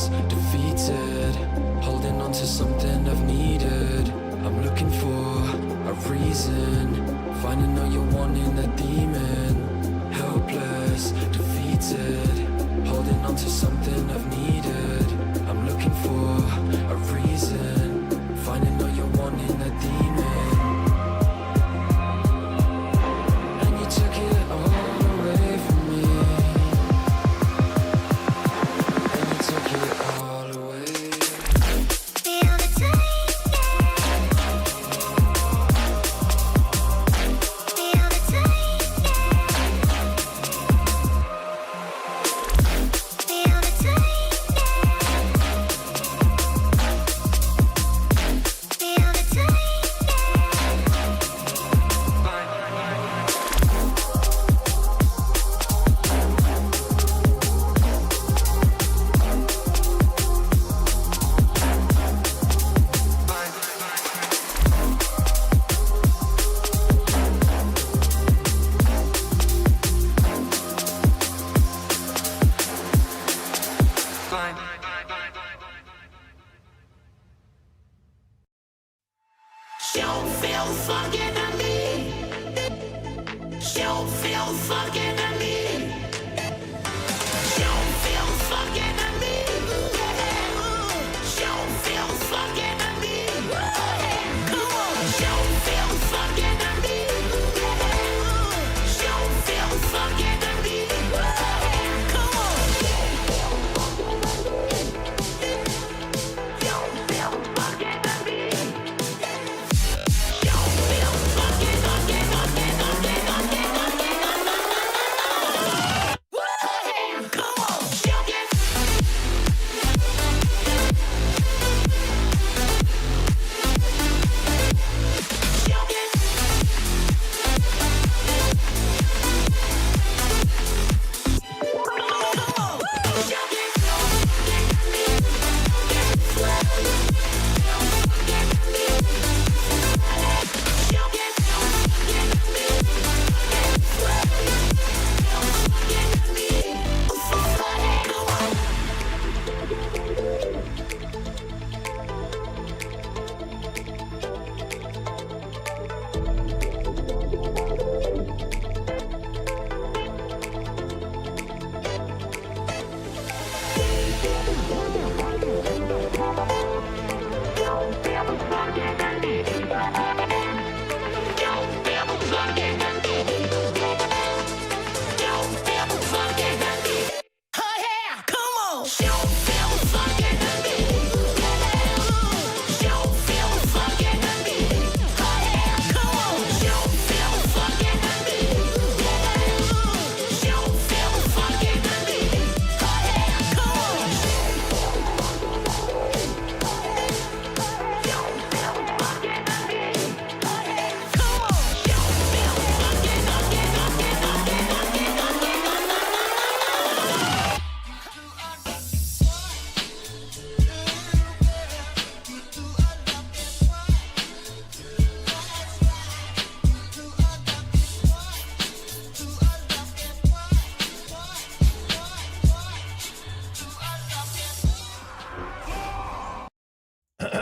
Helpless, defeated, holding on to something I've needed. I'm looking for a reason, finding all you're wanting, a demon. Helpless, defeated, holding on to something I've needed. I'm looking for a reason, finding all you're wanting, a demon. And you took it all away from me. And you took it all away.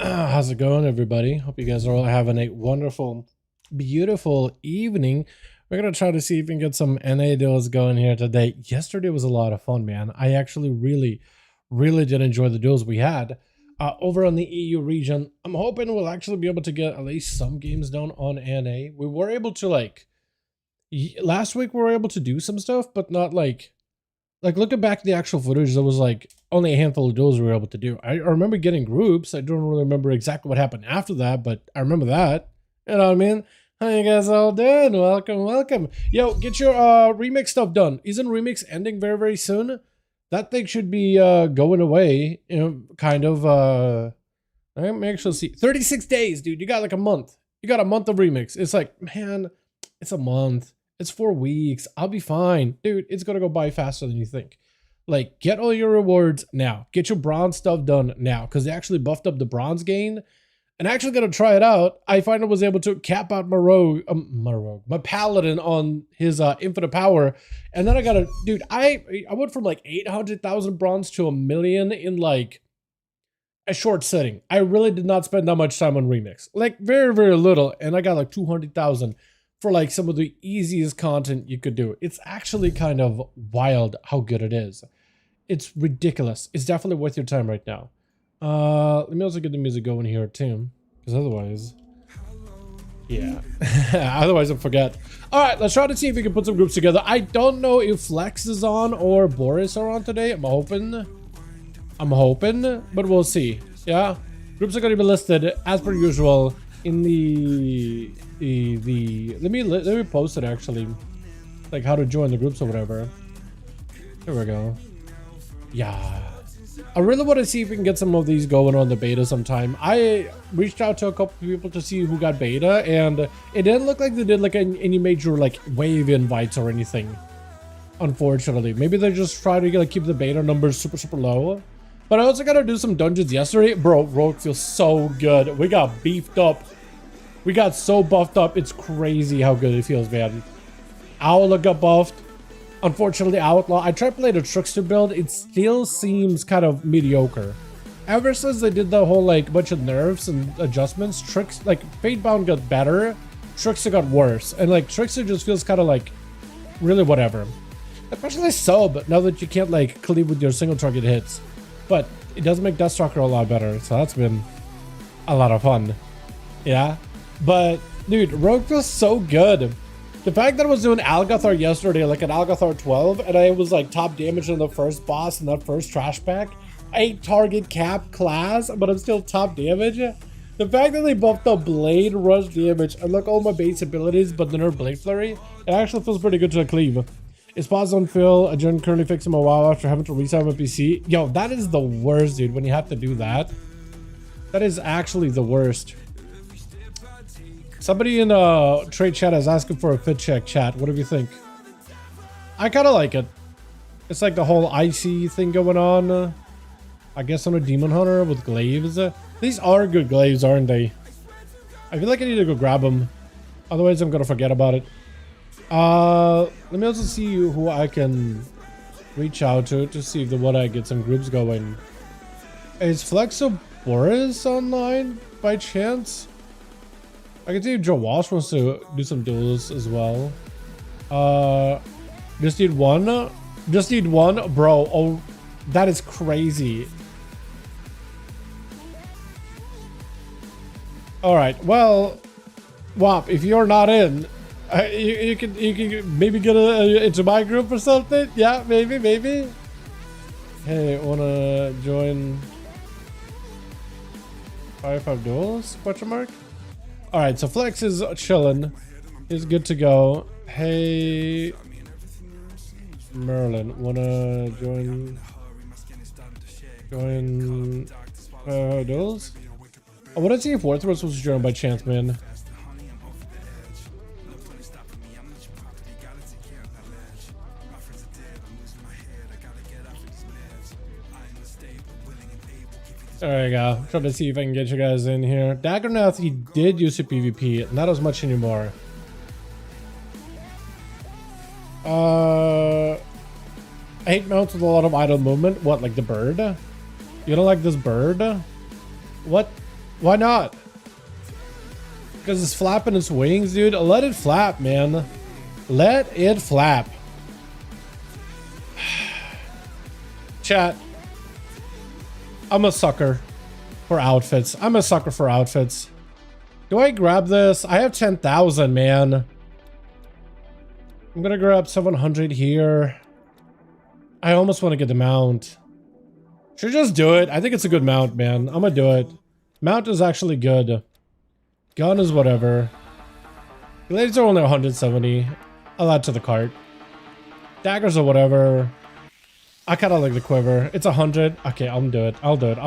How's it going, everybody? Hope you guys are all having a wonderful, beautiful evening. We're going to try to see if we can get some NA duels going here today. Yesterday was a lot of fun, man. I actually really did enjoy the duels we had over on the EU region. I'm hoping we'll actually be able to get at least some games done on NA. We were able to, like, last week we were able to do some stuff, but not like looking back at the actual footage, there was like only a handful of duels we were able to do. I remember getting groups. I don't really remember exactly what happened after that, but I remember that. You know what I mean? How you guys all doing? Welcome. Yo, get your remix stuff done. Isn't remix ending very soon? That thing should be going away, you know, kind of. Let me actually see. 36 days, dude. You got like a month. You got a month of remix. It's like, man, it's a month. It's 4 weeks. I'll be fine. Dude, it's going to go by faster than you think. Like, get all your rewards now. Get your bronze stuff done now. Because they actually buffed up the bronze gain. and actually gonna try it out. I finally was able to cap out my rogue, my paladin on his infinite power, and then I got dude, I went from like 800,000 bronze to 1 million in like a short setting. I really did not spend that much time on Remix, like very, very little, and I got like 200,000 for like some of the easiest content you could do. It's actually kind of wild how good it is. It's ridiculous. It's definitely worth your time right now. Let me also get the music going here too, because otherwise, yeah, otherwise I'll forget. All right, let's try to see if we can put some groups together. I don't know if Flex is on or Boris are on today. I'm hoping, but we'll see. Yeah, groups are going to be listed as per usual in the let me post it actually, like how to join the groups or whatever. Here we go. Yeah, I really want to see if we can get some of these going on the beta sometime. I reached out to a couple people to see who got beta, and it didn't look like they did like any major like wave invites or anything, unfortunately. Maybe they just try to like keep the beta numbers super low. But I also got to do some dungeons yesterday. Bro, Rogue feels so good. We got beefed up. We got so buffed up. It's crazy how good it feels, man. Owl got buffed. Unfortunately, Outlaw. I tried playing the Trickster build. It still seems kind of mediocre. Ever since they did the whole like bunch of nerfs and adjustments, Tricks like Fatebound got better. Trickster got worse. And like Trickster just feels kind of like really whatever. Especially Sub, now that you can't like cleave with your single target hits. But it does make Deathstalker a lot better, so that's been a lot of fun. Yeah, but dude, Rogue feels so good. The fact that I was doing Algathar yesterday, like an Algathar 12, and I was like top damage on the first boss in that first trash pack, 8 target cap class, but I'm still top damage. The fact that they buffed the Blade Rush damage and look all my base abilities, but the nerf Blade Flurry, it actually feels pretty good to cleave. It's paused on Phil. I just currently fixing my WoW after having to restart my PC. Yo, that is the worst, dude, when you have to do that. That is actually the worst. Somebody in trade chat is asking for a fit check. Chat, what do you think? I kind of like it. It's like the whole icy thing going on. I guess I'm a Demon Hunter with glaives. These are good glaives, aren't they? I feel like I need to go grab them. Otherwise, I'm going to forget about it. Let me also see who I can reach out to see if I get some groups going. Is Flexoboris online by chance? I can see if Joe Walsh wants to do some duels as well. Just need one? Just need one? Bro, oh, that is crazy. Alright, well, WAP, if you're not in, you can maybe get into my group or something. Yeah, maybe. Hey, wanna join 5V5 Duels? Question mark. All right, so Flex is chilling. He's good to go. Hey, Merlin, wanna join Duels? I wanna see if Warcraft was joined by chance, man. There we go. Trying to see if I can get you guys in here. Daggernath, he did use a PvP, not as much anymore. I hate mounts with a lot of idle movement. What, like the bird? You don't like this bird? What? Why not? Because it's flapping its wings, dude. Let it flap, man. Let it flap. Chat. I'm a sucker for outfits. Do I grab this? I have 10,000, man. I'm gonna grab 700 here. I almost want to get the mount. Should just do it. I think it's a good mount, man. I'm gonna do it. Mount is actually good. Gun is whatever. Blades are only 170. I'll add to the cart. Daggers are whatever. I kind of like the quiver. It's 100. Okay, I'll do it. I'll do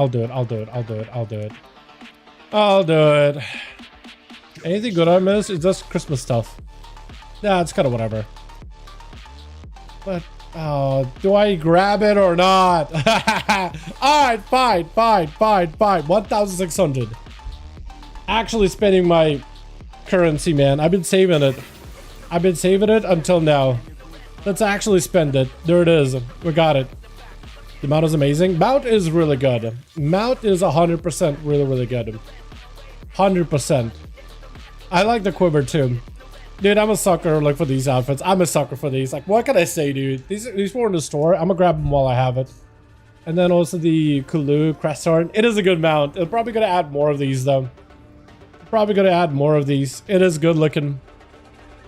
it. Anything good I miss? It's just Christmas stuff. Yeah, it's kind of whatever. But, do I grab it or not? Alright, fine. 1,600. actually spending my currency, man. I've been saving it. I've been saving it until now. Let's actually spend it. There it is. We got it. The mount is amazing. Mount is really good. Mount is 100% really, really good. 100%. I like the quiver too. Dude, I'm a sucker like for these outfits. I'm a sucker for these. Like, what can I say, dude? These were in the store. I'm gonna grab them while I have it. And then also the Kulu crest horn. It is a good mount. I'm probably gonna add more of these though. Probably gonna add more of these. It is good looking.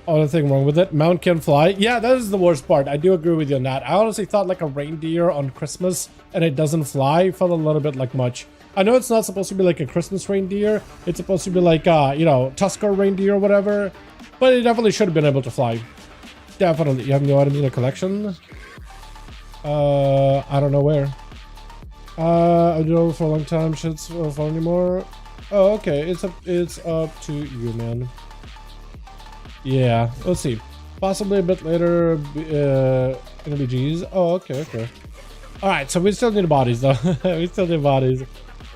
Only thing wrong with it, mount can fly. Yeah, that is the worst part. I do agree with you on that. I honestly thought like a reindeer on Christmas and it doesn't fly felt a little bit like much. I know it's not supposed to be like a Christmas reindeer. It's supposed to be like you know, Tusker reindeer or whatever. But it definitely should have been able to fly. Definitely. You have new items in the collection? I don't know where. I don't know for a long time. Shit's fun anymore. Oh, okay. It's up to you, man. Yeah, let's see. Possibly a bit later, NBGs. Oh, okay. Alright, so we still need bodies, though. We still need bodies.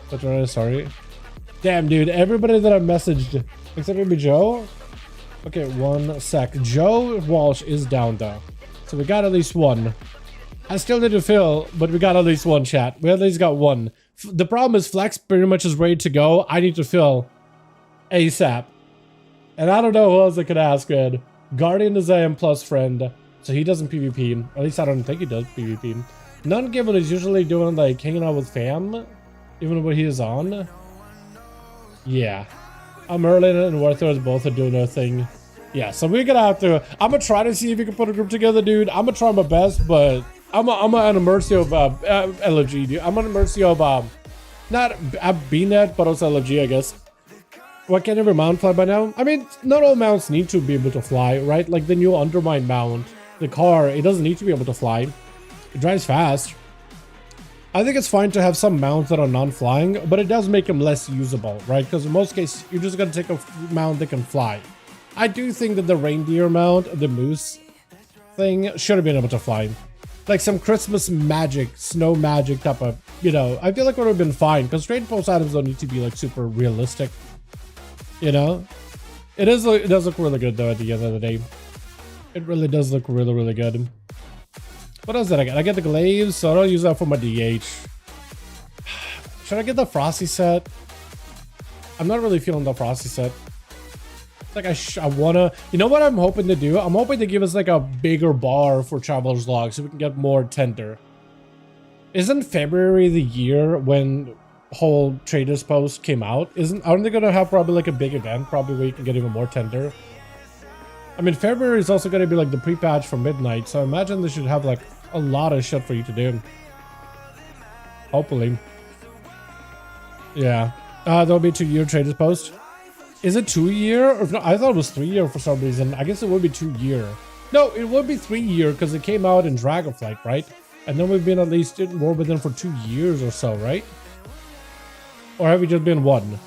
But sorry. Damn, dude. Everybody that I messaged, except maybe Joe. Okay, one sec. Joe Walsh is down, though. So we got at least one. I still need to fill, but we got at least one, chat. We at least got one. The problem is Flex pretty much is ready to go. I need to fill ASAP. And I don't know who else I could ask, man. Guardian is AM plus friend, so he doesn't PvP. At least I don't think he does PvP. None given is usually doing like hanging out with fam, even when he is on. Yeah. Merlin and Warthros both are doing their thing. Yeah, so we're gonna have to. I'm gonna try to see if we can put a group together, dude. I'm gonna try my best, but I'm on the mercy of LFG, dude. I'm on the mercy of not BNet, but also LFG, I guess. Why can't every mount fly by now? I mean, not all mounts need to be able to fly, right? Like the new Undermine mount, the car, it doesn't need to be able to fly. It drives fast. I think it's fine to have some mounts that are non-flying, but it does make them less usable, right? Because in most cases, you're just going to take a mount that can fly. I do think that the reindeer mount, the moose thing, should have been able to fly. Like some Christmas magic, snow magic type of, you know, I feel like it would have been fine, because trade post items don't need to be like super realistic. You know, it does look really good though at the end of the day. It really does look really, really good. What else did I get? I get the glaives, so I don't use that for my DH. Should I get the Frosty set? I'm not really feeling the Frosty set. It's like I wanna, you know what I'm hoping to do? I'm hoping to give us like a bigger bar for Traveler's Log so we can get more tender. Isn't February the year when whole Traders Post came out? Aren't they gonna have probably like a big event probably where you can get even more tender? I mean, February is also gonna be like the pre-patch for midnight, so I imagine they should have like a lot of shit for you to do. Hopefully. Yeah. There'll be 2-year Traders Post. Is it 2-year? Or no, I thought it was 3-year for some reason. I guess it would be 2-year. No, it would be 3-year because it came out in Dragonflight, right? And then we've been at least in War Within for 2 years or so, right? Or have we just been 1?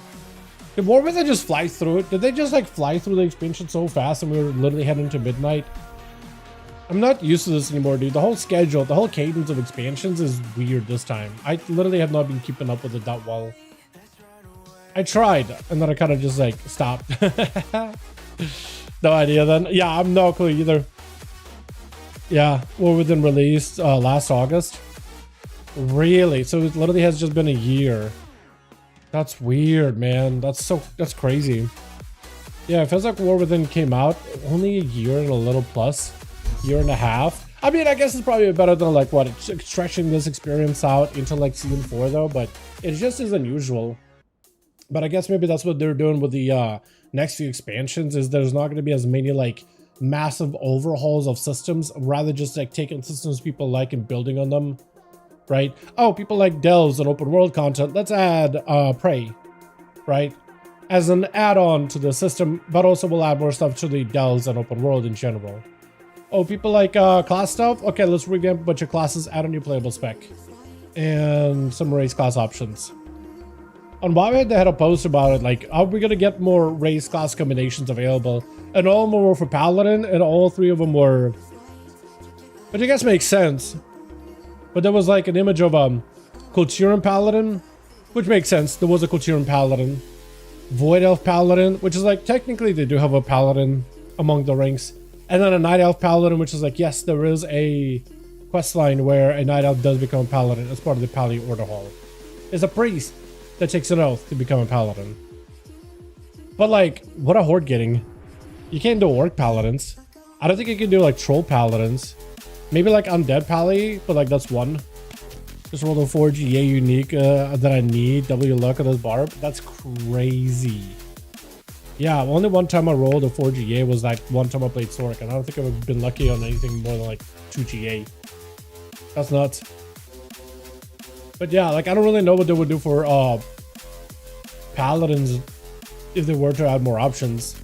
Did War Within just fly through it? Did they just like fly through the expansion so fast and we were literally heading to midnight? I'm not used to this anymore, dude. The whole schedule, the whole cadence of expansions is weird this time. I literally have not been keeping up with it that well. I tried, and then I kind of just like stopped. No idea then. Yeah, I'm no clue either. Yeah, War Within released last August. Really? So it literally has just been a year. That's weird, man. That's crazy. Yeah, it feels like War Within came out only a year and a little plus. Year and a half. I mean, I guess it's probably better than like what, stretching this experience out into like season 4 though, but it just is unusual. But I guess maybe that's what they're doing with the next few expansions, is there's not going to be as many like massive overhauls of systems, rather just like taking systems people like and building on them. Right? Oh, people like delves and open world content. Let's add Prey, right? As an add-on to the system, but also we'll add more stuff to the delves and open world in general. Oh, people like class stuff? Okay, let's revamp a bunch of classes, add a new playable spec, and some race class options. On WoW, they had a post about it, like, are we gonna get more race class combinations available? And all of them were for Paladin, and all 3 of them were... Which I guess makes sense. But there was like an image of Kulturan Paladin, which makes sense. There was a Kulturan Paladin. Void Elf Paladin, which is like, technically they do have a Paladin among the ranks. And then a Night Elf Paladin, which is like, yes, there is a quest line where a Night Elf does become a Paladin as part of the Pali Order Hall. It's a priest that takes an oath to become a Paladin. But like, what a horde getting. You can't do Orc Paladins. I don't think you can do like Troll Paladins. Maybe like Undead Pali, but like that's one. Just rolled a 4 GA unique that I need. W luck on this barb. That's crazy. Yeah, only one time I rolled a 4 GA was that one time I played Sork, and I don't think I've been lucky on anything more than like 2 GA. That's nuts. But yeah, like I don't really know what they would do for Paladins if they were to add more options.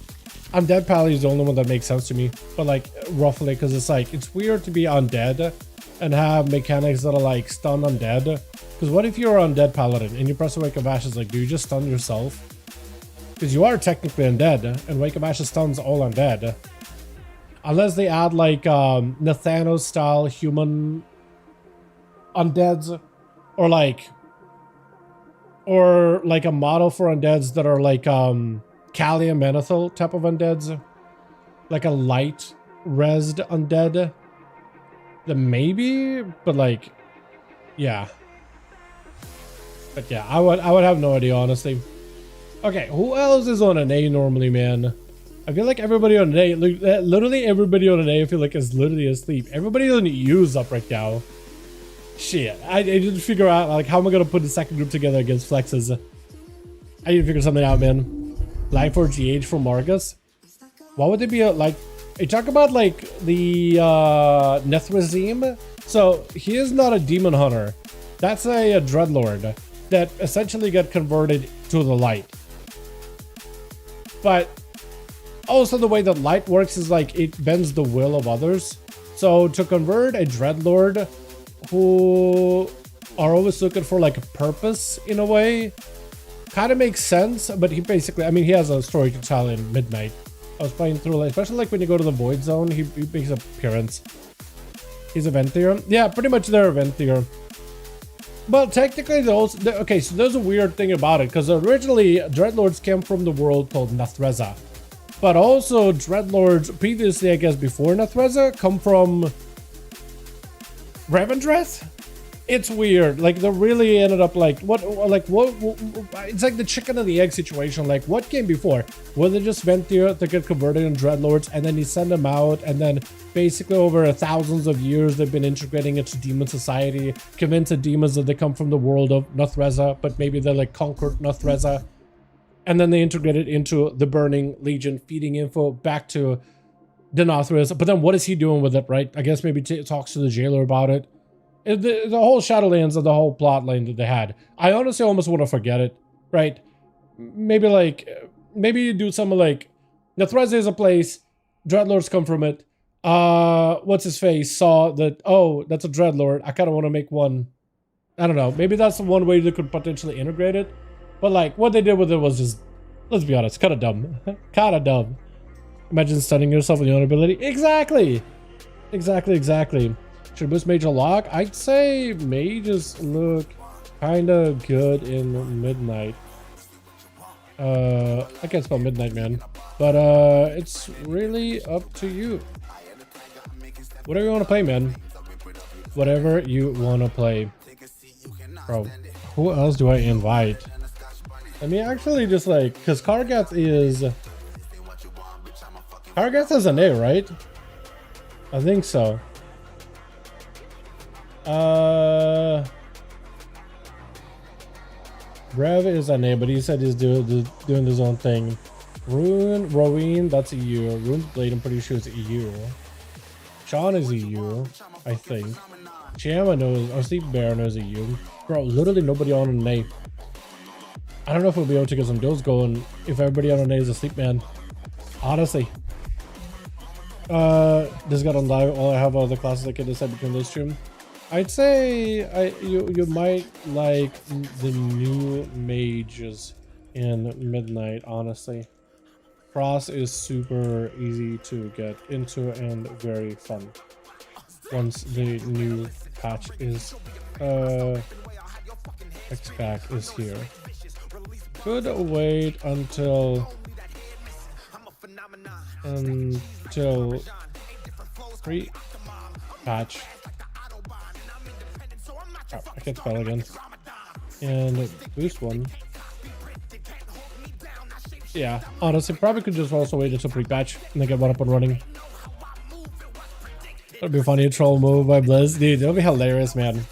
Undead Pali is the only one that makes sense to me, but like roughly, because it's like, it's weird to be undead and have mechanics that are like stun undead. Because what if you're undead Paladin and you press a Wake of Ashes, like do you just stun yourself? Because you are technically undead, and Wake of Ashes stuns all undead. Unless they add like Nathanos style human undeads, or like a model for undeads that are like Kali and Menethil type of undeads, like a light resed undead. Then maybe, but like, yeah. But yeah, I would have no idea, honestly. Okay, who else is on an A normally, man? I feel like everybody on an A, literally everybody on an A, I feel like is literally asleep. Everybody on U's up right now. Shit, I didn't figure out like how am I gonna put the second group together against Flexes. I need to figure something out, man. Life for GH for Margus. Why would they be like? You talk about like the Nethrazim. So he is not a demon hunter. That's a dreadlord that essentially got converted to the light. But also the way that light works is like it bends the will of others. So to convert a dreadlord who are always looking for like a purpose in a way kind of makes sense. But he basically, I mean, he has a story to tell in Midnight. I was playing through, like, especially like when you go to the Void Zone, he makes an appearance. He's a Venthyr. Yeah, pretty much they're a Venthyr. But technically, okay, so there's a weird thing about it, because originally Dreadlords came from the world called Nathreza. But also Dreadlords previously, I guess before Nathreza, come from Revendreth? It's weird. Like they really ended up like what it's like the chicken and the egg situation. Like what came before? Were they just Venthyr to get converted into Dreadlords, and then you send them out, and then basically over thousands of years they've been integrating into demon society, convince the demons that they come from the world of Nathreza, but maybe they're like conquered Nathreza, and then they integrate it into the Burning Legion, feeding info back to the Nathreza. But then what is he doing with it, right? I guess maybe talks to the jailer about it. The whole Shadowlands and the whole plot line that they had, I honestly almost want to forget it, right? Maybe you do something like Nathreza is a place, Dreadlords come from it. What's his face saw that, oh, that's a Dreadlord, I kind of want to make one. I don't know, maybe that's the one way they could potentially integrate it. But like what they did with it was just, let's be honest, kind of dumb. Kind of dumb. Imagine stunning yourself with your own ability. Exactly. Should boost Mage a lot? I'd say mages look kind of good in Midnight. I can't spell Midnight, man. But it's really up to you. Whatever you want to play, man. Whatever you want to play. Bro, who else do I invite? Let me actually just like, because Kargath has an A, right? I think so. Rev is a name, but he said he's doing his own thing. Roween, that's EU. Rune's Blade, I'm pretty sure it's EU. Sean is EU, I think. Chiama knows, or Sleep Bear knows EU. Bro, literally nobody on an A. I don't know if we'll be able to get some deals going if everybody on an A is asleep, man. Honestly. This got on live. All I have other classes I can decide between those two. I'd say you might like the new mages in Midnight, honestly. Cross is super easy to get into and very fun once the new patch is X-Pack is here. could wait until free patch. Oh, I can't spell again. And boost one. Yeah, honestly, probably could just also wait until pre-patch and then get one up and running. That'd be a funny troll move by Blizz. Dude, that'll be hilarious, man.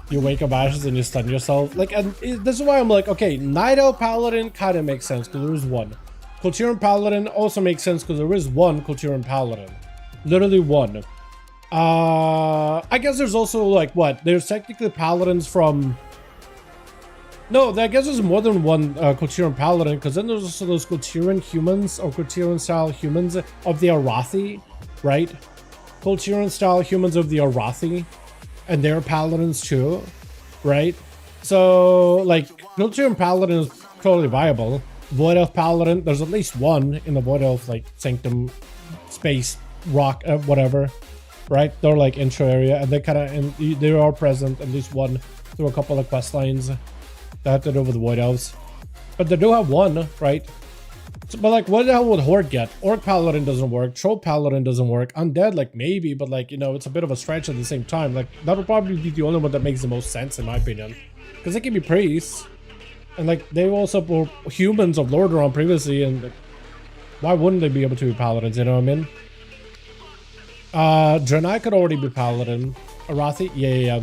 You wake up ashes and you stun yourself. Like, and this is why I'm like, okay, Night Elf Paladin kind of makes sense because there is one. Kulturan Paladin also makes sense because there is one Kulturan Paladin. Literally one. I guess there's also like, what? There's technically Paladins from... No, I guess there's more than one Kulturan Paladin, because then there's also those Kulturan humans, or Kulturan style humans of the Arathi, right? Kulturan style humans of the Arathi, and they're Paladins too, right? So, like, Kulturan Paladin is totally viable. Void Elf Paladin, there's at least one in the Void Elf, like, Sanctum, Space, Rock, whatever, right? They're like intro area, and they kind of, and they are present, at least one, through a couple of quest lines. They have to do with the Void Elves. But they do have one, right? So, but like, what the hell would Horde get? Orc Paladin doesn't work. Troll Paladin doesn't work. Undead, like, maybe, but like, you know, it's a bit of a stretch at the same time. Like, that would probably be the only one that makes the most sense, in my opinion. Because they can be priests. And like, they also were humans of Lordaeron previously, and like, why wouldn't they be able to be Paladins, you know what I mean? Draenei could already be Paladin. Arathi? Yeah.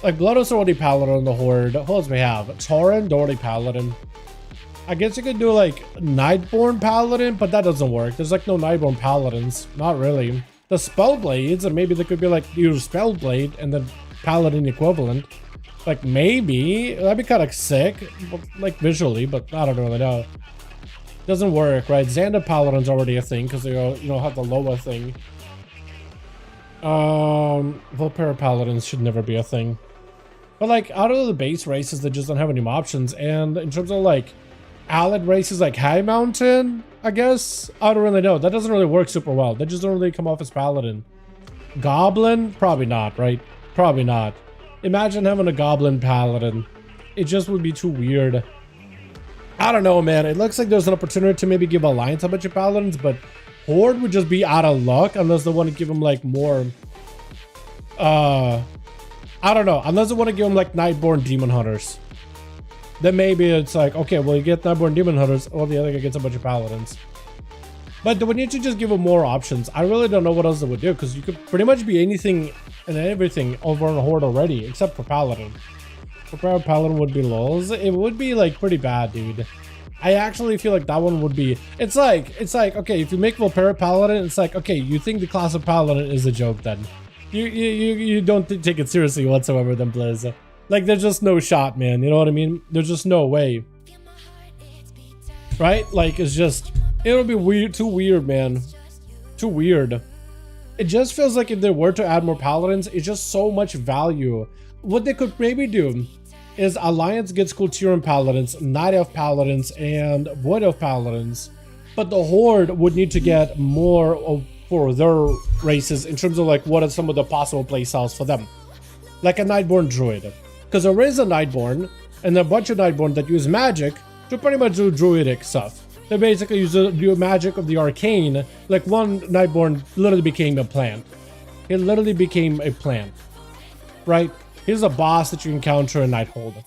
Like, Bloodhost already Paladin on the Horde. Who else we have? Tauren, already Paladin. I guess you could do, like, Nightborn Paladin, but that doesn't work. There's, like, no Nightborn Paladins. Not really. The Spellblades, and maybe they could be, like, your Spellblade and then Paladin equivalent. Like, maybe. That'd be kind of sick. Like, visually, but I don't really know. Doesn't work, right? Xander Paladin's already a thing, because they, you know, have the Loa thing. Volpera Paladins should never be a thing. But like, out of the base races, they just don't have any options. And in terms of like allied races like High Mountain, I guess, I don't really know. That doesn't really work super well. They just don't really come off as Paladin. Goblin? Probably not, right? Probably not. Imagine having a Goblin Paladin. It just would be too weird. I don't know, man. It looks like there's an opportunity to maybe give Alliance a bunch of Paladins, but Horde would just be out of luck unless they want to give them like more... I don't know, unless they want to give them like Nightborn Demon Hunters. Then maybe it's like, okay, well, you get Nightborn Demon Hunters, or the other guy gets a bunch of Paladins. But they would need to just give them more options. I really don't know what else they would do, because you could pretty much be anything and everything over on Horde already, except for Paladin. For Paladin would be lols. It would be like pretty bad, dude. I actually feel like that one would be... It's like, okay, if you make Volpera Paladin, it's like, okay, you think the class of Paladin is a joke then. You don't take it seriously whatsoever then, Blizz. Like, there's just no shot, man. You know what I mean? There's just no way. Right? Like, it's just... It'll be weird. Too weird, man. Too weird. It just feels like if they were to add more Paladins, it's just so much value. What they could maybe do is Alliance gets Kulturan Paladins, Night Elf Paladins, and Void Elf Paladins. But the Horde would need to get more of... for their races in terms of like what are some of the possible playstyles for them, like a Nightborn Druid, because there is a Nightborn and a bunch of Nightborn that use magic to pretty much do druidic stuff. They basically use the magic of the arcane. Like one Nightborn literally became a plant. It literally became a plant, right? Here's a boss that you encounter in Nighthold.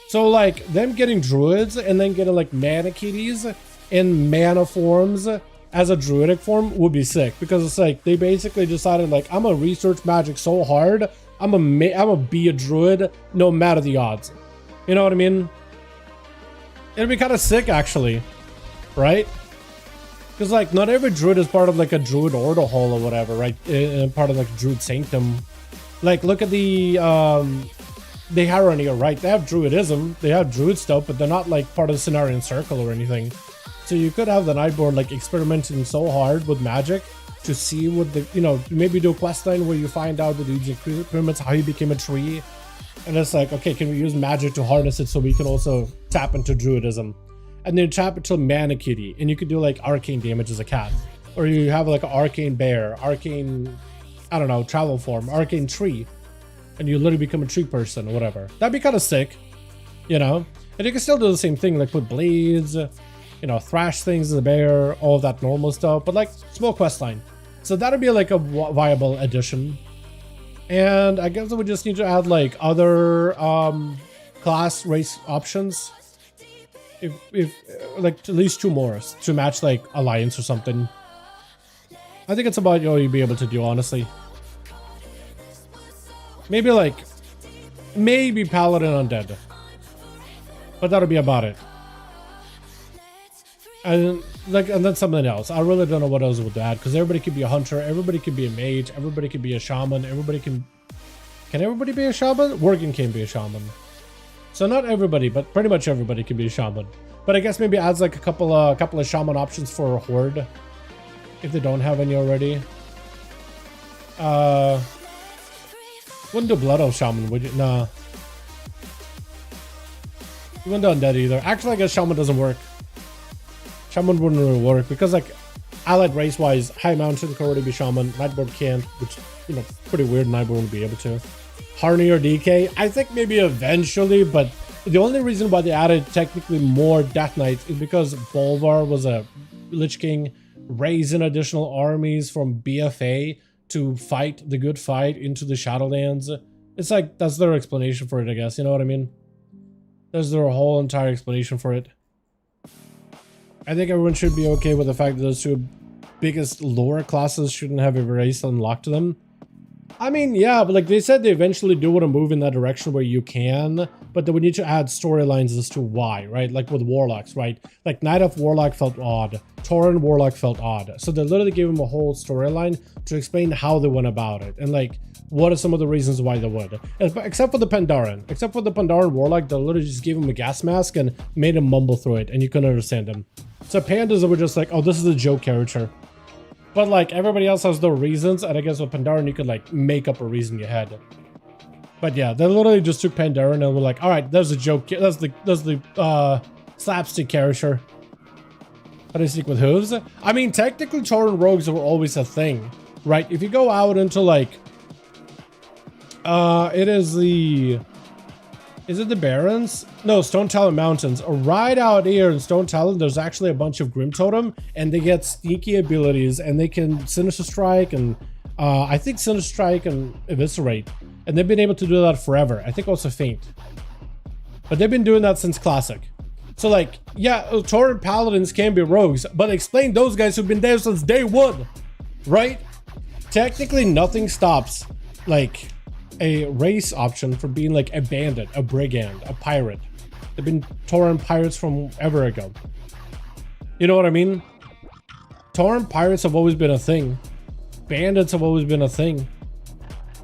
So like them getting druids and then getting like mana kitties in mana forms as a druidic form would be sick, because it's like they basically decided like, I'm gonna research magic so hard, I'm gonna be a druid no matter the odds. You know what I mean? It'd be kind of sick actually, right? Because like not every druid is part of like a druid order hall or whatever, right? Part of like druid sanctum. Like look at the Harroneer, right? They have druidism, they have druid stuff, but they're not like part of the Cenarian Circle or anything. So you could have the Nightborn like experimenting so hard with magic to see what the, you know, maybe do a quest line where you find out the dudes pyramids, how he became a tree. And it's like, okay, can we use magic to harness it so we can also tap into druidism? And then tap into Mana Kitty, and you could do like arcane damage as a cat. Or you have like an arcane bear, arcane, I don't know, travel form, arcane tree. and you literally become a tree person or whatever. That'd be kind of sick, you know? And you can still do the same thing, like put blades, you know, thrash things in the bear, all that normal stuff, but like small quest line. So that'd be like a viable addition. And I guess we just need to add like other class race options. If like at least 2 more to match like Alliance or something. I think it's about all you'd be able to do, honestly. Maybe like, maybe Paladin Undead. But that'll be about it. And like, and then something else. I really don't know what else would add, because everybody could be a hunter, everybody could be a mage, everybody could be a shaman, everybody can everybody be a shaman? Worgen can be a shaman. So not everybody, but pretty much everybody can be a shaman. But I guess maybe adds like a couple of shaman options for a horde, if they don't have any already. Wouldn't do Blood Elf Shaman, would you? Nah. You wouldn't do Undead either. Actually, I guess Shaman doesn't work. Shaman wouldn't really work because, like, allied race wise, High Mountain can already be Shaman, Nightboard can't, which, you know, pretty weird. Nightboard wouldn't be able to. Harney or DK, I think maybe eventually, but the only reason why they added technically more Death Knights is because Bolvar was a Lich King, raising additional armies from BFA to fight the good fight into the Shadowlands. It's like, that's their explanation for it, I guess, you know what I mean? There's their whole entire explanation for it. I think everyone should be okay with the fact that those 2 biggest lower classes shouldn't have a race unlocked to them. I mean, yeah, but like they said, they eventually do want to move in that direction where you can, but then we need to add storylines as to why, right? Like with Warlocks, right? Like Knight of Warlock felt odd, Tauren Warlock felt odd. So they literally gave him a whole storyline to explain how they went about it and like what are some of the reasons why they would. Except for the Pandaren. Except for the Pandaren Warlock, they literally just gave him a gas mask and made him mumble through it and you couldn't understand him. So Pandas were just like, oh, this is a joke character. But like everybody else has their reasons, and I guess with Pandaren you could like make up a reason you had. But yeah, they literally just took Pandaren and were like, all right, there's a joke. That's the slapstick character. How do you stick with hooves? I mean, technically Tauren rogues were always a thing, right? If you go out into like, is it the Barrens? No, Stone Talon Mountains. Right out here in Stone Talon, there's actually a bunch of Grim Totem, and they get sneaky abilities, and they can Sinister Strike, and I think Sinister Strike and Eviscerate. And they've been able to do that forever. I think also Faint. But they've been doing that since Classic. So like, yeah, Tauren Paladins can be rogues, but explain those guys who've been there since day 1, right? Technically, nothing stops, like, a race option for being like a bandit, a brigand, a pirate. They've been Tauren pirates from ever ago. You know what I mean? Tauren pirates have always been a thing. Bandits have always been a thing.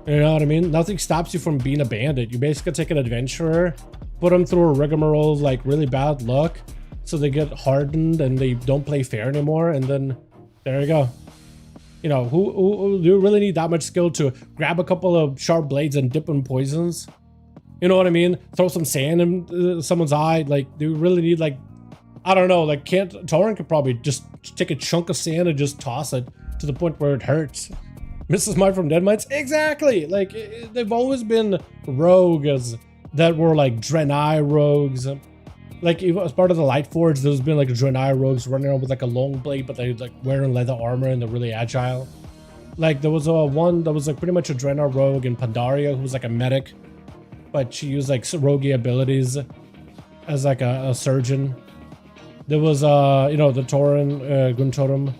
You know what I mean? Nothing stops you from being a bandit. You basically take an adventurer, put them through a rigmarole of like really bad luck, so they get hardened and they don't play fair anymore, and then there you go. You know, who do you really need that much skill to grab a couple of sharp blades and dip in poisons? You know what I mean? Throw some sand in someone's eye. Like, do you really need, like, I don't know, like, Tauren could probably just take a chunk of sand and just toss it to the point where it hurts. Mrs. Mite from Dead Mites? Exactly! Like, they've always been rogues that were, like, Draenei rogues. Like, as part of the Light Forge, there's been like Draenei rogues running around with like a long blade, but they're like wearing leather armor and they're really agile. Like, there was one that was like pretty much a Draenei rogue in Pandaria who was like a medic, but she used like rogue abilities as like a surgeon. There was you know, the Tauren Grim Totem.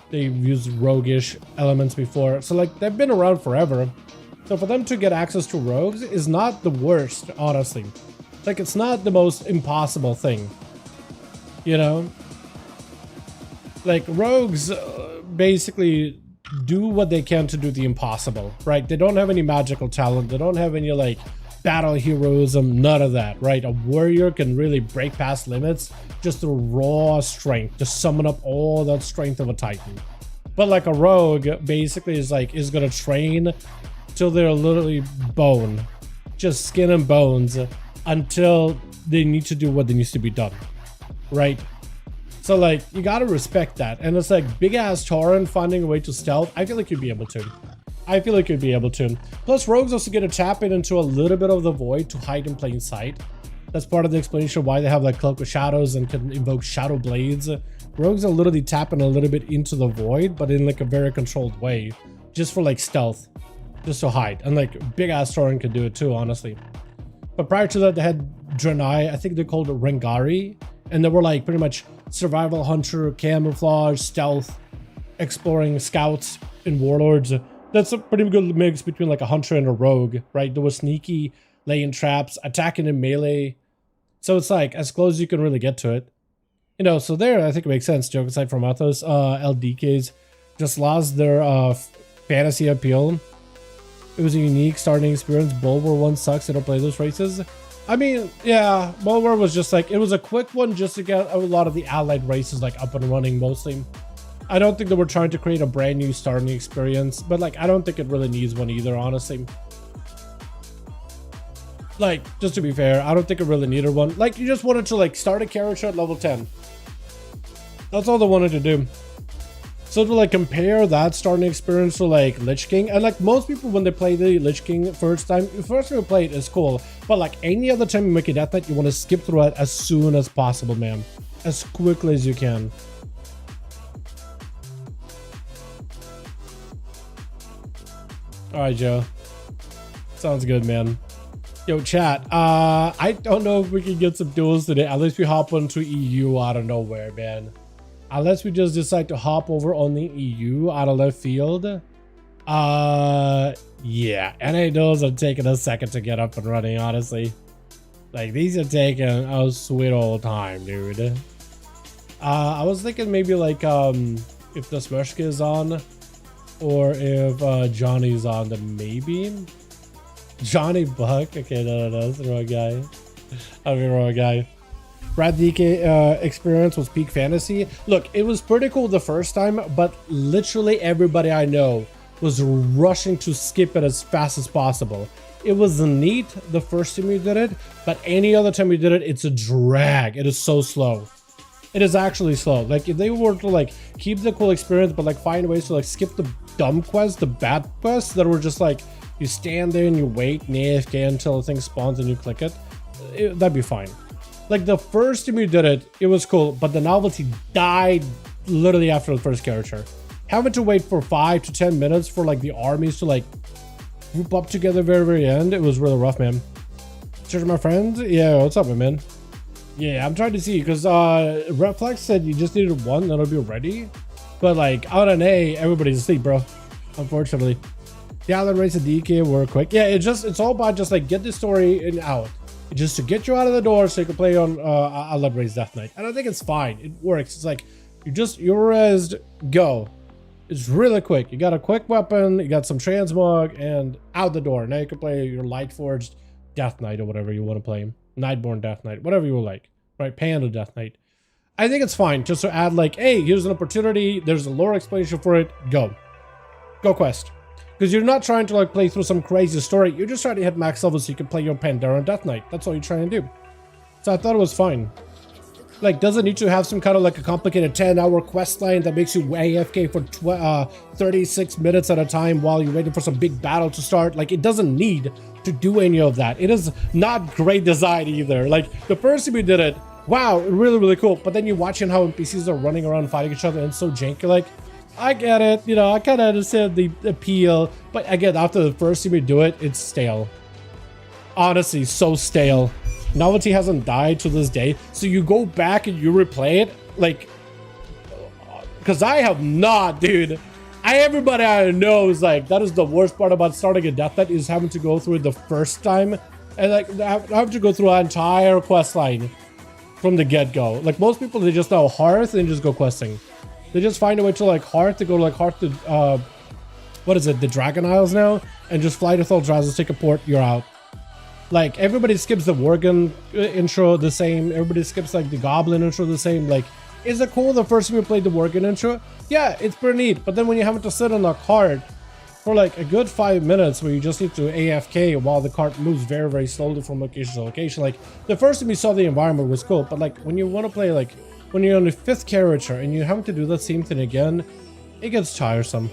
They've used roguish elements before, so like they've been around forever. So for them to get access to rogues is not the worst, honestly. Like, it's not the most impossible thing, you know? Like, rogues basically do what they can to do the impossible, right? They don't have any magical talent. They don't have any, like, battle heroism, none of that, right? A warrior can really break past limits just through raw strength, to summon up all that strength of a titan. But, like, a rogue basically is gonna train till they're literally bone, just skin and bones, until they need to do what needs to be done, right? So like, you gotta respect that. And it's like, big ass Tauren finding a way to stealth, I feel like you'd be able to. I feel like you'd be able to. Plus, rogues also get to tap it into a little bit of the void to hide in plain sight. That's part of the explanation why they have like Cloak of Shadows and can invoke Shadow Blades. Rogues are literally tapping a little bit into the void, but in like a very controlled way, just for like stealth, just to hide. And like big ass Thorin could do it too, honestly. But prior to that, they had Draenei, I think they're called Rengari, and they were like pretty much survival hunter, camouflage, stealth, exploring scouts and warlords. That's a pretty good mix between like a hunter and a rogue, right? They were sneaky, laying traps, attacking in melee. So it's like as close as you can really get to it. You know, so there I think it makes sense. Joke aside from Athos, LDKs just lost their fantasy appeal. It was a unique starting experience. World War 1 sucks. I don't play those races. I mean, yeah, World War was just like, it was a quick one just to get a lot of the allied races like up and running mostly. I don't think that we're trying to create a brand new starting experience, but like, I don't think it really needs one either, honestly. Like, just to be fair, I don't think it really needed one. Like, you just wanted to like start a character at level 10. That's all they wanted to do. So to like compare that starting experience to like Lich King, and like most people when they play the Lich King first time you play it is cool, but like any other time you make a death knight, you want to skip through it as soon as possible, man, as quickly as you can. All right, Joe, sounds good, man. Yo, chat, I don't know if we can get some duels today. At least we hop onto EU out of nowhere, man. Unless we just decide to hop over on the EU out of left field. Yeah, NA duels are taking a second to get up and running, honestly. Like, these are taking a sweet old time, dude. I was thinking maybe like if the Smurshka is on, or if Johnny's on, then maybe Johnny Buck. Okay, no, that's the wrong guy. I'm the wrong guy. Brad DK experience was peak fantasy. Look, it was pretty cool the first time, but literally everybody I know was rushing to skip it as fast as possible. It was neat the first time we did it, but any other time we did it, it's a drag. It is so slow. It is actually slow. Like, if they were to like keep the cool experience, but like find ways to like skip the dumb quests, the bad quests that were just like you stand there and you wait and AFK until the thing spawns and you click it, that'd be fine. Like the first time you did it, it was cool, but the novelty died literally after the first character. Having to wait for 5 to 10 minutes for like the armies to like group up together very end, it was really rough, man. Cheers, my friends. Yeah, what's up, man? Yeah, I'm trying to see because Reflex said you just needed one, then it'll be ready. But like out on A, everybody's asleep, bro. Unfortunately, the island race and DK were quick. Yeah, it's all about just like get the story and out. Just to get you out of the door so you can play on Island Race Death Knight. And I think it's fine. It works. It's like you're rezzed, go. It's really quick. You got a quick weapon, you got some transmog, and out the door. Now you can play your Light Forged Death Knight or whatever you want to play. Nightborn Death Knight, whatever you like. Right? Panda Death Knight. I think it's fine just to add like, hey, here's an opportunity. There's a lore explanation for it. Go. Go quest. Because you're not trying to like play through some crazy story. You're just trying to hit max level so you can play your Pandaren Death Knight. That's all you're trying to do. So I thought it was fine. Like, doesn't need to have some kind of like a complicated 10-hour quest line that makes you AFK for 36 minutes at a time while you're waiting for some big battle to start. Like, it doesn't need to do any of that. It is not great design either. Like, the first time we did it, wow, really, really cool. But then you're watching how NPCs are running around fighting each other and it's so janky. Like, I get it, you know, I kind of understand the appeal, but again, after the first time you do it, it's stale. Honestly, so stale. Novelty hasn't died to this day, so you go back and you replay it, like, because I have not, dude. Everybody I know is like, that is the worst part about starting a death knight is having to go through it the first time, and like, have to go through an entire quest line from the get-go. Like, most people, they just know Hearth and just go questing. They just find a way to like Hearth to go to like Hearth to what is it, the Dragon Isles now, and just fly to Thaldraszus, take a port, you're out. Like, everybody skips the Worgen intro the same, everybody skips like the Goblin intro the same. Like, is it cool the first time you played the Worgen intro? Yeah, it's pretty neat, but then when you have to sit on a cart for like a good 5 minutes where you just need to AFK while the cart moves very slowly from location to location, like the first time you saw the environment was cool, but like when you want to play like when you're on the 5th character and you have to do that same thing again, it gets tiresome.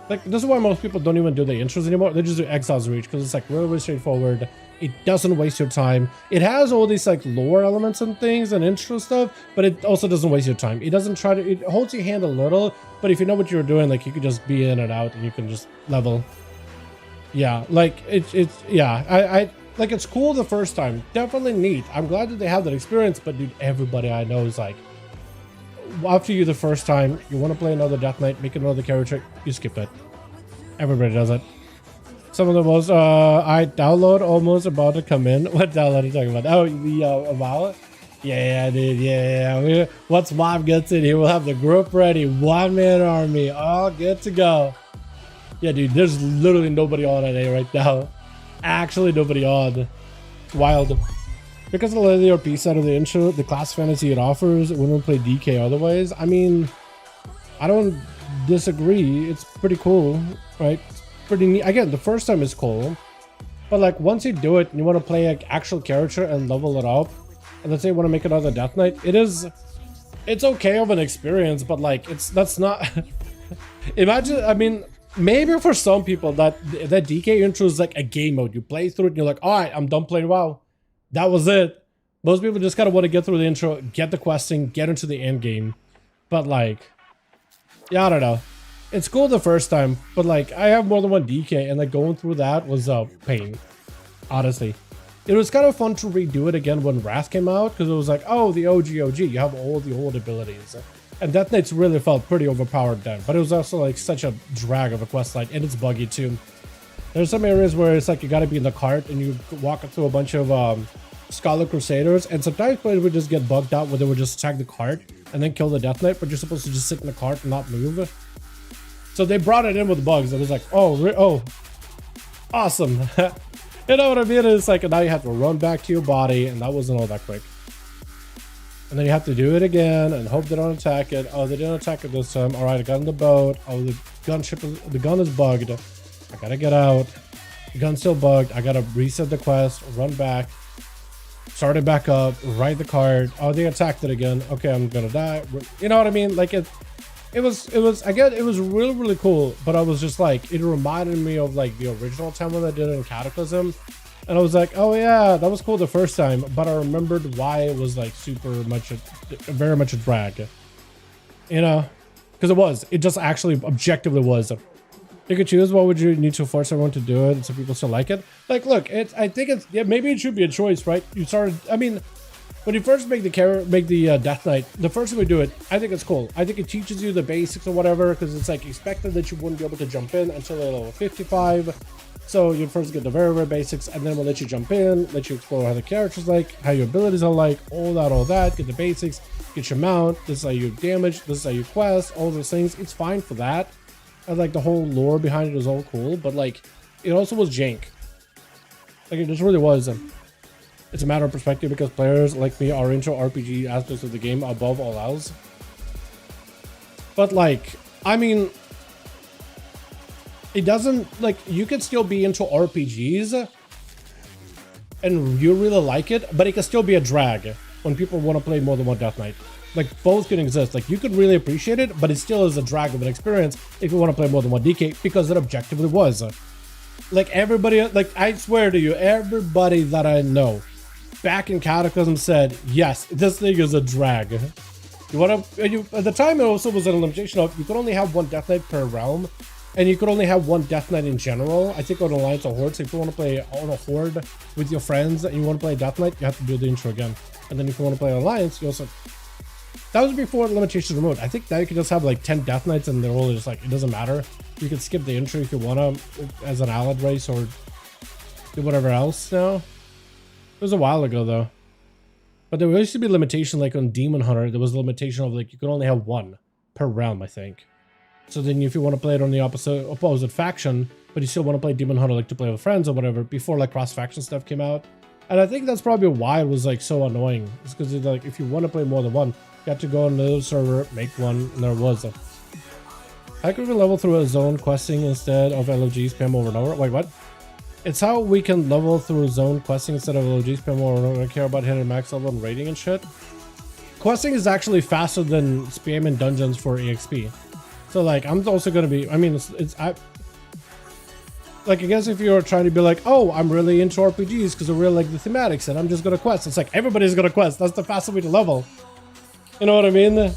Like, this is why most people don't even do the intros anymore. They just do Exile's Reach because it's like really, really straightforward. It doesn't waste your time. It has all these like lore elements and things and intro stuff, but it also doesn't waste your time. It doesn't try to, it holds your hand a little, but if you know what you're doing, like you could just be in and out and you can just level. Yeah, like I like, it's cool the first time. Definitely neat. I'm glad that they have that experience, but dude, everybody I know is like, after you the first time, you want to play another Death Knight, make another character, you skip it. Everybody does it. Some of the most, I download almost about to come in. What download are you talking about? Oh, the, WoW? Yeah, dude, yeah. Once Mob gets in here, we'll have the group ready. 1-man army, all good to go. Yeah, dude, there's literally nobody on NA right now. Actually, nobody on. It's wild. Because of the LRP side of the intro, the class fantasy it offers, when we play DK otherwise, I mean, I don't disagree. It's pretty cool, right? It's pretty neat. Again, the first time is cool, but like once you do it and you want to play like actual character and level it up, and let's say you want to make another Death Knight, it's okay of an experience, but like that's not. Imagine, I mean, maybe for some people that DK intro is like a game mode. You play through it and you're like, all right, I'm done playing WoW. That was it. Most people just kind of want to get through the intro, get the questing, get into the end game. But like, yeah, I don't know. It's cool the first time, but like I have more than one DK and like going through that was a pain, honestly. It was kind of fun to redo it again when Wrath came out because it was like, oh, the OG, you have all the old abilities. And Death Knights really felt pretty overpowered then, but it was also like such a drag of a questline, and it's buggy too. There's some areas where it's like you gotta be in the cart and you walk through a bunch of Scholar Crusaders, and sometimes players would just get bugged out where they would just attack the cart and then kill the Death Knight, but you're supposed to just sit in the cart and not move. So they brought it in with bugs, and it was like, oh, awesome. You know what I mean? It's like now you have to run back to your body, and that wasn't all that quick. And then you have to do it again and hope they don't attack it. Oh, they didn't attack it this time. All right, I got in the boat. Oh, the gun is bugged. I gotta get out. The gun's still bugged. I gotta reset the quest, run back, start it back up, write the card. Oh, they attacked it again. Okay, I'm gonna die. You know what I mean? Like it was again, it was really, really cool, but I was just like, it reminded me of like the original time when I did it in Cataclysm. And I was like, oh yeah, that was cool the first time, but I remembered why it was like very much a drag. You know? Because it just actually objectively was. You could choose what would you need to force everyone to do it so people still like it. Like, look, I think it's, yeah, maybe it should be a choice, right? You started, I mean, when you first make the Death Knight, the first time we do it, I think it's cool. I think it teaches you the basics or whatever, because it's like expected that you wouldn't be able to jump in until level 55. So you first get the very, very basics, and then we'll let you jump in, let you explore how the character's like, how your abilities are like, all that, get the basics, get your mount, this is how you damage, this is how you quest, all those things. It's fine for that. And like the whole lore behind it is all cool, but like it also was jank. Like it just really was. It's a matter of perspective because players like me are into RPG aspects of the game above all else. But like, I mean, it doesn't, like, you could still be into RPGs and you really like it, but it can still be a drag when people want to play more than one Death Knight. Like, both can exist. Like, you could really appreciate it, but it still is a drag of an experience if you want to play more than one DK, because it objectively was. Like, everybody, like, I swear to you, everybody that I know back in Cataclysm said, yes, this thing is a drag. You want to, at the time, it also was a limitation of you could only have one Death Knight per realm, and you could only have one Death Knight in general. I think on Alliance or Horde, so if you want to play on a Horde with your friends and you want to play Death Knight, you have to do the intro again. And then if you want to play Alliance, you also... That was before the limitations removed. I think now you can just have like 10 Death Knights and they're all just like, it doesn't matter. You can skip the intro if you want to as an allied race or do whatever else now. It was a while ago though. But there used to be a limitation like on Demon Hunter. There was a limitation of like, you could only have one per realm, I think. So then if you want to play it on the opposite faction, but you still want to play Demon Hunter like to play with friends or whatever, before like cross-faction stuff came out. And I think that's probably why it was like so annoying. It's because like if you want to play more than one, you have to go on another server, make one, and there was a... How could we level through a zone questing instead of LOG spam over and over? Wait, what? It's how we can level through zone questing instead of LOG spam over and over. I care about hitting max level and rating and shit. Questing is actually faster than spamming dungeons for EXP. So like, I'm also gonna be, I mean, like, I guess if you're trying to be like, oh, I'm really into RPGs because I really like the thematics and I'm just gonna quest. It's like, everybody's gonna quest. That's the fastest way to level. You know what I mean?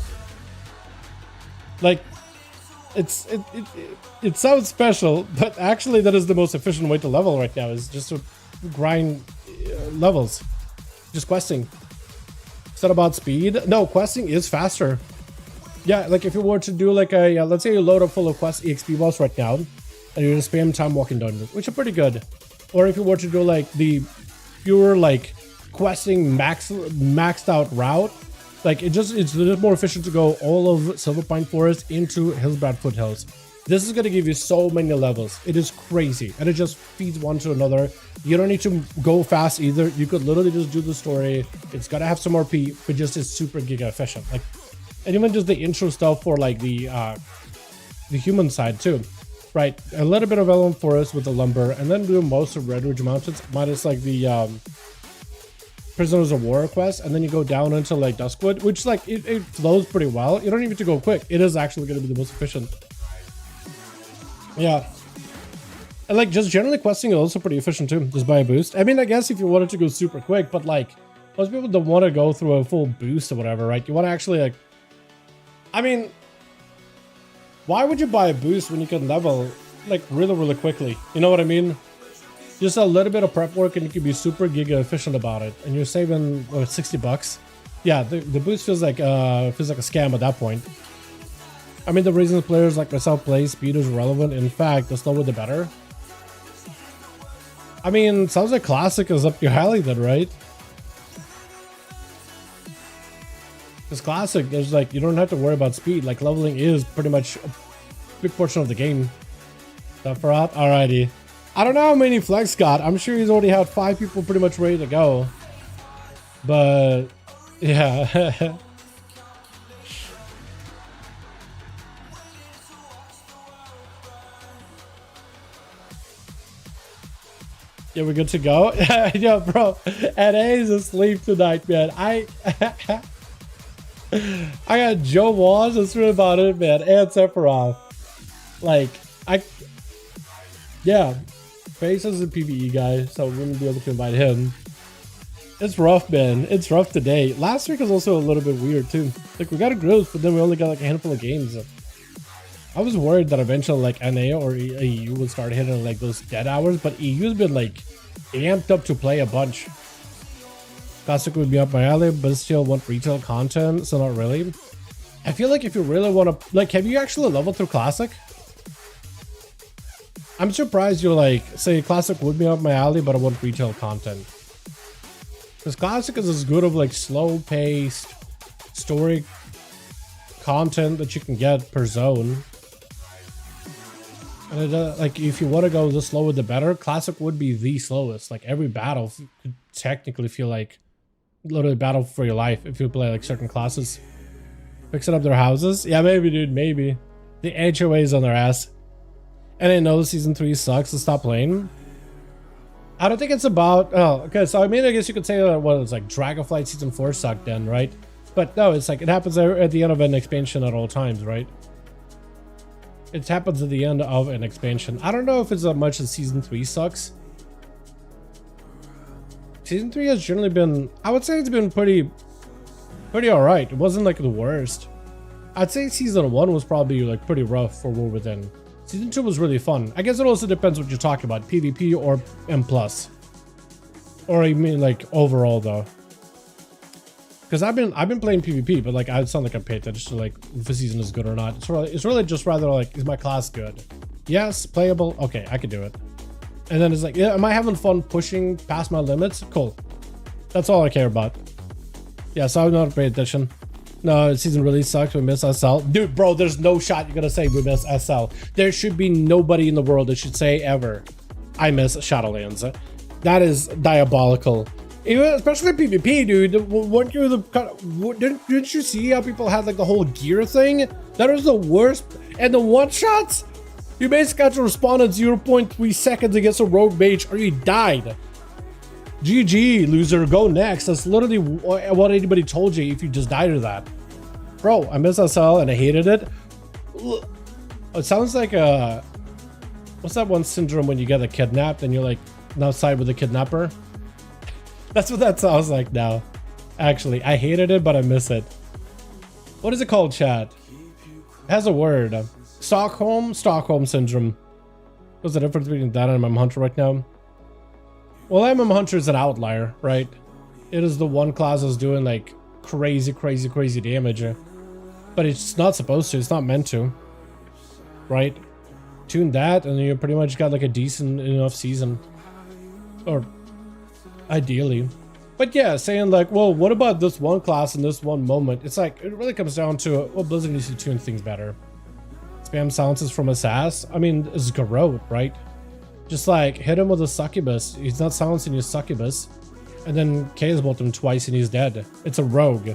Like, it sounds special, but actually that is the most efficient way to level right now, is just to grind levels. Just questing. Is that about speed? No, questing is faster. Yeah, like if you were to do like a, let's say you load up full of quest EXP balls right now, and you just spam time walking dungeons, which are pretty good. Or if you were to do like the pure like questing maxed out route, like it's a little more efficient to go all of Silverpine Forest into Hillsbrad Foothills. This is gonna give you so many levels. It is crazy, and it just feeds one to another. You don't need to go fast either. You could literally just do the story. It's gotta have some RP, but just is super giga efficient. Like, and even just the intro stuff for like the human side too. Right, a little bit of Elm Forest with the lumber, and then do most of Red Ridge Mountains, minus like the Prisoners of War quest, and then you go down into like Duskwood, which like it flows pretty well. You don't even have to go quick. It is actually going to be the most efficient. Yeah, and like just generally questing is also pretty efficient too. Just buy a boost. I mean, I guess if you wanted to go super quick, but like most people don't want to go through a full boost or whatever, right? You want to actually like, I mean, why would you buy a boost when you can level like really quickly? You know what I mean? Just a little bit of prep work and you can be super giga efficient about it, and you're saving what, $60. Yeah, the boost feels like a scam at that point. I mean, the reasons players like myself play, speed is relevant. In fact, the slower the better. I mean, sounds like classic is up your alley then, right? Because classic, there's like, you don't have to worry about speed. Like, leveling is pretty much a big portion of the game. Sephiroth, alrighty. I don't know how many Flex got. I'm sure he's already had 5 people pretty much ready to go. But, yeah. Yeah, we're good to go. Yeah, bro. And A's asleep tonight, man. I got Joe Walsh, that's really about it, man, and Sephiroth. Like, yeah, Face is a PvE guy, so we're gonna be able to invite him. It's rough, man. It's rough today. Last week was also a little bit weird too. Like, we got a growth, but then we only got like a handful of games. I was worried that eventually like NA or EU would start hitting like those dead hours, but EU's been like amped up to play a bunch. Classic would be up my alley, but still want retail content, so not really. I feel like if you really want to, like, have you actually leveled through Classic? I'm surprised you're like, say Classic would be up my alley, but I want retail content. Because Classic is as good of like slow-paced story content that you can get per zone. And it, like, if you want to go the slower the better, Classic would be the slowest. Like, every battle could technically feel like literally battle for your life if you play like certain classes. Fixing up their houses? Yeah, maybe, dude, maybe. The HOA's on their ass. And I know season 3 sucks, so stop playing. I don't think it's about, oh, okay, so I mean, I guess you could say that, well, it's like Dragonflight season 4 sucked then, right? But no, it's like, it happens at the end of an expansion at all times, right? It happens at the end of an expansion. I don't know if it's as much as season 3 sucks. Season 3 has generally been, I would say it's been pretty alright. It wasn't like the worst. I'd say season 1 was probably like pretty rough for War Within. Season 2 was really fun. I guess it also depends what you're talking about, PvP or M+. Or I mean like overall though. Because I've been playing PvP, but like, it's not like I'm paying attention to like if the season is good or not. It's really just rather like, is my class good? Yes, playable. Okay, I could do it. And then it's like, yeah, am I having fun pushing past my limits? Cool. That's all I care about. Yeah, so I'm not paying attention. No, season really sucks. We miss SL. Dude, bro, there's no shot you're gonna say we miss SL. There should be nobody in the world that should say ever, I miss Shadowlands. That is diabolical. Even, especially PvP, dude. Weren't you didn't you see how people had like the whole gear thing? That was the worst. And the one-shots? You basically had to respond in 0.3 seconds against a rogue mage or you died. GG, loser, go next. That's literally what anybody told you if you just died to that. Bro, I missed SL and I hated it. It sounds like a... What's that one syndrome when you get kidnapped and you're like now side with the kidnapper? That's what that sounds like now. Actually, I hated it, but I miss it. What is it called, chat? It has a word. Stockholm syndrome. What's the difference between that and MM Hunter right now? Well, MM Hunter is an outlier, right? It is the one class that's doing like crazy damage. But it's not supposed to, it's not meant to. Right? Tune that and you pretty much got like a decent enough season. Or ideally. But yeah, saying like, well, what about this one class in this one moment? It's like, it really comes down to, well, Blizzard needs to tune things better. Spam silences from a sass. I mean, it's Garrote, right? Just like, hit him with a succubus. He's not silencing his succubus. And then K's bolt him twice and he's dead. It's a rogue.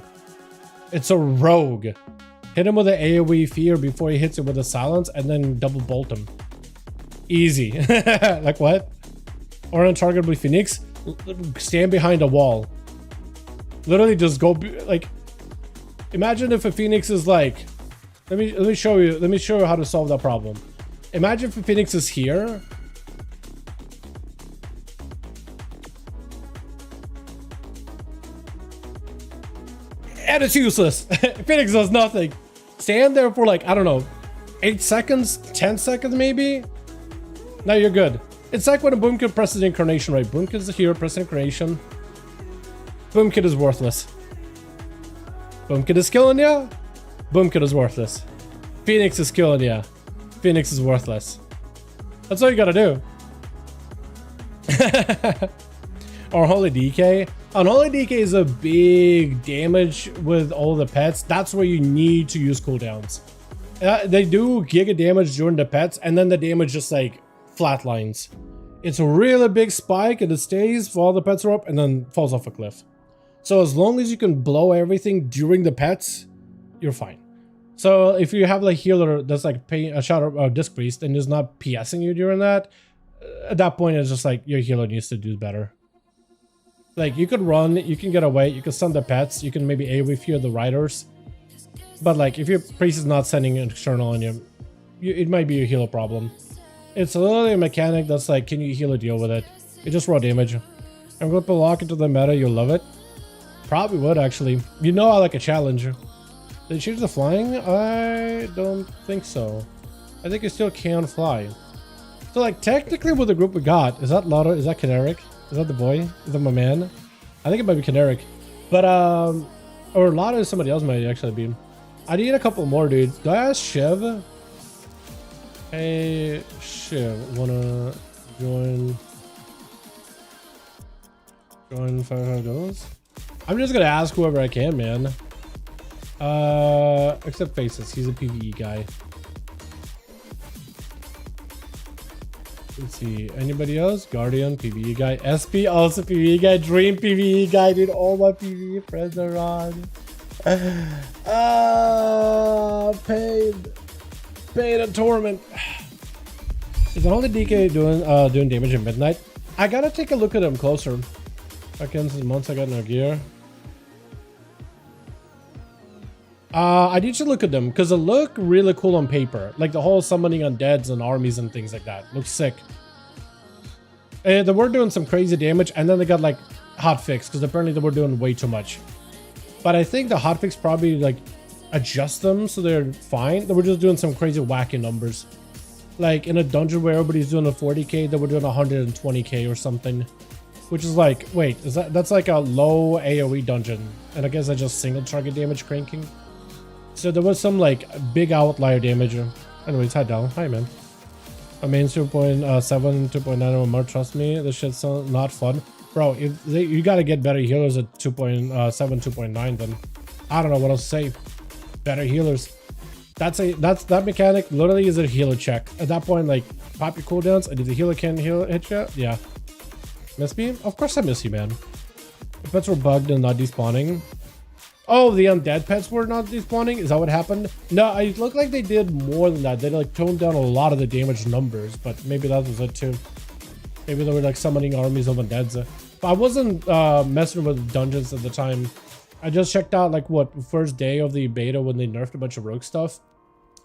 It's a rogue. Hit him with an AoE fear before he hits it with a silence and then double bolt him. Easy. Like what? Or untargetable Phoenix? Stand behind a wall. Literally just go like, imagine if a Phoenix is like, let me show you how to solve that problem. Imagine if a Phoenix is here. And it's useless. Phoenix does nothing. Stand there for like, I don't know, 8 seconds, 10 seconds maybe. Now you're good. It's like when a Boom Kid presses Incarnation, right? Boom Kid is here, press Incarnation. Boom Kid is worthless. Boom Kid is killing ya. Boom Kid is worthless. Phoenix is killing ya. Phoenix is worthless. That's all you gotta do. Or Holy DK. Unholy DK is a big damage with all the pets. That's where you need to use cooldowns. They do giga damage during the pets, and then the damage just like flatlines. It's a really big spike and it stays while the pets are up and then falls off a cliff. So as long as you can blow everything during the pets, you're fine. So if you have like healer that's like paying a shot of disc priest and is not PSing you during that, at that point it's just like your healer needs to do better. Like you could run, you can get away, you can stun the pets, you can maybe AoE fear the riders. But like if your priest is not sending an external on you, it might be a healer problem. It's literally a mechanic that's like, can you heal or deal with it? It's just raw damage. I'm going to put lock into the meta, you'll love it. Probably would actually. You know I like a challenge. Did you choose the flying? I don't think so. I think you still can fly. So like technically with the group we got, is that Lotto? Is that Caneric? Is that the boy? Is that my man? I think it might be Caneric. But or Lotto is somebody else might actually be. I need a couple more dudes. Do I ask Shiv? Hey, Shiv, wanna join 5V5 Duels? I'm just gonna ask whoever I can, man. Except Faces, he's a PvE guy. Let's see, anybody else? Guardian, PvE guy. SP, also PvE guy. Dream, PvE guy, dude. All my PvE friends are on. Pain and torment. Is only DK doing damage at midnight? I gotta take a look at him closer. Since months I got no gear. I need to look at them because they look really cool on paper. Like the whole summoning undeads and armies and things like that. Looks sick. They were doing some crazy damage and then they got like hotfix because apparently they were doing way too much. But I think the hotfix probably like adjust them so they're fine. They were just doing some crazy wacky numbers. Like in a dungeon where everybody's doing a 40k, they were doing 120k or something. Which is like, wait, is that's like a low AoE dungeon. And I guess that's just single target damage cranking. So there was some like big outlier damage. Anyways, hi Dal. Hi man. I mean 2.7, 2.9 or more, trust me. This shit's not fun. Bro, you gotta get better healers at 2.7, 2.9 then. I don't know what else to say. Better healers. That mechanic literally is a healer check. At that point, like, pop your cooldowns, and if the healer can hit you, yeah. Miss me? Of course I miss you, man. The pets were bugged and not despawning. Oh, the undead pets were not despawning? Is that what happened? No, it looked like they did more than that. They like toned down a lot of the damage numbers, but maybe that was it too. Maybe they were like summoning armies of undeads. But I wasn't messing with dungeons at the time. I just checked out like what first day of the beta when they nerfed a bunch of rogue stuff.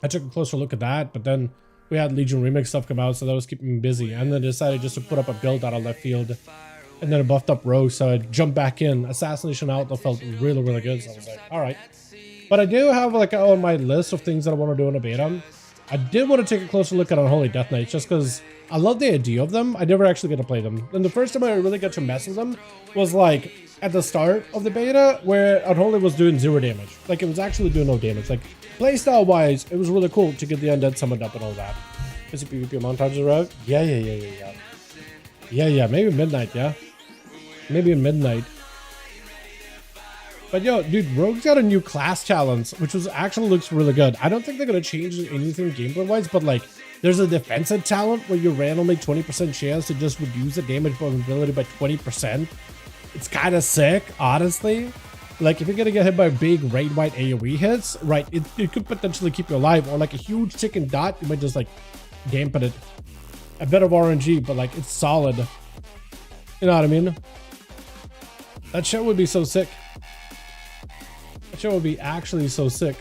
I took a closer look at that, but then we had Legion Remix stuff come out, so that was keeping me busy. And then decided just to put up a build out of left field. And then I buffed up Rogue, so I jumped back in. Assassination Outlaw felt really, really good, so I was like, all right. But I do have like on my list of things that I want to do in a beta. I did want to take a closer look at Unholy Death Knights, just because I love the idea of them. I never actually get to play them. And the first time I really got to mess with them was like at the start of the beta, where Unholy was doing 0 damage. Like it was actually doing no damage. Like playstyle wise, it was really cool to get the undead summoned up and all that. Is it PvP montage around? Yeah. Yeah, maybe midnight, yeah. Maybe in midnight. But yo, dude, Rogue's got a new class challenge, which actually looks really good. I don't think they're gonna change anything gameplay-wise, but like, there's a defensive talent where you randomly 20% chance to just reduce the damage vulnerability by 20%. It's kind of sick, honestly. Like, if you're gonna get hit by big raid white AoE hits, right, it could potentially keep you alive, or like a huge ticking dot, you might just like dampen it. A bit of RNG, but like, it's solid. You know what I mean? That shit would be so sick. That shit would be actually so sick.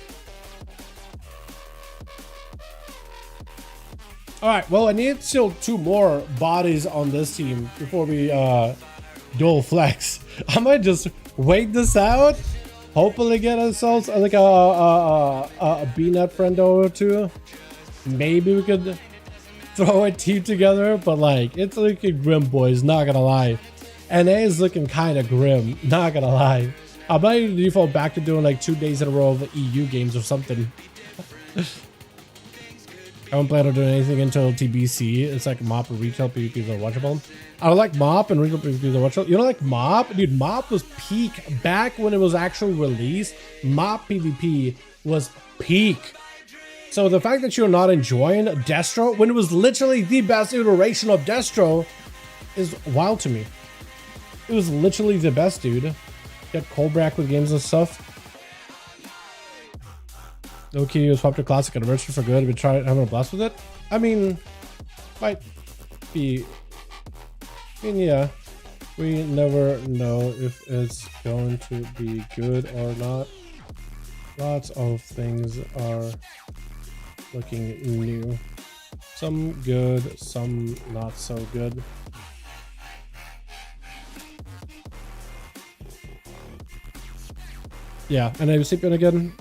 Alright, well, I need still 2 more bodies on this team before we dual flex. I might just wait this out. Hopefully get ourselves like a B-net friend or 2. Maybe we could throw a team together, but like, it's looking grim, boys, not gonna lie. NA is looking kind of grim, not gonna lie. I might default back to doing like 2 days in a row of EU games or something. I don't plan on doing anything until TBC. It's like MOP or retail PvPs are watchable. I like MOP and retail PvPs are watchable. You know, like MOP? Dude, MOP was peak. Back when it was actually released, MOP PvP was peak. So the fact that you're not enjoying Destro, when it was literally the best iteration of Destro, is wild to me. It was literally the best, dude. Get Colbrack with games and stuff. Okay, was popped to classic anniversary for good. We tried having a blast with it. I mean, might be. I mean, yeah. We never know if it's going to be good or not. Lots of things are looking new. Some good, some not so good. Yeah, and I was sleeping again.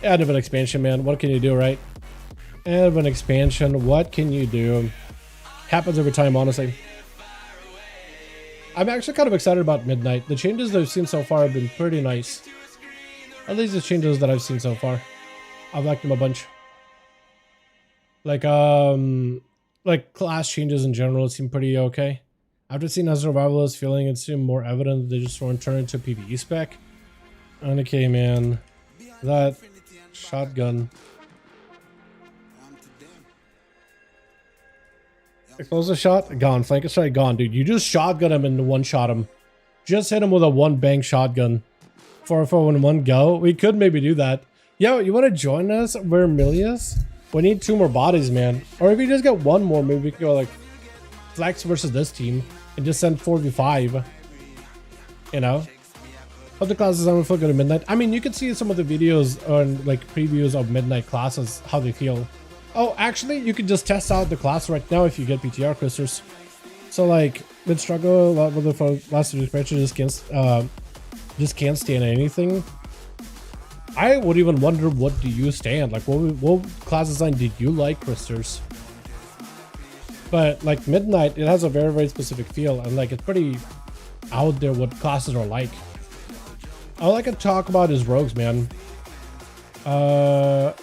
End of an expansion, man. What can you do, right? End of an expansion. What can you do? Happens every time, honestly. I'm actually kind of excited about Midnight. The changes that I've seen so far have been pretty nice. At least the changes that I've seen so far. I've liked them a bunch. Like class changes in general seem pretty okay. After seeing a survivalist feeling, it seemed more evident that they just weren't turned into PvE spec. Okay, man. That shotgun. Close the shot, gone. Flank strike, gone, dude. You just shotgun him and one-shot him. Just hit him with a one-bang shotgun. 4-4 in one go. We could maybe do that. Yo, you want to join us, Vermilius? We need 2 more bodies, man. Or if you just get 1 more, maybe we could go like flex versus this team and just send 4v5. You know? Of the classes I'm feel good at Midnight. I mean, you can see some of the videos on like previews of Midnight classes, how they feel. Oh, actually, you can just test out the class right now if you get PTR crystals. So like, with struggle a lot with the last expansion, just can't stand anything. I would even wonder, what do you stand? Like, what class design did you like, crystals? But like Midnight, it has a very, very specific feel, and like it's pretty out there what classes are like. All I can talk about is rogues, man. Okay,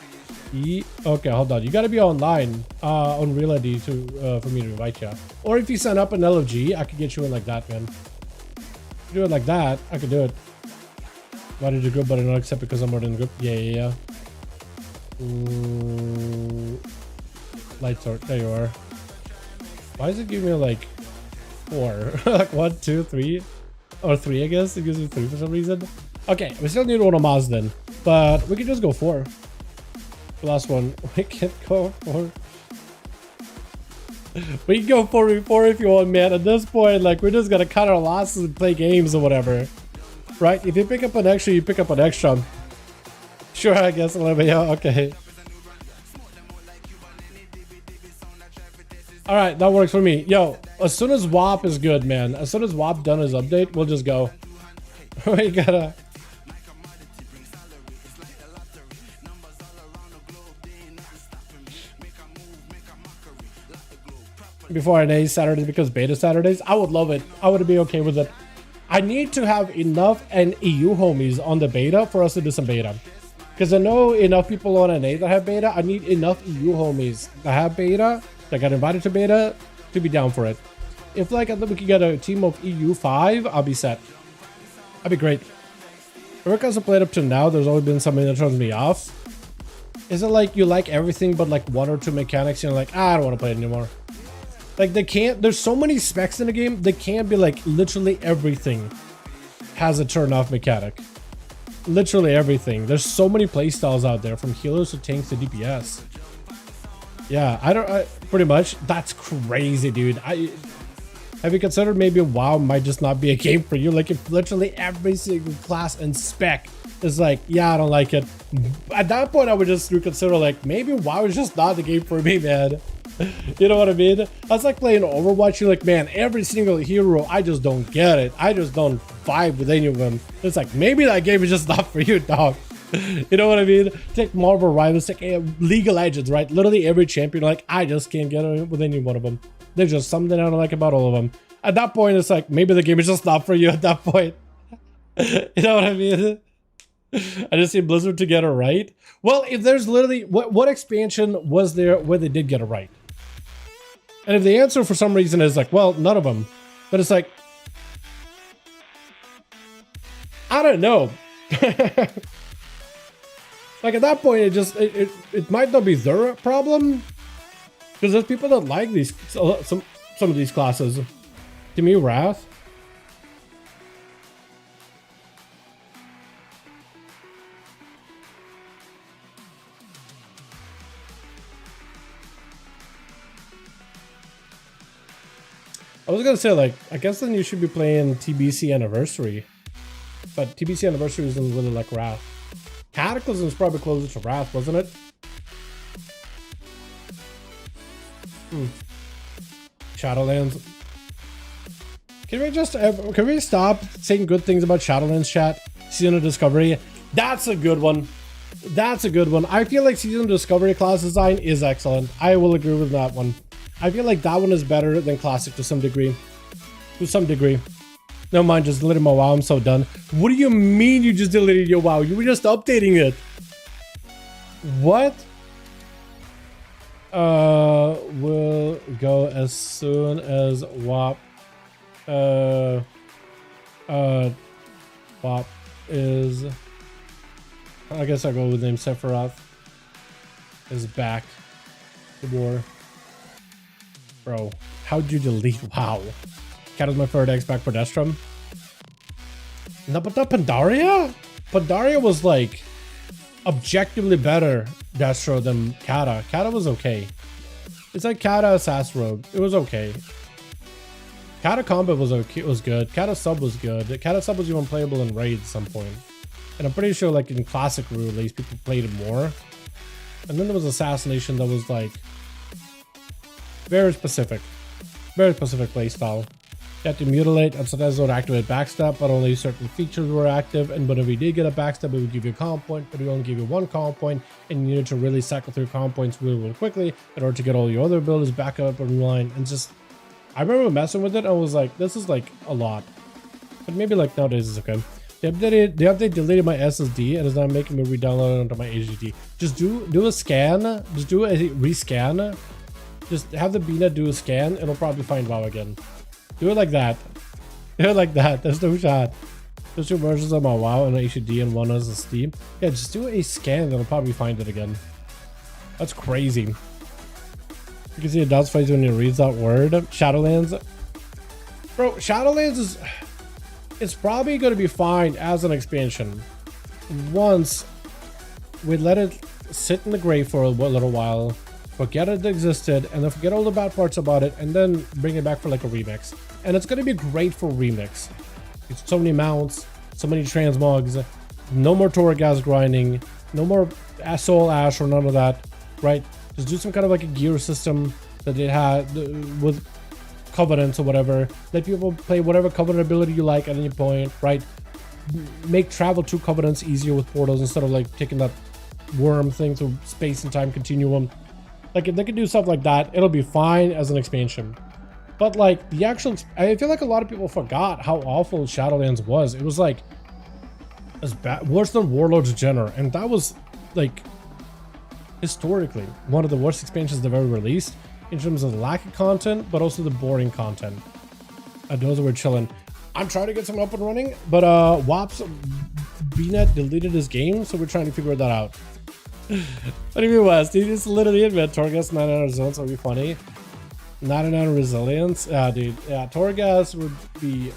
hold on. You gotta be online on Real ID to for me to invite you. Or if you sign up in LFG, I could get you in like that, man. If you do it like that, I could do it. Why did you group but I not accept because I'm more than group? Yeah. Light sort. There you are. Why does it give me like 4? Like 1, 2, 3? Or 3, I guess. It gives me 3 for some reason. Okay, we still need one of Maz then. But we can just go 4. The last one. We can go 4. We can go 4v4 if you want, man. At this point, like, we're just gonna cut our losses and play games or whatever. Right? If you pick up an extra, you pick up an extra. Sure, I guess a little bit. Yeah, okay. All right, that works for me. Yo, as soon as WAP is good, man. As soon as WAP done his update, we'll just go. We gotta. Before NA Saturdays because beta Saturdays, I would love it. I would be okay with it. I need to have enough EU homies on the beta for us to do some beta. Because I know enough people on NA that have beta. I need enough EU homies that have beta, that got invited to beta, to be down for it. If like we could get a team of EU5, I'll be set. That'd be great. Ever since I played up to now, there's always been something that turns me off. Is it like you like everything but like one or two mechanics and you're like, I don't want to play it anymore? Like they can't, there's so many specs in the game, they can't be like literally everything has a turn off mechanic. Literally everything. There's so many playstyles out there from healers to tanks to DPS. Yeah, pretty much. That's crazy, dude. Have you considered maybe WoW might just not be a game for you? Like if literally every single class and spec is like, yeah, I don't like it. At that point, I would just reconsider like maybe WoW is just not the game for me, man. You know what I mean? That's like playing Overwatch. You're like, man, every single hero, I just don't get it. I just don't vibe with any of them. It's like, maybe that game is just not for you, dog. You know what I mean? Take Marvel Rivals, take League of Legends, right? Literally every champion, like, I just can't get it with any one of them. There's just something I don't like about all of them. At that point, it's like, maybe the game is just not for you at that point. You know what I mean? I just see Blizzard to get it right. Well, if there's literally, what expansion was there where they did get it right? And if the answer for some reason is like, well, none of them, but it's like, I don't know. Like at that point, it might not be their problem because there's people that like these some of these classes. Give me Wrath. I was gonna say, like, I guess then you should be playing TBC Anniversary, but TBC Anniversary isn't really like Wrath. Cataclysm is probably closer to Wrath, wasn't it? Shadowlands. Can we stop saying good things about Shadowlands, chat? Season of Discovery. That's a good one. That's a good one. I feel like Season of Discovery class design is excellent. I will agree with that one. I feel like that one is better than Classic to some degree. Never mind, just deleted my WoW. I'm so done. What do you mean you just deleted your WoW? You were just updating it. What? Will go as soon as WAP. WAP is. I guess I'll go with name Sephiroth. Is back. The war. Bro, how'd you delete WoW? Cat is my third X back for Destrum. No, but the Pandaria? Pandaria was like objectively better Destro than Kata. Kata was okay. It's like Kata Assassin Rogue. It was okay. Kata combat was okay, was good. Kata sub was good. Kata sub was even playable in raid at some point. And I'm pretty sure like in classic release people played it more. And then there was Assassination that was like very specific playstyle. You have to mutilate and sometimes don't activate backstab, but only certain features were active. And whenever you did get a backstab, it would give you a comp point, but it would only give you one comp point, and you needed to really cycle through comp points really quickly in order to get all your other abilities back up in line. And just, I remember messing with it. I was like, this is like a lot, but maybe like nowadays it's okay. The update deleted my SSD and is now making me re-download it onto my HDD. Just do a scan. Just do a rescan. Just have the Bina do a scan. It'll probably find WoW again. Do it like that. Do it like that. There's no shot. There's two versions of my WoW and HDD and one as a Steam. Yeah, just do a scan. It'll probably find it again. That's crazy. You can see a dot's face when it reads that word. Shadowlands. Bro, Shadowlands is... It's probably going to be fine as an expansion. Once we let it sit in the grave for a little while, forget it existed, and then forget all the bad parts about it, and then bring it back for like a remix. And it's going to be great for remix. It's so many mounts, so many transmogs, no more Torgas grinding, No more Soul Ash or none of that, right? Just do some kind of like a gear system that they had with Covenants or whatever. Let people play whatever Covenant ability you like at any point, right? Make travel to Covenants easier with portals instead of like taking that worm thing through space and time continuum. Like if they could do stuff like that, it'll be fine as an expansion. But like the actual, I feel like a lot of people forgot how awful Shadowlands was. It was like as bad, worse than Warlords Jenner, and that was like historically one of the worst expansions they've ever released in terms of the lack of content, but also the boring content. Those were chilling. I'm trying to get some up and running, but WAP's BNet deleted his game, so we're trying to figure that out. What do you mean, West? Dude, it's literally in Torghast 99 resilience would be funny. 99 resilience? Yeah, dude. Yeah, Torghast would be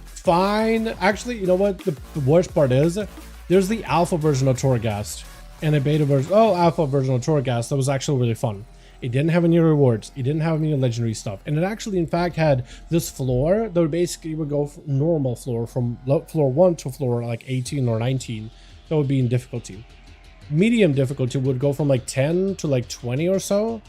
fine. Actually, you know what? The worst part is there's the alpha version of Torghast and a beta version. Oh, alpha version of Torghast that was actually really fun. It didn't have any rewards. It didn't have any legendary stuff. And it actually, in fact, had this floor that basically would go from normal floor from floor 1 to floor like 18 or 19. That would be in difficulty. Medium difficulty would go from like 10 to like 20 or so.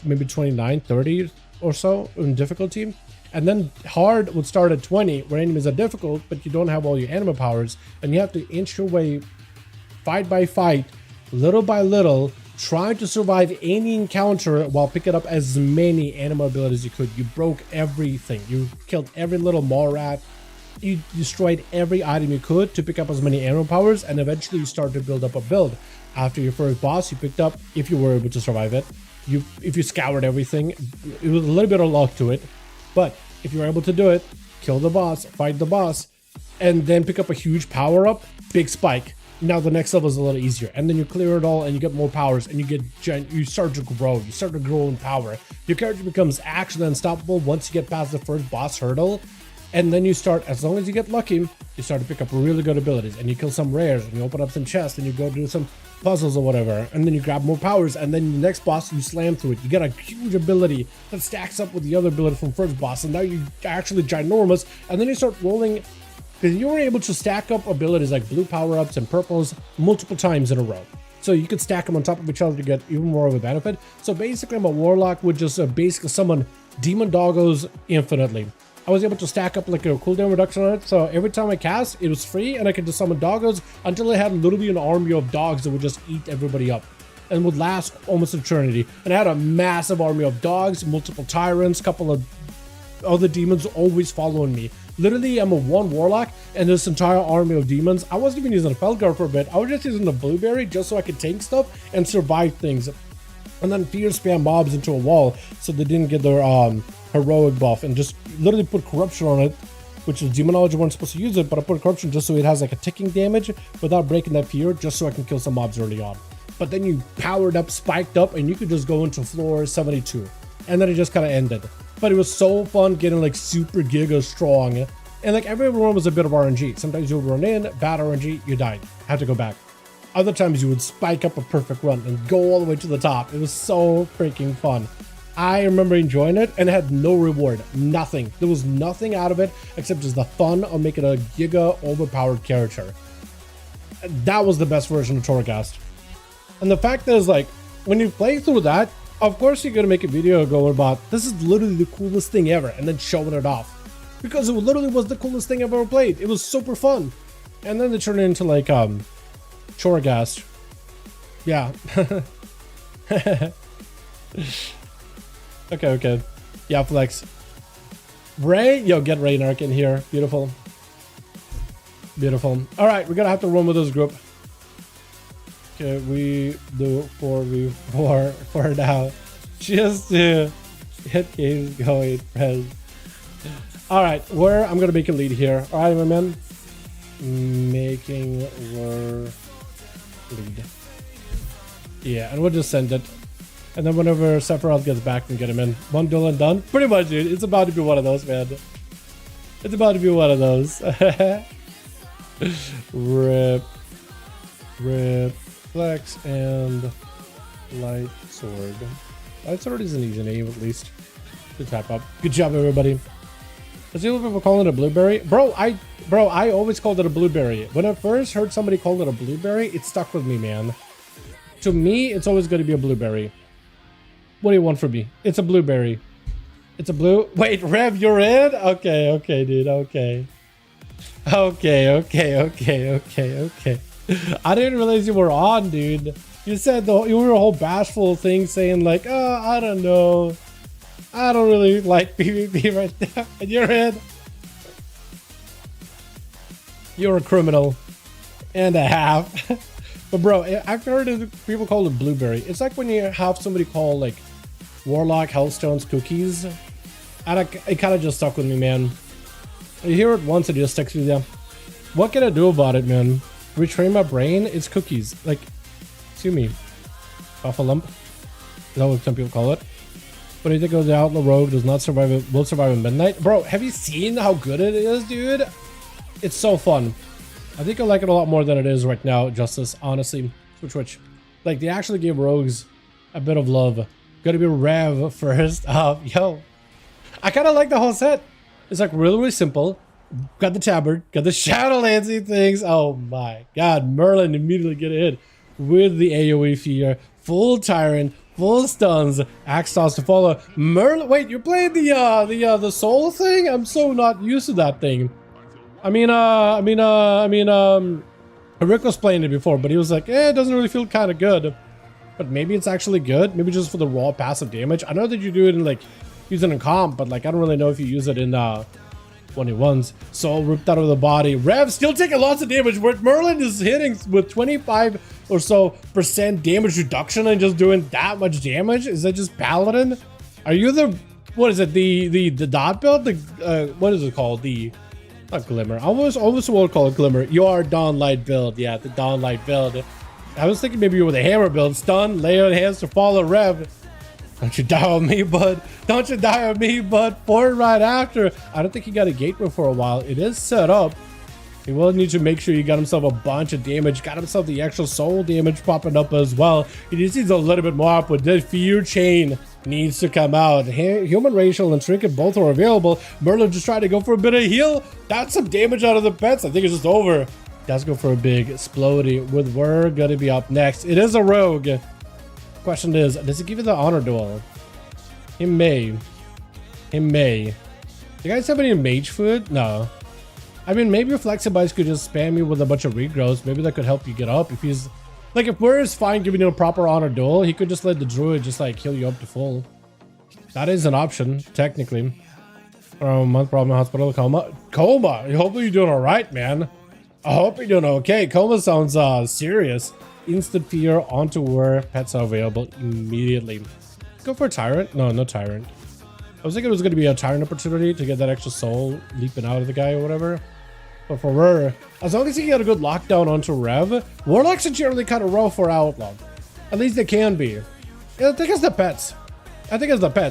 Maybe 29, 30 or so in difficulty. And then hard would start at 20, where enemies are difficult, but you don't have all your anima powers. And you have to inch your way, fight by fight, little by little, trying to survive any encounter while picking up as many anima abilities as you could. You broke everything. You killed every little Morat. You destroyed every item you could to pick up as many anima powers, and eventually you start to build up a build. After your first boss, you picked up, if you were able to survive it, if you scoured everything, it was a little bit of luck to it. But if you're able to do it, kill the boss, fight the boss, and then pick up a huge power up, big spike. Now the next level is a little easier, and then you clear it all and you get more powers, and you start to grow. You start to grow in power. Your character becomes actually unstoppable once you get past the first boss hurdle, and then you start, as long as you get lucky, you start to pick up really good abilities, and you kill some rares, and you open up some chests, and you go do some puzzles or whatever, and then you grab more powers, and then the next boss you slam through it. You get a huge ability that stacks up with the other ability from first boss, and now you're actually ginormous, and then you start rolling. Because you were able to stack up abilities like blue power-ups and purples multiple times in a row. So you could stack them on top of each other to get even more of a benefit. So basically, I'm a warlock with just basically summon demon doggos infinitely. I was able to stack up like a cooldown reduction on it. So every time I cast, it was free, and I could just summon doggos until I had literally an army of dogs that would just eat everybody up and would last almost eternity. And I had a massive army of dogs, multiple tyrants, couple of other demons always following me. Literally, I'm a one warlock and this entire army of demons. I wasn't even using a Felgar for a bit. I was just using the blueberry just so I could tank stuff and survive things. And then fear spam mobs into a wall so they didn't get their heroic buff, and just literally put corruption on it, which is demonology weren't supposed to use it, but I put corruption just so it has like a ticking damage without breaking that fear, just so I can kill some mobs early on. But then you powered up, spiked up, and you could just go into floor 72. And then it just kind of ended. But it was so fun getting like super giga strong. And like every run was a bit of RNG. Sometimes you would run in, bad RNG, you died, had to go back. Other times you would spike up a perfect run and go all the way to the top. It was so freaking fun. I remember enjoying it, and it had no reward, nothing. There was nothing out of it except just the fun of making a giga overpowered character. That was the best version of Torghast. And the fact is, like, when you play through that, of course you're gonna make a video going about this is literally the coolest thing ever, and then showing it off. Because it literally was the coolest thing I've ever played. It was super fun. And then they turned it into like Torghast. Yeah. Okay. Yeah, flex. Ray? Yo, get Raynark in here. Beautiful. Beautiful. Alright, we're gonna have to run with this group. Okay, we do 4v4 for now. Just to get games going, friends. Alright, I'm gonna make a lead here. Alright, my man. Making war lead. Yeah, and we'll just send it. And then whenever Sephiroth gets back, we can get him in. One duel and done. Pretty much, dude. It's about to be one of those, man. It's about to be one of those. Rip. Flex and light sword. Light sword is an easy name, at least. To tap up. Good job, everybody. I see what people calling it a blueberry. Bro, I always called it a blueberry. When I first heard somebody call it a blueberry, it stuck with me, man. To me, it's always going to be a blueberry. What do you want from me? It's a blueberry. It's a blue. Wait, Rev, you're in? Okay, okay, dude. Okay. Okay. I didn't realize you were on, dude. You said you were a whole bashful thing saying like, oh, I don't know. I don't really like PvP right now. And you're in. You're a criminal and a half. But bro, I've heard of people call it blueberry. It's like when you have somebody call like Warlock Hellstone's cookies. And it kind of just stuck with me, man. You hear it once, it just sticks with you. What can I do about it, man? Retrain my brain? It's cookies. Like, excuse me. Off a lump? Is that what some people call it? What do you think of the Outlaw Rogue does not survive it, will survive in midnight? Bro, have you seen how good it is, dude? It's so fun. I think I like it a lot more than it is right now, Justice, honestly. Switch. Like, they actually gave rogues a bit of love. Gotta be Rev first. Yo. I kind of like the whole set. It's like really simple. Got the tabard, got the shadow lancing things. Oh my god, Merlin immediately get hit with the AoE fear. Full tyrant, full stuns, axe toss to follow. Merlin, wait, you're playing the soul thing? I'm so not used to that thing. Rick was playing it before, but he was like, it doesn't really feel kind of good. But maybe it's actually good. Maybe just for the raw passive damage. I know that you do it in like use it in comp, but like I don't really know if you use it in 1v1s. Soul ripped out of the body. Rev still taking lots of damage. Where Merlin is hitting with 25 or so % damage reduction and just doing that much damage. Is that just Paladin? Are you the, what is it, the dot build? The what is it called? The not Glimmer. I always want to call it Glimmer. You are Dawn Light build. Yeah, the Dawn Light build. I was thinking maybe you were the hammer build. Stun, lay on hands to follow Rev. Don't you die on me, bud. Don't you die on me, bud. Forward right after. I don't think he got a gateway for a while. It is set up. He will need to make sure he got himself a bunch of damage. Got himself the extra soul damage popping up as well. He just needs a little bit more output. The fear chain needs to come out. Human racial and trinket both are available. Merlin just tried to go for a bit of heal. That's some damage out of the pets. I think it's just over. Does go for a big explodey with we're gonna be up next. It is a rogue. Question is, does it give you the honor duel? He may. You guys have any mage food? No. I mean, maybe Flexibites could just spam you with a bunch of regrowths. Maybe that could help you get up. If he's like, if We're is fine giving you a proper honor duel, he could just let the druid just like heal you up to full. That is an option, technically. Month problem, hospital, coma. Hopefully you're doing all right, man. I hope you're doing okay. Coma sounds serious. Instant fear onto where pets are available immediately. Go for a tyrant. No tyrant. I was thinking it was going to be a tyrant opportunity to get that extra soul leaping out of the guy or whatever. But for her, as long as you get a good lockdown onto Rev, Warlocks are generally kind of rough for Outlaw. At least they can be. I think it's the pets.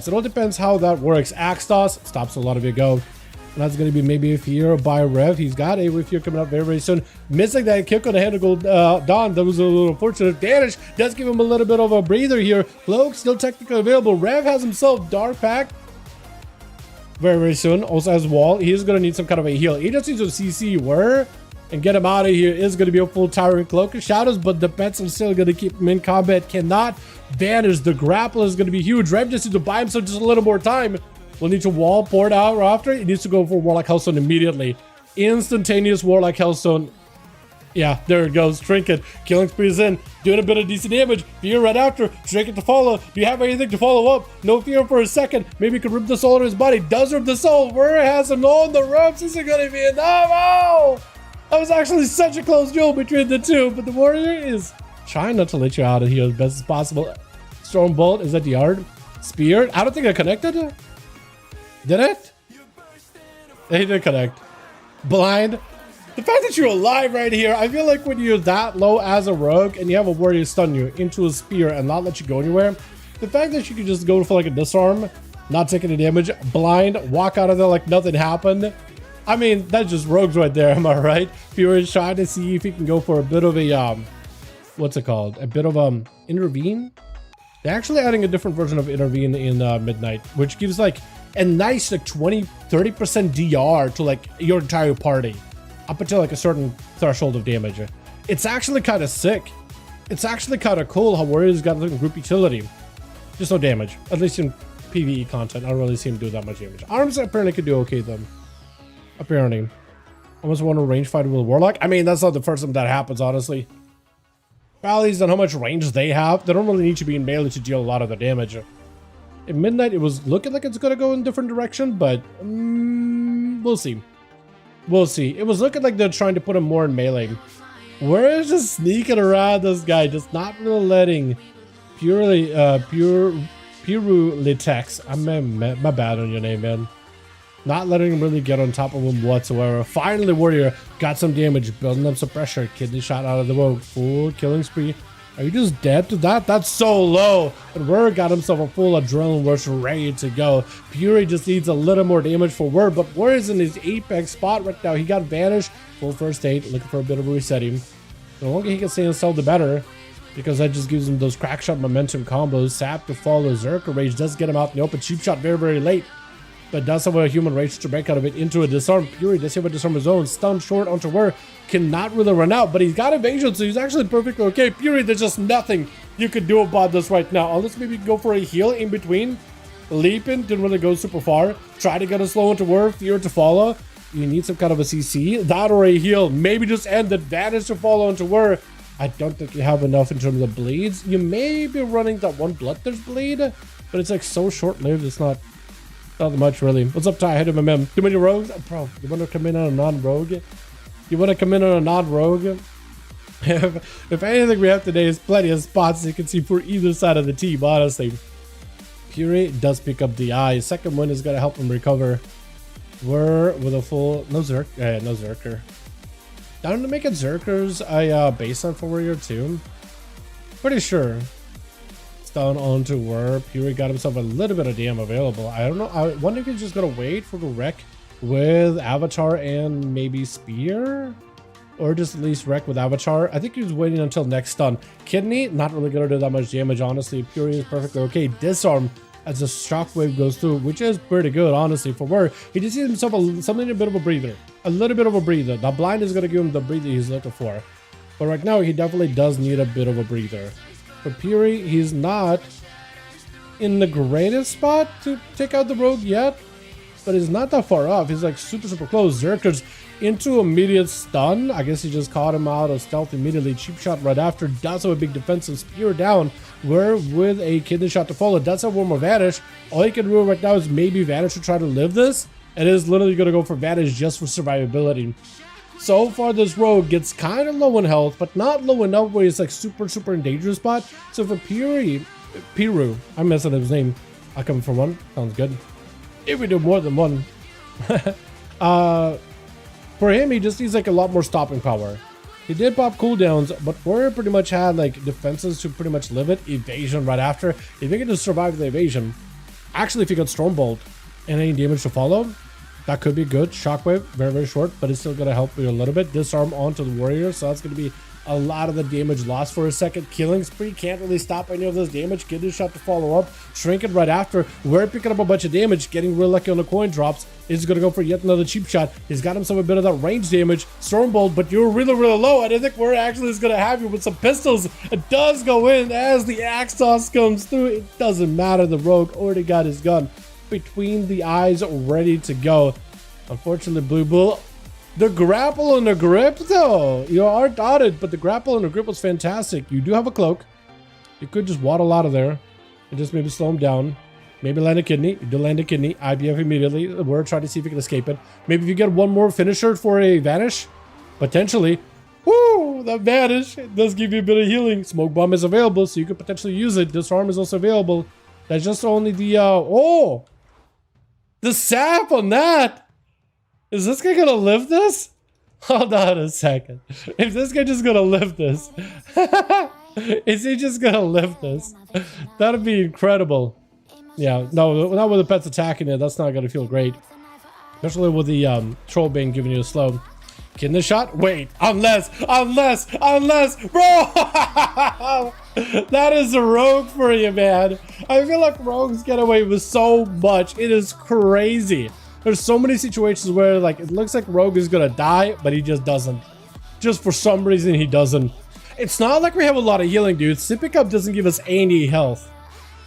It all depends how that works. Axe toss stops a lot of you go. And that's going to be maybe a fear by Rev. He's got a fear coming up very, very soon. Missing that kick on the hand of Gold Dawn. That was a little unfortunate. Vanish does give him a little bit of a breather here. Cloak still technically available. Rev has himself Dark Pack very, very soon. Also has Wall. He is going to need some kind of a heal. He just needs to CC where and get him out of here. Is going to be a full Tyrant Cloak of Shadows, but the pets are still going to keep him in combat. Cannot vanish. The grapple is going to be huge. Rev just needs to buy himself just a little more time. We'll need to wall port out after. He needs to go for Warlock Hellstone immediately. Instantaneous Warlock Hellstone. Yeah, there it goes. Trinket. Killing spree is in. Doing a bit of decent damage. Fear right after. Trinket to follow. Do you have anything to follow up? No fear for a second. Maybe he could rip the soul out of his body. Does rip the soul. Where has him on the ropes? Is it going to be enough? Oh! That was actually such a close duel between the two. But the warrior is trying not to let you out of here as best as possible. Storm Bolt is at the yard. Spear. I don't think I connected. Did it? He did connect. Blind. The fact that you're alive right here, I feel like when you're that low as a rogue and you have a warrior stun you into a spear and not let you go anywhere, the fact that you can just go for like a disarm, not taking any damage, blind, walk out of there like nothing happened. I mean, that's just rogues right there, am I right? Fury is trying to see if he can go for a bit of a, what's it called? A bit of, intervene? They're actually adding a different version of intervene in Midnight, which gives like and nice like 20-30% DR to like your entire party up until like a certain threshold of damage. It's actually kind of sick. It's actually kind of cool how Warriors got like group utility. Just no damage, at least in PvE content. I don't really see him do that much damage. Arms apparently could do okay though. Apparently. Almost want to range fight with Warlock. I mean, that's not the first time that happens, honestly. Rallies on how much range they have. They don't really need to be in melee to deal a lot of the damage. At midnight, it was looking like it's going to go in a different direction, but we'll see. We'll see. It was looking like they're trying to put him more in melee. We're just sneaking around this guy, just not really letting Pirulitex. My bad on your name, man. Not letting him really get on top of him whatsoever. Finally, Warrior got some damage, building up some pressure. Kidney shot out of the rogue. Full killing spree. Are you just dead to that? That's so low. And Warrior got himself a full adrenaline rush ready to go. Fury just needs a little more damage for Warrior, but Warrior's in his apex spot right now. He got vanished. Full first aid, looking for a bit of a resetting. The longer he can stay installed, the better, because that just gives him those crack shot momentum combos. Sap to follow. Zerker Rage does get him out in the open. Cheap shot very, very late, but does have a human rage to break out of it into a disarm. Fury does have a disarm his own. Stun short onto where cannot really run out, but he's got evasion, so he's actually perfectly okay. Fury, there's just nothing you could do about this right now, unless maybe go for a heal in between. Leaping didn't really go super far. Try to get a slow into where Fear to follow. You need some kind of a CC. That or a heal. Maybe just end it. Vanish to follow into where. I don't think you have enough in terms of bleeds. You may be running that one Bloodthirst bleed, but it's like so short-lived. It's not much really. What's up, Ty? Hit him, MM. Too many rogues? Oh, bro, you want to come in on a non-rogue? You want to come in on a non-rogue? If anything we have today is plenty of spots you can see for either side of the team, honestly. Fury does pick up the eye. Second one is going to help him recover. We're with a full... No Zerker. Down to making Zerkers a baseline for Warrior 2. Pretty sure. Down onto where Fury got himself a little bit of DM available. I don't know. I wonder if he's just gonna wait for the wreck with Avatar and maybe Spear, or just at least wreck with Avatar. I think he was waiting until next stun. Kidney, not really gonna do that much damage, honestly. Fury is perfectly okay. Disarm as the shockwave goes through, which is pretty good, honestly, for where he just gives himself a bit of a breather. A little bit of a breather. The blind is gonna give him the breather he's looking for. But right now, he definitely does need a bit of a breather. For Fury, he's not in the greatest spot to take out the rogue yet, but he's not that far off. He's like super close. Zerker's into immediate stun. I guess he just caught him out of stealth immediately. Cheap shot right after. Does have a big defensive spear down. We're with a kidney shot to follow. Does have one more vanish. All he can do right now is maybe vanish to try to live this. It is literally going to go for vanish just for survivability. So far, this rogue gets kind of low in health, but not low enough where he's like super in dangerous spot. So for Piru, I'm messing up his name. I'll come for one. Sounds good. If we do more than one. For him, he just needs like a lot more stopping power. He did pop cooldowns, but Warrior pretty much had like defenses to pretty much live it. Evasion right after. If he can just survive the evasion. Actually, if he got Stormbolt and any damage to follow, that could be good. Shockwave, very short, but it's still going to help you a little bit. Disarm onto the Warrior, so that's going to be a lot of the damage lost for a second. Killing spree, can't really stop any of this damage. Get his shot to follow up. Shrinking right after. We're picking up a bunch of damage, getting real lucky on the coin drops. He's going to go for yet another cheap shot. He's got himself a bit of that range damage. Stormbolt, but you're really low. I didn't think we're actually is going to have you with some pistols. It does go in as the axe toss comes through. It doesn't matter. The rogue already got his gun between the eyes, ready to go. Unfortunately, Blue Bull, the grapple and the grip though, you are dotted, but the grapple and the grip was fantastic. You do have a cloak. You could just waddle out of there and just maybe slow him down. Maybe land a kidney. You do land a kidney. IBF immediately. We're trying to see if we can escape it. Maybe if you get one more finisher for a vanish, potentially. Woo! That vanish, it does give you a bit of healing. Smoke bomb is available, so you could potentially use it. Disarm is also available. That's just only the the sap on that. Is this guy gonna live this? Hold on a second. If this guy just gonna live this, is he just gonna live this? That'd be incredible. Yeah, no, not with the pets attacking it. That's not gonna feel great, especially with the troll being giving you a slow. Getting the shot. Wait, unless, bro. That is a rogue for you, man. I feel like rogues get away with so much. It is crazy. There's so many situations where like it looks like rogue is gonna die, but he just doesn't. Just for some reason he doesn't. It's not like we have a lot of healing, dude. Sipping Up doesn't give us any health.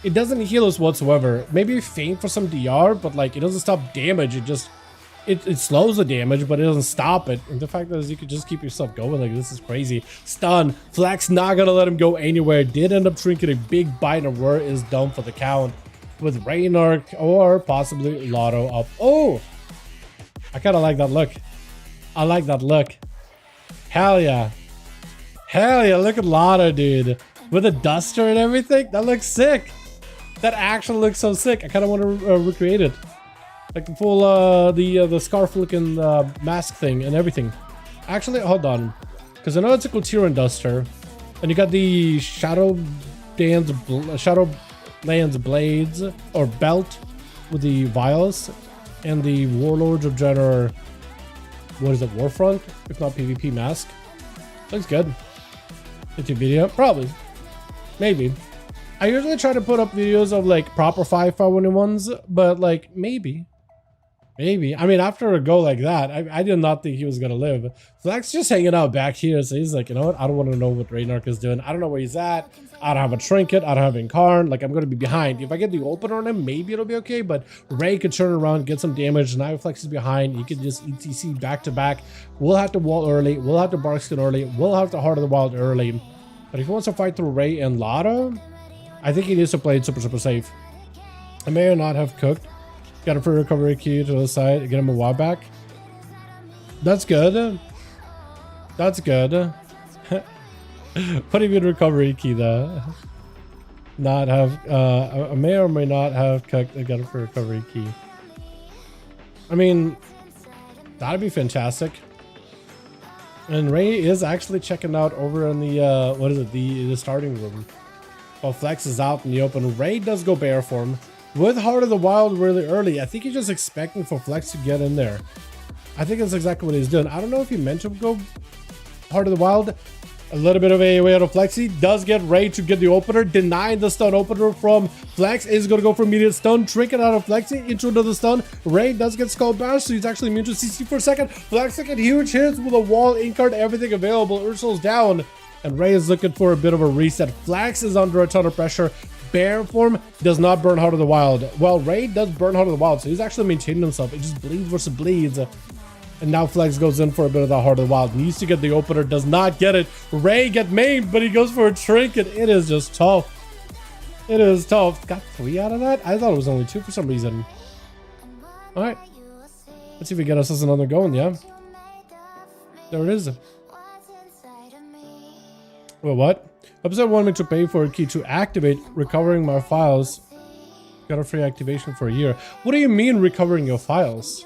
It doesn't heal us whatsoever. Maybe faint for some DR, but like it doesn't stop damage. It just it slows the damage, but it doesn't stop it. And the fact that you could just keep yourself going, like this is crazy. Stun. Flex not gonna let him go anywhere. Did end up drinking a big bite, and Word is done for the count with Raynark or possibly Lotto up. Oh, I kind of like that look. I like that look. Hell yeah. Hell yeah, look at Lotto, dude. With the duster and everything. That looks sick. That actually looks so sick. I kind of want to recreate it. Like the full, the scarf looking mask thing and everything. Actually, hold on. Because I know it's a Cotiran duster. And you got the Shadowlands blades or belt with the vials. And the Warlords of Draenor, what is it, Warfront? If not PvP mask. Looks good. YouTube video? Probably. Maybe. I usually try to put up videos of like proper 5V5 1v1s, but like maybe. Maybe. I mean, after a go like that, I did not think he was gonna live. Flex just hanging out back here, so he's like, you know what? I don't want to know what Raynark is doing. I don't know where he's at. I don't have a trinket. I don't have Incarn. Like, I'm gonna be behind. If I get the opener on him, maybe it'll be okay. But Ray could turn around, get some damage. Now Flex is behind. He could just ETC back to back. We'll have to wall early. We'll have to Barkskin early. We'll have to Heart of the Wild early. But if he wants to fight through Ray and Lotto, I think he needs to play it super safe. I may or not have cooked. Got a free recovery key to the side. Get him a WoW back. That's good. That's good. What do you mean recovery key though? Not have, I may or may not have cooked. I got a free recovery key. I mean, that'd be fantastic. And Ray is actually checking out over in the, what is it? The starting room. While Flex is out in the open. Ray does go bear form. With Heart of the Wild really early. I think he's just expecting for Flex to get in there. I think that's exactly what he's doing. I don't know if he meant to go Heart of the Wild. A little bit of a way out of Flex. He does get Ray to get the opener. Denying the stun opener from Flex. Is going to go for immediate stun. Trinket out of Flexi into another stun. Ray does get Skull Bash, so he's actually immune to CC for a second. Flex get huge hits with a wall, Incard, everything available. Ursul's down. And Ray is looking for a bit of a reset. Flex is under a ton of pressure. Bear form does not burn Heart of the Wild. Well, Ray does burn Heart of the Wild, so he's actually maintaining himself. It just bleeds versus bleeds. And now Flex goes in for a bit of the Heart of the Wild. Needs to get the opener, does not get it. Ray get maimed, but he goes for a trinket. It is just tough. It is tough. Got 3 out of that? I thought it was only 2 for some reason. Alright. Let's see if we get us another going, yeah. There it is. Well, what? Episode 1 makes you pay for a key to activate recovering my files. Got a free activation for a year. What do you mean recovering your files?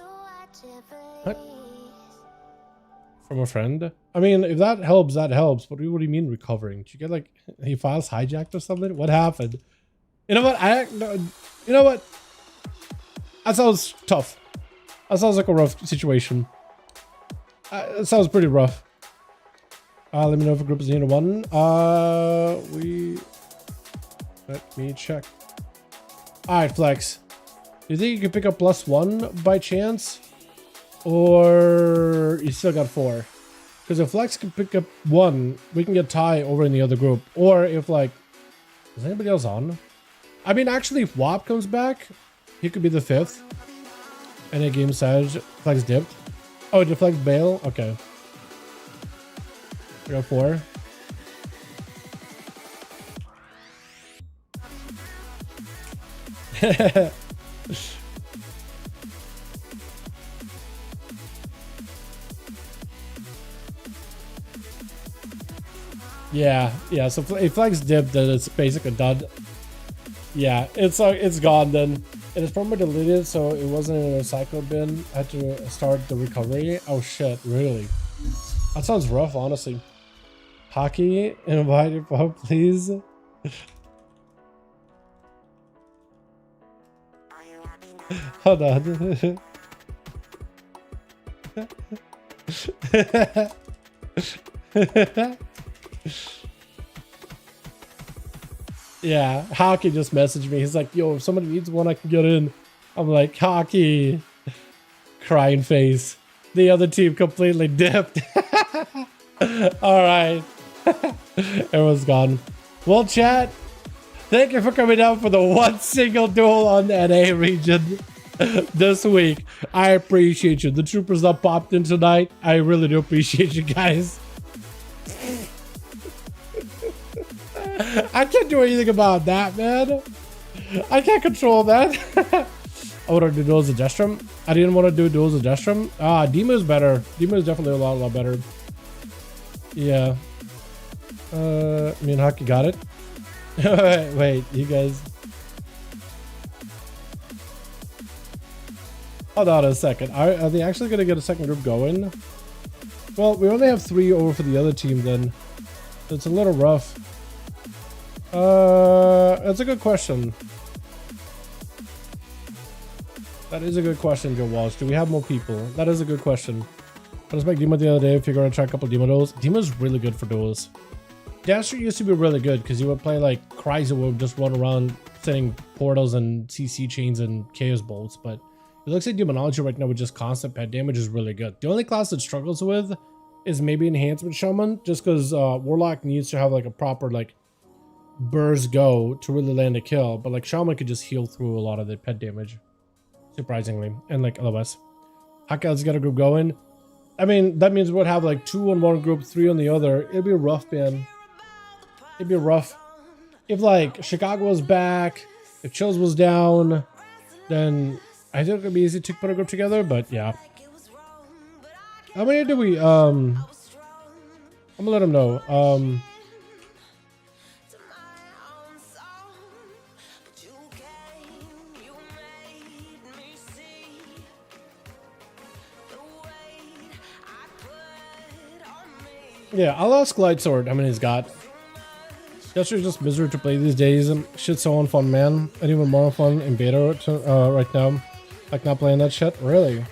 What? From a friend? I mean, if that helps, that helps. But what do you mean recovering? Did you get like your files hijacked or something? What happened? You know what? You know what? That sounds tough. That sounds like a rough situation. It sounds pretty rough. Let me know if a group is in one. Let me check. Alright, Flex. Do you think you can pick up +1 by chance? Or you still got 4? Because if Flex can pick up 1, we can get Ty over in the other group. Or if like, is anybody else on? I mean, actually, if WAP comes back, he could be the 5th. Any game Sage, Flex dipped. Oh, did Flex bail? Okay. We got 4. Yeah. So if Flex dipped, then it's basically done. Yeah, it's gone then. It is probably deleted, so it wasn't in a recycle bin. I had to start the recovery. Oh shit, really? That sounds rough, honestly. Hockey, invite your pub, please. Hold on. Yeah, Hockey just messaged me. He's like, yo, if somebody needs one, I can get in. I'm like, Hockey. Crying face. The other team completely dipped. Alright. Everyone's gone. Well, chat, thank you for coming down for the one single duel on the NA region this week. I appreciate you. The troopers that popped in tonight, I really do appreciate you guys. I can't do anything about that, man. I can't control that. I want to do duels of Destrum. I didn't want to do duels of Destrum. Dima is better. Dima is definitely a lot better. Yeah. Me and Hockey got it. wait, you guys. Hold on a second. Are they actually going to get a second group going? Well, we only have 3 over for the other team then. It's a little rough. That's a good question. That is a good question, Joe Walsh. Do we have more people? That is a good question. I was like Dima the other day if you're going to try a couple Dima duels. Dima's really good for duels. Dasher used to be really good because you would play like Chrysler would just run around setting portals and CC chains and chaos bolts, but it looks like Demonology right now with just constant pet damage is really good. The only class it struggles with is maybe Enhancement Shaman, just because Warlock needs to have like a proper like burst go to really land a kill, but like Shaman could just heal through a lot of the pet damage, surprisingly, and like otherwise. Haka's got a group going. I mean, that means we'd have like 2 on one group, 3 on the other. It'd be rough, man. It'd be rough. If like Chicago was back, if Chills was down, then I think it'd be easy to put a group together, but yeah. How many do we, I'm gonna let him know. Yeah, I'll ask Lightsword how many he's got. Yesterday just misery to play these days. Shit's so unfun, man. And even more fun in beta right now. Like not playing that shit. Really?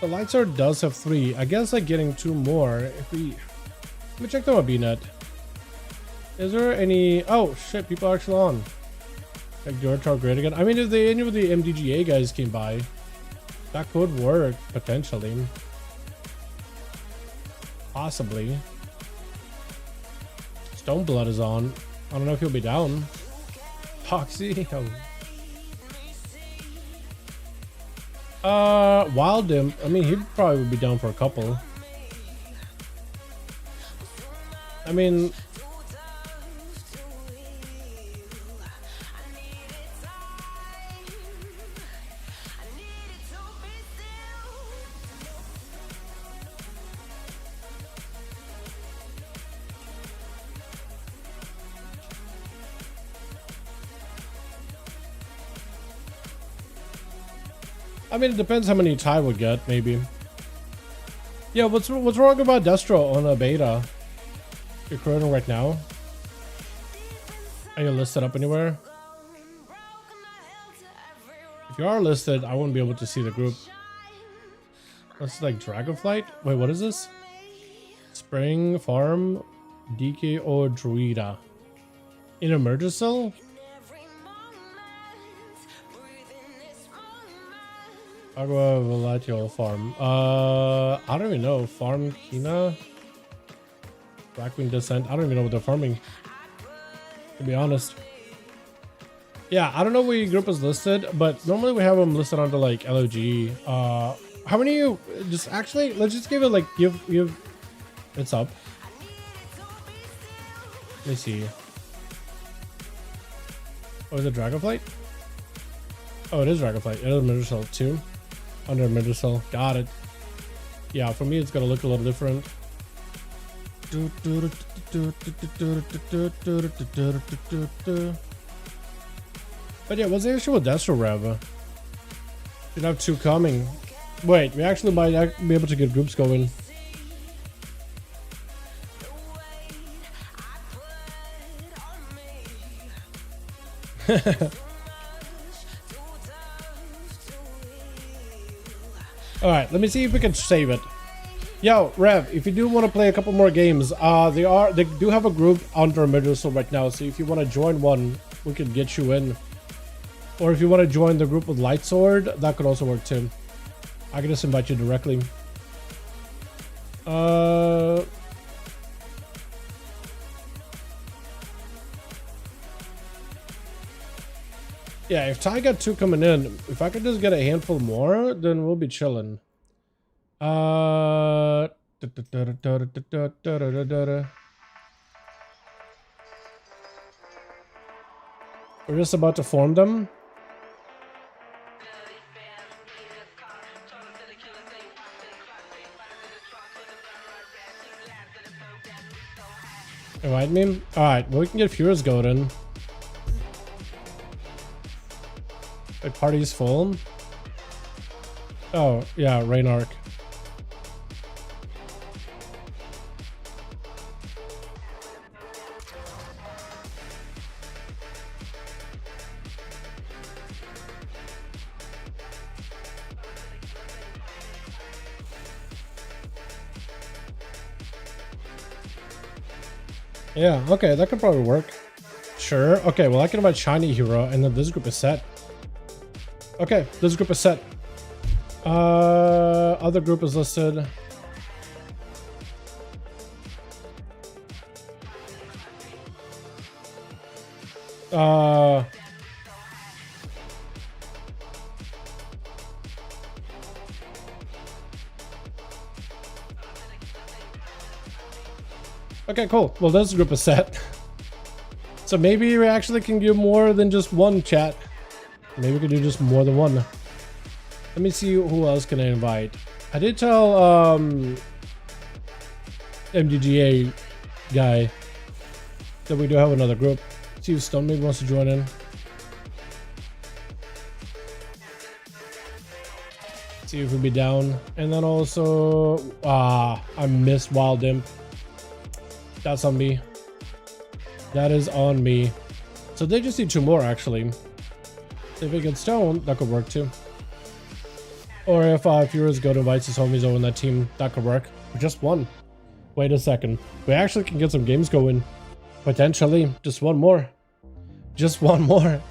The Lightsword does have 3. I guess like getting 2 more. If we let me check the BNet. Is there any? Oh shit! People are actually on. Like Duratar great again. I mean, if any of the MDGA guys came by, that could work potentially. Possibly. Stoneblood is on. I don't know if he'll be down. Foxy. Oh. Wild Imp. I mean, he'd probably be down for a couple. I mean, it depends how many Ty would get, maybe. Yeah, what's wrong about Destro on a beta? You're creating right now? Are you listed up anywhere? If you are listed, I won't be able to see the group. That's like Dragonflight? Wait, what is this? Spring, Farm, DK, or Druida? In Emergicil? Agua Volatile Farm. I don't even know. Farm Kina? Blackwing Descent. I don't even know what they're farming, to be honest. Yeah, I don't know what group is listed, but normally we have them listed under like LOG. How many you just actually let's just give it like give it's up. Let me see. Oh, is it Dragonflight? Oh, it is Dragonflight. It is Middercell too. Under Middercell. Got it. Yeah, for me it's gonna look a little different. But yeah, what's the issue with Destro Rev? Should have 2 coming. Wait, we actually might be able to get groups going. Alright, let me see if we can save it. Yo, Rev, if you do want to play a couple more games, they do have a group under Middlesole right now, so if you want to join one, we could get you in. Or if you want to join the group with Lightsword, that could also work too. I can just invite you directly. Yeah, if Ty got 2 coming in, if I could just get a handful more, then we'll be chilling. We're just about to form them. Invite me? Alright, well, we can get Furious Goat in. Like, party's full. Oh, yeah, Rain Arc. Yeah, okay, that could probably work. Sure. Okay, well, I can invite Shiny Hero, and then this group is set. Okay, this group is set. Other group is listed. Okay, cool. Well, this group is set. So maybe we actually can do more than just one chat. Maybe we can do just more than one. Let me see who else can I invite. I did tell MDGA guy that we do have another group. See if Stone maybe wants to join in. See if we'll be down. And then also I missed Wild Imp. That's on me. That is on me. So they just need 2 more actually. If we get Stone, that could work too. Or if Furious Goat invites his homies over in that team, that could work. Just one. Wait a second. We actually can get some games going. Potentially. Just one more. Just one more.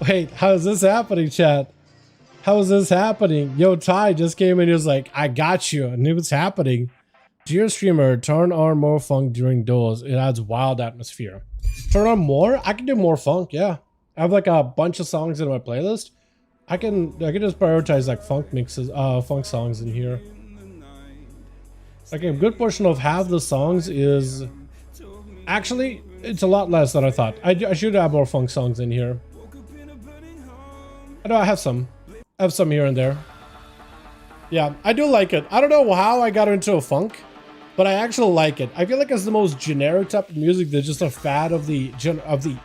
Wait, how is this happening, chat? How is this happening? Yo, Ty just came in and he was like, I got you. I knew what's happening. Dear streamer, turn on more funk during duels. It adds wild atmosphere. Turn on more? I can do more funk, yeah. I have like a bunch of songs in my playlist. I can just prioritize like funk mixes, funk songs in here. Like a good portion of half the songs is actually it's a lot less than I thought. I should have more funk songs in here. I know I have some. I have some here and there. Yeah, I do like it. I don't know how I got into a funk, but I actually like it. I feel like it's the most generic type of music that's just a fad of the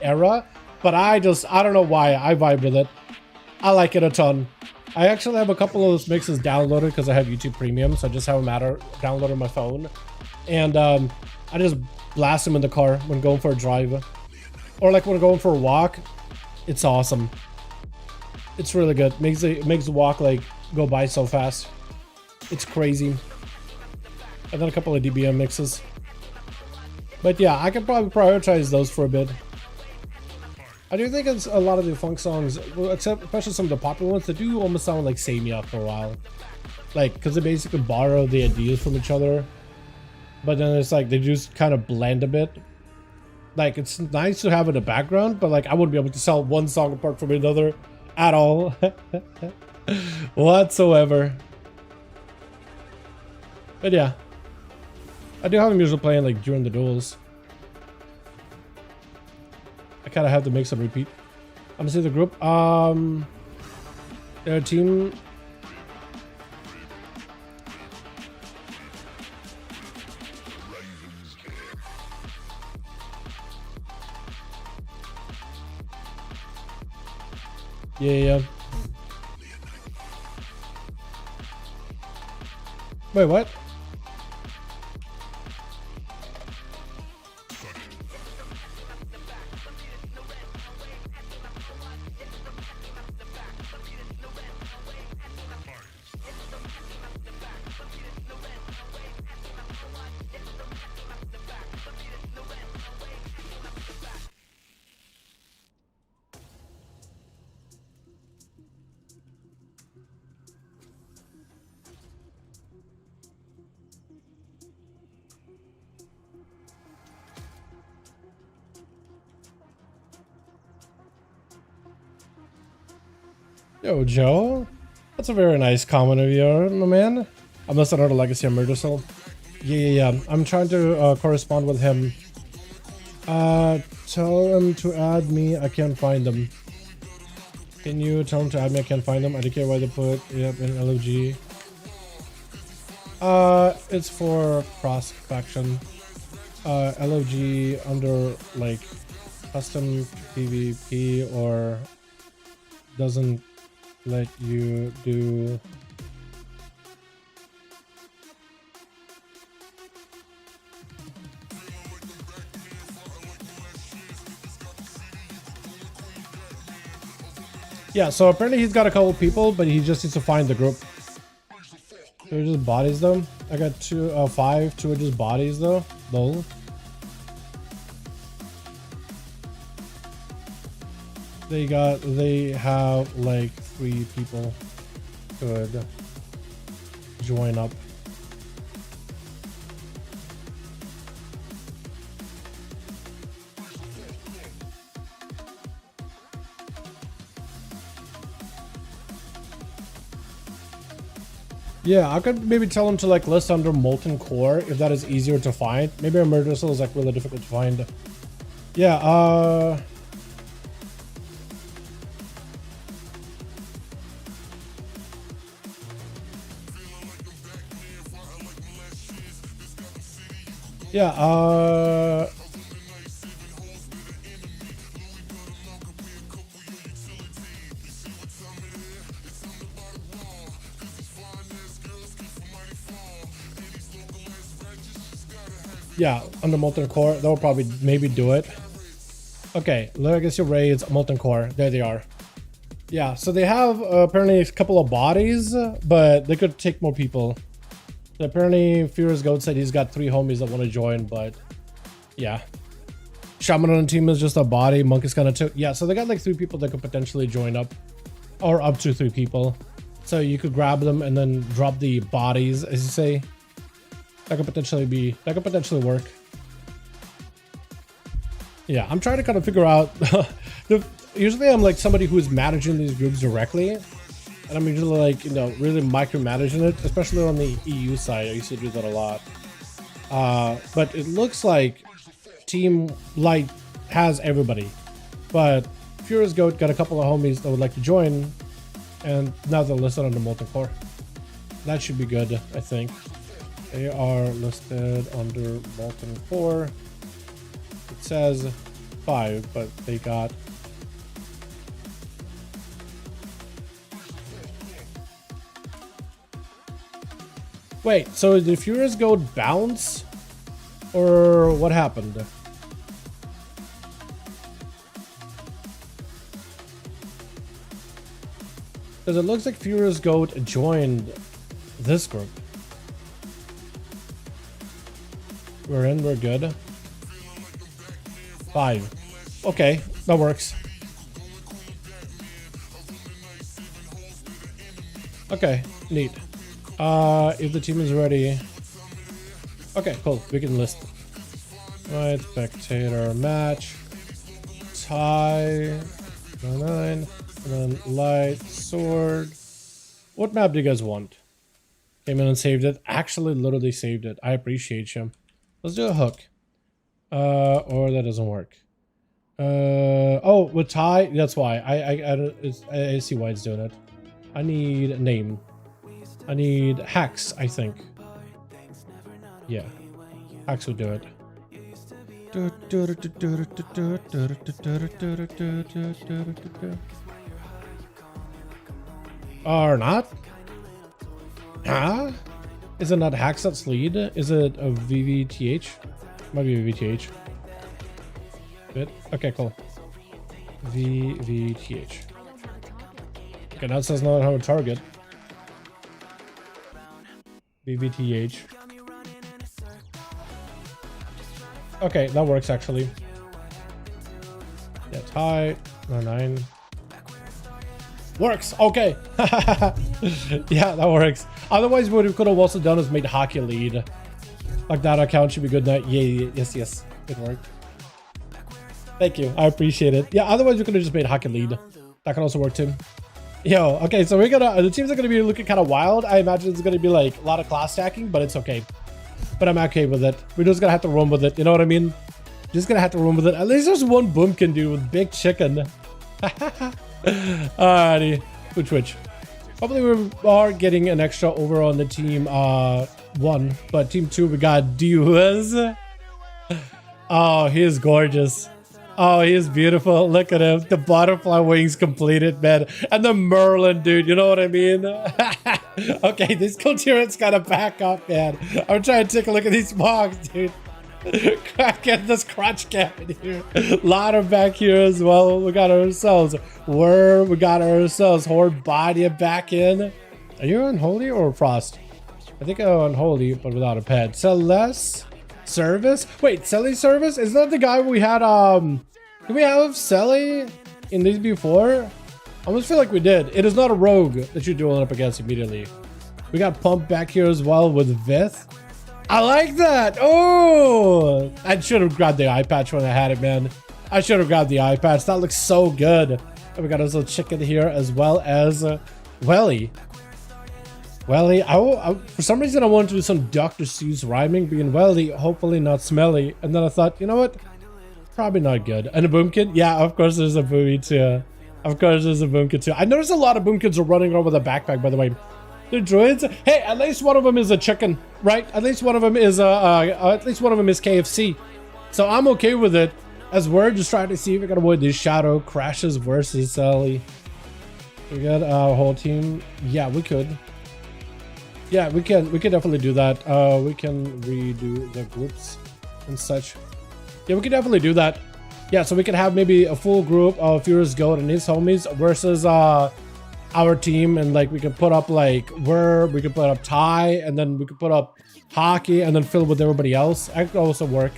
era. But I don't know why I vibe with it. I like it a ton. I actually have a couple of those mixes downloaded because I have YouTube Premium, so I just have them downloaded on my phone. And I just blast them in the car when going for a drive. Or like when going for a walk. It's awesome. It's really good. Makes the walk like go by so fast. It's crazy. I've done a couple of DBM mixes. But yeah, I could probably prioritize those for a bit. I do think it's a lot of the funk songs, except especially some of the popular ones, that do almost sound like Samia for a while. Like, because they basically borrow the ideas from each other. But then it's like, they just kind of blend a bit. Like, it's nice to have in the background, but like, I wouldn't be able to tell one song apart from another at all. Whatsoever. But yeah. I do have them usually playing like during the duels. I kind of have to make some repeat. I'm gonna see the group. Their team. Yeah. Wait, what? Yo, Joe. That's a very nice comment of yours, my man. I'm listening to the Legacy of Murdersoul. Yeah. I'm trying to correspond with him. Tell him to add me. I can't find them. Can you tell him to add me? I can't find them. I don't care why they put it in LOG. It's for cross faction. LOG under like custom PvP or doesn't let you do. Yeah, so apparently he's got a couple people, but he just needs to find the group. So just bodies them. I got 5, 2 are just bodies though. Lol. They have like 3 people could join up. Yeah, I could maybe tell him to like list under Molten Core if that is easier to find. Maybe a murder soul is like really difficult to find. Yeah, yeah, yeah, under Molten Core, that will probably maybe do it. Okay, Legacy Raids, Molten Core, there they are. Yeah, so they have apparently a couple of bodies, but they could take more people. So apparently, Furious Goat said he's got 3 homies that want to join, but yeah. Shaman on the team is just a body, Monk is kind of 2. Yeah, so they got like 3 people that could potentially join up, or up to 3 people. So you could grab them and then drop the bodies, as you say. That could potentially work. Yeah, I'm trying to kind of figure out. Usually I'm like somebody who's managing these groups directly, and I'm usually like, you know, really micromanaging it, especially on the EU side. I used to do that a lot. But it looks like Team Light has everybody, but Furious Goat got a couple of homies that would like to join, and now they're listed under Molten Core. That should be good, I think. They are listed under Molten Core. It says 5, but they got... Wait, so did Furious Goat bounce? Or what happened? Because it looks like Furious Goat joined this group. We're in, we're good. 5. Okay, that works. Okay, neat. If the team is ready. Okay, cool. We can list. Right, spectator match. Tie. 9, and then light, sword. What map do you guys want? Came in and saved it. Actually, literally saved it. I appreciate you. Let's do a hook. Or that doesn't work. Oh, with tie, that's why. I see why it's doing it. I need a name. I need hacks, I think. Yeah. Hacks would do it. Or not? Huh? Is it not hacks that's lead? Is it a VVTH? Might be a VVTH. Good. Okay, cool. VVTH. Okay, now it says not how to target. VVTH. Okay, that works actually. Yeah, tie. 9. Works. Okay. Yeah, that works. Otherwise, what we could have also done is made hockey lead. Like that account should be good now. Yeah, yes. It worked. Thank you. I appreciate it. Yeah, otherwise we could have just made hockey lead. That could also work too. Yo, okay, so the teams are gonna be looking kind of wild. I imagine it's gonna be like a lot of class stacking, but it's okay. But I'm okay with it. We're just gonna have to run with it. You know what I mean? Just gonna have to run with it. At least there's one boomkin dude with big chicken. Alrighty, Twitch. Hopefully we are getting an extra over on the team 1, but team 2 we got Duels. Oh, he is gorgeous. Oh, he is beautiful. Look at him. The butterfly wings completed, man. And the Merlin, dude. You know what I mean? Okay, these coherence gotta back up, man. I'm trying to take a look at these bogs, dude. Get this crotch cap in here. Ladder back here as well. We got ourselves Worm. We got ourselves Horde Body back in. Are you Unholy or Frost? I think I'm Unholy, but without a pet. Celeste Service? Wait, Selly Service? Is that the guy we had? Did we have Selly in these before? I almost feel like we did. It is not a rogue that you're dueling up against immediately. We got Pump back here as well with Vith. I like that. Oh, I should have grabbed the eye patch when I had it, man. I should have grabbed the eye patch. That looks so good. And we got our little chicken here as well as Welly. Welly, for some reason I wanted to do some Dr. Seuss rhyming, being Welly, hopefully not smelly. And then I thought, you know what? Probably not good. And a boomkin? Yeah, of course there's a boomy too. Of course there's a boomkin too. I noticed a lot of boomkins are running around with a backpack, by the way. They're droids. Hey, at least one of them is a chicken, right? At least one of them is KFC. So I'm okay with it. As we're just trying to see if we can avoid these shadow crashes versus Sally. We got our whole team. Yeah, we could. Yeah, we can definitely do that. We can redo the groups and such. Yeah, we can definitely do that. Yeah, so we can have maybe a full group of Furious Goat and his homies versus our team, and like we can put up like we could put up Ty, and then we could put up Hockey, and then fill with everybody else. That could also work.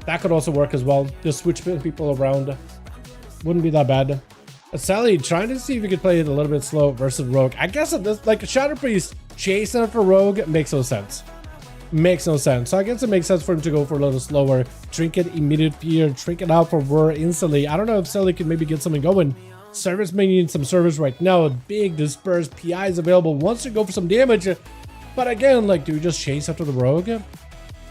That could also work as well. Just switch people around. Wouldn't be that bad. Sally, trying to see if we could play it a little bit slow versus Rogue. I guess this, like a Shadow Priest chasing after Rogue makes no sense. Makes no sense. So I guess it makes sense for him to go for a little slower. Trinket, immediate fear, trinket out for Whir instantly. I don't know if Sally can maybe get something going. Service may need some service right now. Big dispersed PI is available. Wants to go for some damage. But again, like, do we just chase after the Rogue?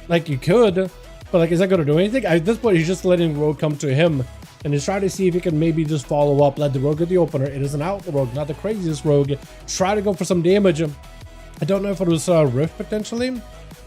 Like, you could. But like, is that going to do anything? At this point, he's just letting Rogue come to him. And he's trying to see if he can maybe just follow up. Let the Rogue get the opener. It is an out Rogue, not the craziest Rogue. Try to go for some damage. I don't know if it was Rift potentially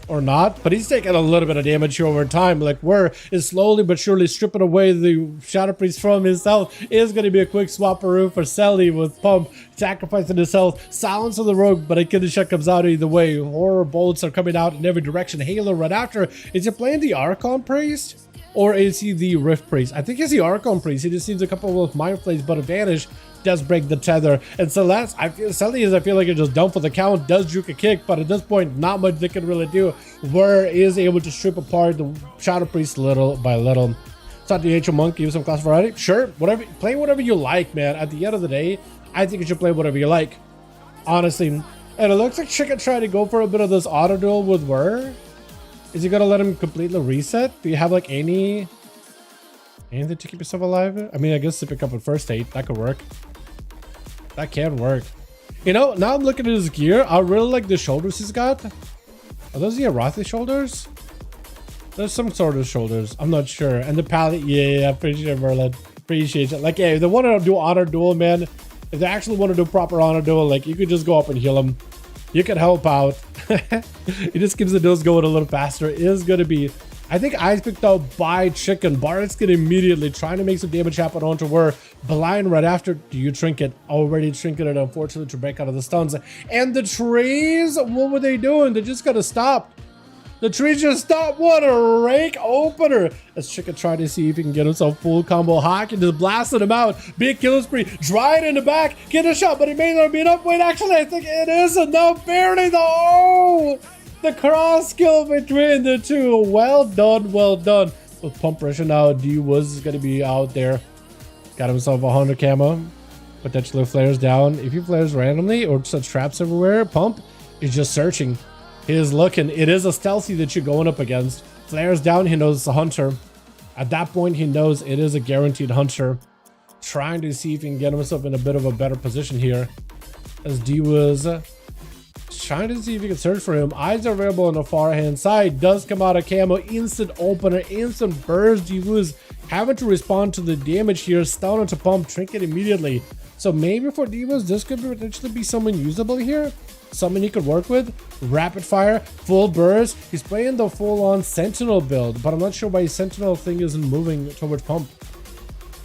or not, but he's taking a little bit of damage here over time. Like, Whir is slowly but surely stripping away the Shadow Priest from his health. It is going to be a quick swapperoo for Selly with Pump sacrificing his health. Silence of the Rogue, but a kid shot comes out either way. Horror bolts are coming out in every direction. Halo right after. Is he playing the Archon Priest? Or is he the Rift Priest? I think he's the Archon Priest. He just needs a couple of Mind Flays, but Advantage does break the tether. And Celeste, I feel like it's just done for the count. Does juke a kick, but at this point, not much they can really do. Whir is able to strip apart the Shadow Priest little by little. It's not the HO Monk, give some class variety. Sure, whatever, play whatever you like, man. At the end of the day, I think you should play whatever you like. Honestly. And it looks like Chicken tried to go for a bit of this auto duel with Whir. Is he gonna let him completely reset? Do you have like anything to keep yourself alive? I mean, I guess to pick up a first aid, that could work. That can work. You know, now I'm looking at his gear. I really like the shoulders he's got. Are those the Arathi shoulders? There's some sort of shoulders. I'm not sure. And the palette, yeah, appreciate it, Merlin. Appreciate it. Like, yeah, if they want to do honor duel, man, if they actually want to do proper honor duel, like, you could just go up and heal him. You can help out. It just keeps the duels going a little faster. It is going to be, I think I picked out by Chicken. Barrett's going to immediately trying to make some damage happen onto Whir. Blind right after. Do you trinket? Already trinketed, unfortunately, to break out of the stuns. And the trees, what were they doing? They just got to stop. The trees just stopped. What a rake opener. As Chicken tried to see if he can get himself full combo hack and just blasted him out. Big kill spree. Dry it in the back. Get a shot, but it may not be enough. Wait, actually, I think it is enough. Barely though. Oh, the cross kill between the two. Well done, well done. With Pump pressure now, D was going to be out there. Got himself 100 camo. Potentially flares down. If he flares randomly or such traps everywhere, Pump is just searching. He is looking. It is a stealthy that you're going up against. Flares down, he knows it's a hunter. At that point, he knows it is a guaranteed hunter. trying to see if he can get himself in a bit of a better position here. As D was trying to see if he can search for him. Eyes are available on the far hand side. Does come out of camo. Instant opener, instant burst. D was having to respond to the damage here. Stun onto pump, trinket immediately. So maybe for Divas, this could potentially be someone usable here. Someone he could work with. Rapid fire, full burst. He's playing the full-on Sentinel build, but I'm not sure why his Sentinel thing isn't moving towards pump.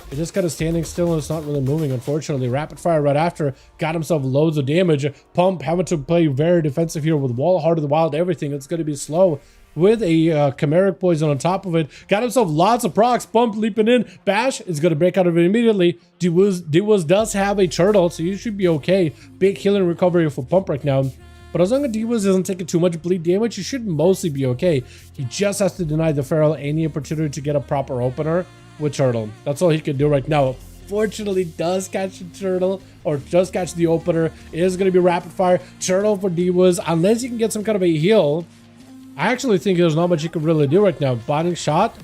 It's just kind of standing still and it's not really moving, unfortunately. Rapid fire right after. Got himself loads of damage. Pump having to play very defensive here with wall, Heart of the Wild, everything. It's going to be slow. With a chimeric poison on top of it. Got himself lots of procs. Pump leaping in. Bash is going to break out of it immediately. Diwas does have a turtle, so you should be okay. Big healing recovery for Pump right now. But as long as Diwas doesn't take too much bleed damage, you should mostly be okay. He just has to deny the Feral any opportunity to get a proper opener with turtle. That's all he can do right now. Fortunately, does catch the turtle, or does catch the opener. It is going to be rapid fire. Turtle for Diwas, unless you can get some kind of a heal. I actually think there's not much you can really do right now. Binding shot,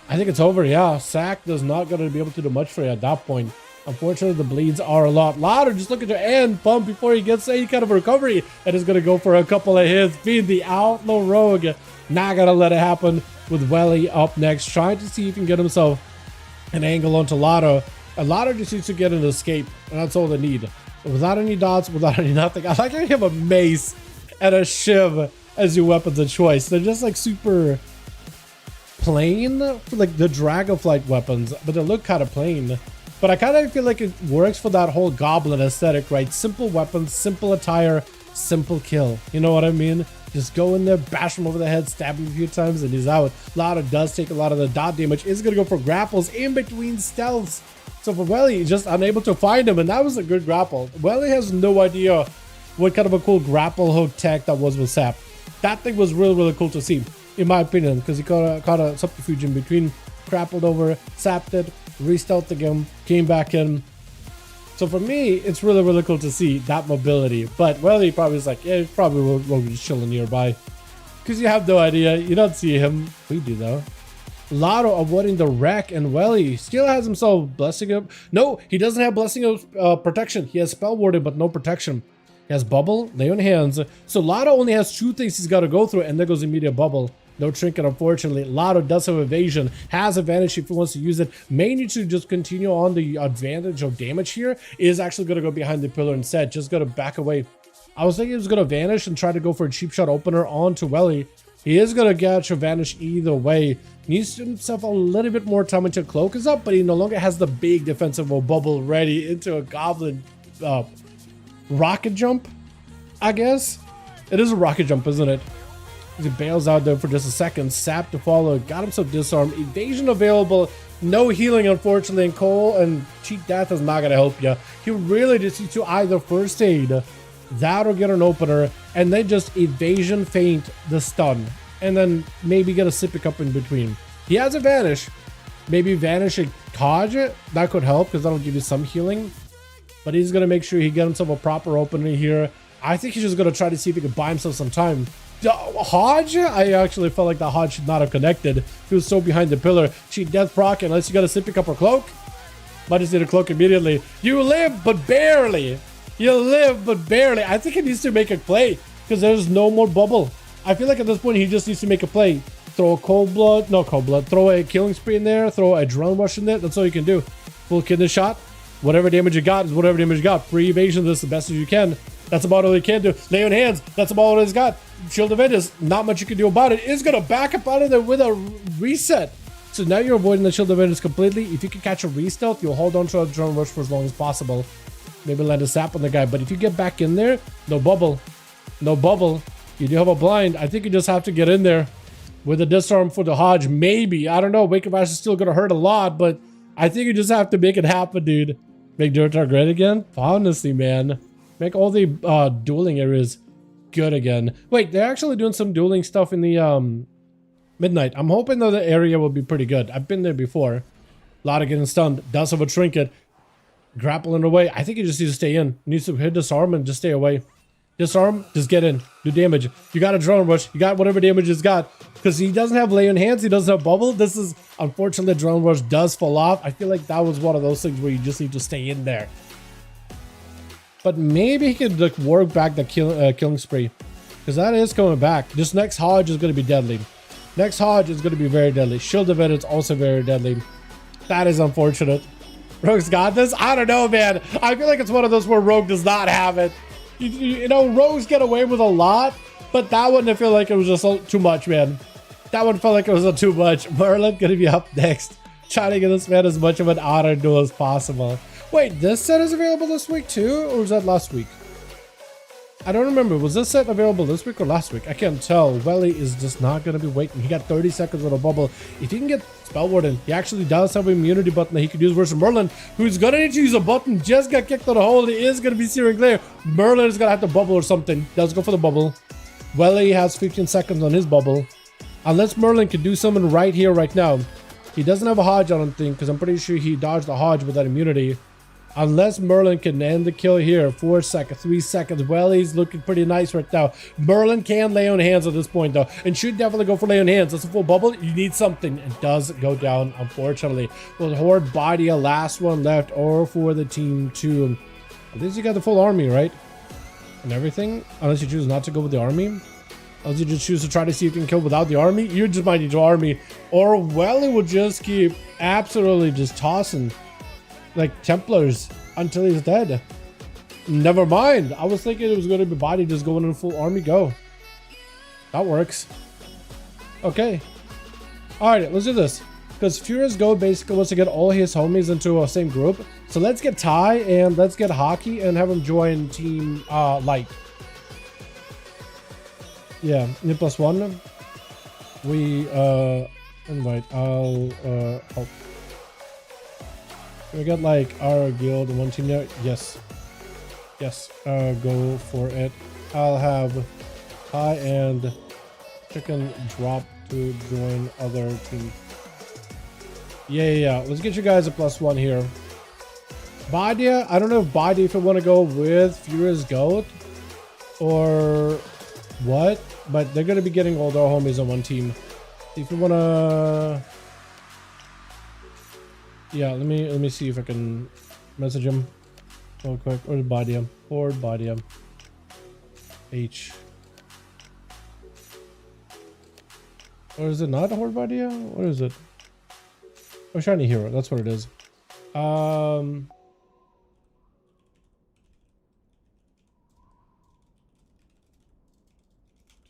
I think it's over. Yeah, Sack does not going to be able to do much for you at that point. Unfortunately, the bleeds are a lot louder. Just look at your end Pump before he gets any kind of recovery. And is going to go for a couple of hits. Being the outlaw rogue. Not going to let it happen with Welly up next. Trying to see if he can get himself an angle onto Lotto. And Lotto just needs to get an escape. And that's all they need. Without any dots, without any nothing. I like how you have a mace and a shiv as your weapons of choice. They're just like super plain for like the Dragonflight weapons, but they look kind of plain. But I kind of feel like it works for that whole goblin aesthetic, right? Simple weapons, simple attire, simple kill. You know what I mean? Just go in there, bash him over the head, stab him a few times, and he's out. Lotto does take a lot of the dot damage. Is going to go for grapples in between stealths. So for Welly, he's just unable to find him, and that was a good grapple. Welly has no idea what kind of a cool grapple hook tech that was with Sap. That thing was really, really cool to see, in my opinion, because he caught a subterfuge in between, grappled over, sapped it, re-stealthed again, came back in. So for me, it's really, really cool to see that mobility. But Welly probably is like, yeah, he probably will be chilling nearby. Because you have no idea. You don't see him. We do, though. Lotto avoiding the wreck, and Welly still has himself Blessing up. No, he doesn't have Blessing of protection. He has Spell Warding, but no protection. He has Bubble, Lay on Hands. So Lotto only has two things he's got to go through, and there goes immediate Bubble. No Trinket, unfortunately. Lotto does have Evasion, has advantage if he wants to use it. May need to just continue on the advantage of damage here. Is actually going to go behind the pillar instead. Just going to back away. I was thinking he was going to vanish and try to go for a cheap shot opener onto Welly. He is going to get a vanish either way. Needs himself a little bit more time until Cloak is up, but he no longer has the big defensive bubble ready into a Goblin rocket jump, I guess. It is a rocket jump, isn't it? He bails out there for just a second. Sap to follow. Got himself disarmed. Evasion available. No healing, unfortunately. And Cole and Cheat Death is not going to help you. He really just needs to either first aid that or get an opener, and then just evasion feint the stun. And then maybe get a Sipic up in between. He has a vanish. Maybe vanish a Kaj. That could help because that'll give you some healing. But he's going to make sure he gets himself a proper opener here. I think he's just going to try to see if he can buy himself some time. Hodge? I actually felt like the Hodge should not have connected. He was so behind the pillar. Cheat Death proc unless you got a Sipic up or Cloak. Might just need a Cloak immediately. You live, but barely. You live, but barely. I think he needs to make a play because there's no more bubble. I feel like at this point he just needs to make a play. Throw a Cold Blood. Throw a Killing Spree in there. Throw a Drone Rush in there. That's all you can do. Full kidney shot. Whatever damage you got is whatever damage you got. Free evasion this the best as you can. That's about all you can do. Lay on Hands. That's about all he's got. Shield of Ventus. Not much you can do about it. It's going to back up out of there with a reset. So now you're avoiding the Shield of Ventus completely. If you can catch a re-stealth, you'll hold on to a Drone Rush for as long as possible. Maybe land a sap on the guy. But if you get back in there, no bubble. No bubble. You do have a blind. I think you just have to get in there with a disarm for the Hodge. Maybe. I don't know. Wake of Ash is still going to hurt a lot, but I think you just have to make it happen, dude. Make Durtar great again? Honestly, man. Make all the dueling areas good again. Wait, they're actually doing some dueling stuff in the midnight. I'm hoping that the area will be pretty good. I've been there before. A lot of getting stunned. Does have a trinket. Grappling away. I think he just needs to stay in. Needs to hit disarm and just stay away. Disarm, just get in, do damage. You got a drone rush, you got whatever damage it's got. Because he doesn't have lay on hands, he doesn't have bubble. This is, unfortunately, drone rush does fall off. I feel like that was one of those things where you just need to stay in there. But maybe he could like work back the killing spree. Because that is coming back. This next Hodge is going to be deadly. Next Hodge is going to be very deadly. Shield of It is also very deadly. That is unfortunate. Rogue's got this? I don't know, man. I feel like it's one of those where Rogue does not have it. You know, Rogues get away with a lot, but that one I feel like it was just too much, man. That one felt like it was too much. Merlin gonna be up next, trying to get this man as much of an auto duel as possible. Wait, this set is available this week too, or was that last week? I don't remember. Was this set available this week or last week? I can't tell. Welly is just not going to be waiting. He got 30 seconds with a bubble. If he can get Spell Warden, he actually does have an immunity button that he could use versus Merlin, who's going to need to use a button. Just got kicked on a hole. He is going to be Searing Glare. Merlin is going to have to bubble or something. Does go for the bubble. Welly has 15 seconds on his bubble. Unless Merlin can do something right here, right now. He doesn't have a Hodge, I don't think, because I'm pretty sure he dodged the Hodge with that immunity. Unless Merlin can end the kill here. 4 seconds, 3 seconds. Well, he's looking pretty nice right now. Merlin can lay on hands at this point, though, and should definitely go for lay on hands. That's a full bubble. You need something. It does go down, unfortunately. Well, Horde Body, a last one left, or for the team 2. At least you got the full army, right? And everything. Unless you choose not to go with the army. Unless you just choose to try to see if you can kill without the army. You just might need to army. Or, well, it will just keep absolutely just tossing like Templars until he's dead. Never mind. I was thinking it was going to be body just going in full army go. That works. Okay. Alright, let's do this. Because Furious Go basically wants to get all his homies into a same group. So let's get Ty and let's get Hockey and have him join Team Light. Yeah, in +1. We invite. I'll help. We got like our guild and one team there. Yes. Yes. Go for it. I'll have Ty and Chicken drop to join other team. Yeah. Let's get you guys a +1 here. Badia, I don't know if Badia if you want to go with Furious Goat or what, but they're gonna be getting all their homies on one team. If you wanna, yeah, let me see if I can message him real quick. Or Badia, or Badia, H, or is it not a Horde Badia? What is it? Oh, Shiny Hero. That's what it is.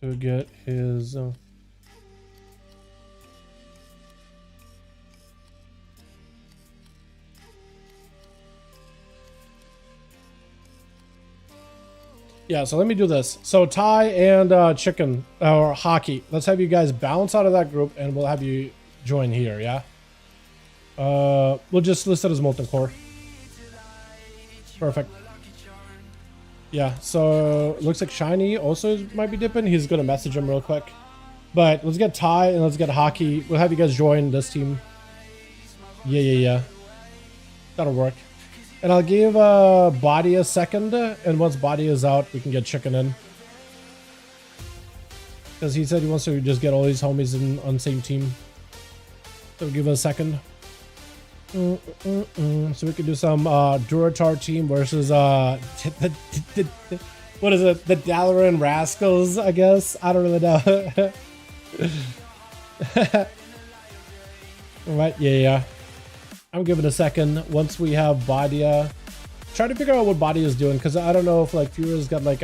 To get his yeah, so let me do this. So Ty and Chicken or Hockey, let's have you guys bounce out of that group and we'll have you join here. Yeah, we'll just list it as Molten Core. Perfect. Yeah, so it looks like Shiny also might be dipping. He's gonna message him real quick. But let's get Ty and let's get Hockey. We'll have you guys join this team. Yeah. That'll work. And I'll give Body a second, and once Body is out, we can get Chicken in. Because he said he wants to just get all these homies in on the same team. So we'll give it a second. So we can do some Duratar team versus what is it? The Dalaran Rascals, I guess. I don't really know. Alright, yeah. I'm giving it a second. Once we have Badia, try to figure out what Badia is doing, because I don't know if like Furious got like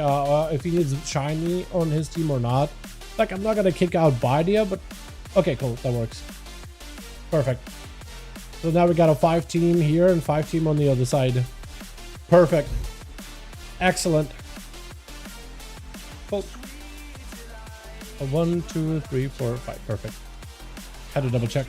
if he needs Shiny on his team or not. Like, I'm not gonna kick out Badia, but okay, cool, that works. Perfect. So now we got a 5 team here and 5 team on the other side. Perfect. Excellent. Cool. 1, 2, 3, 4, 5. Perfect. Had to double check.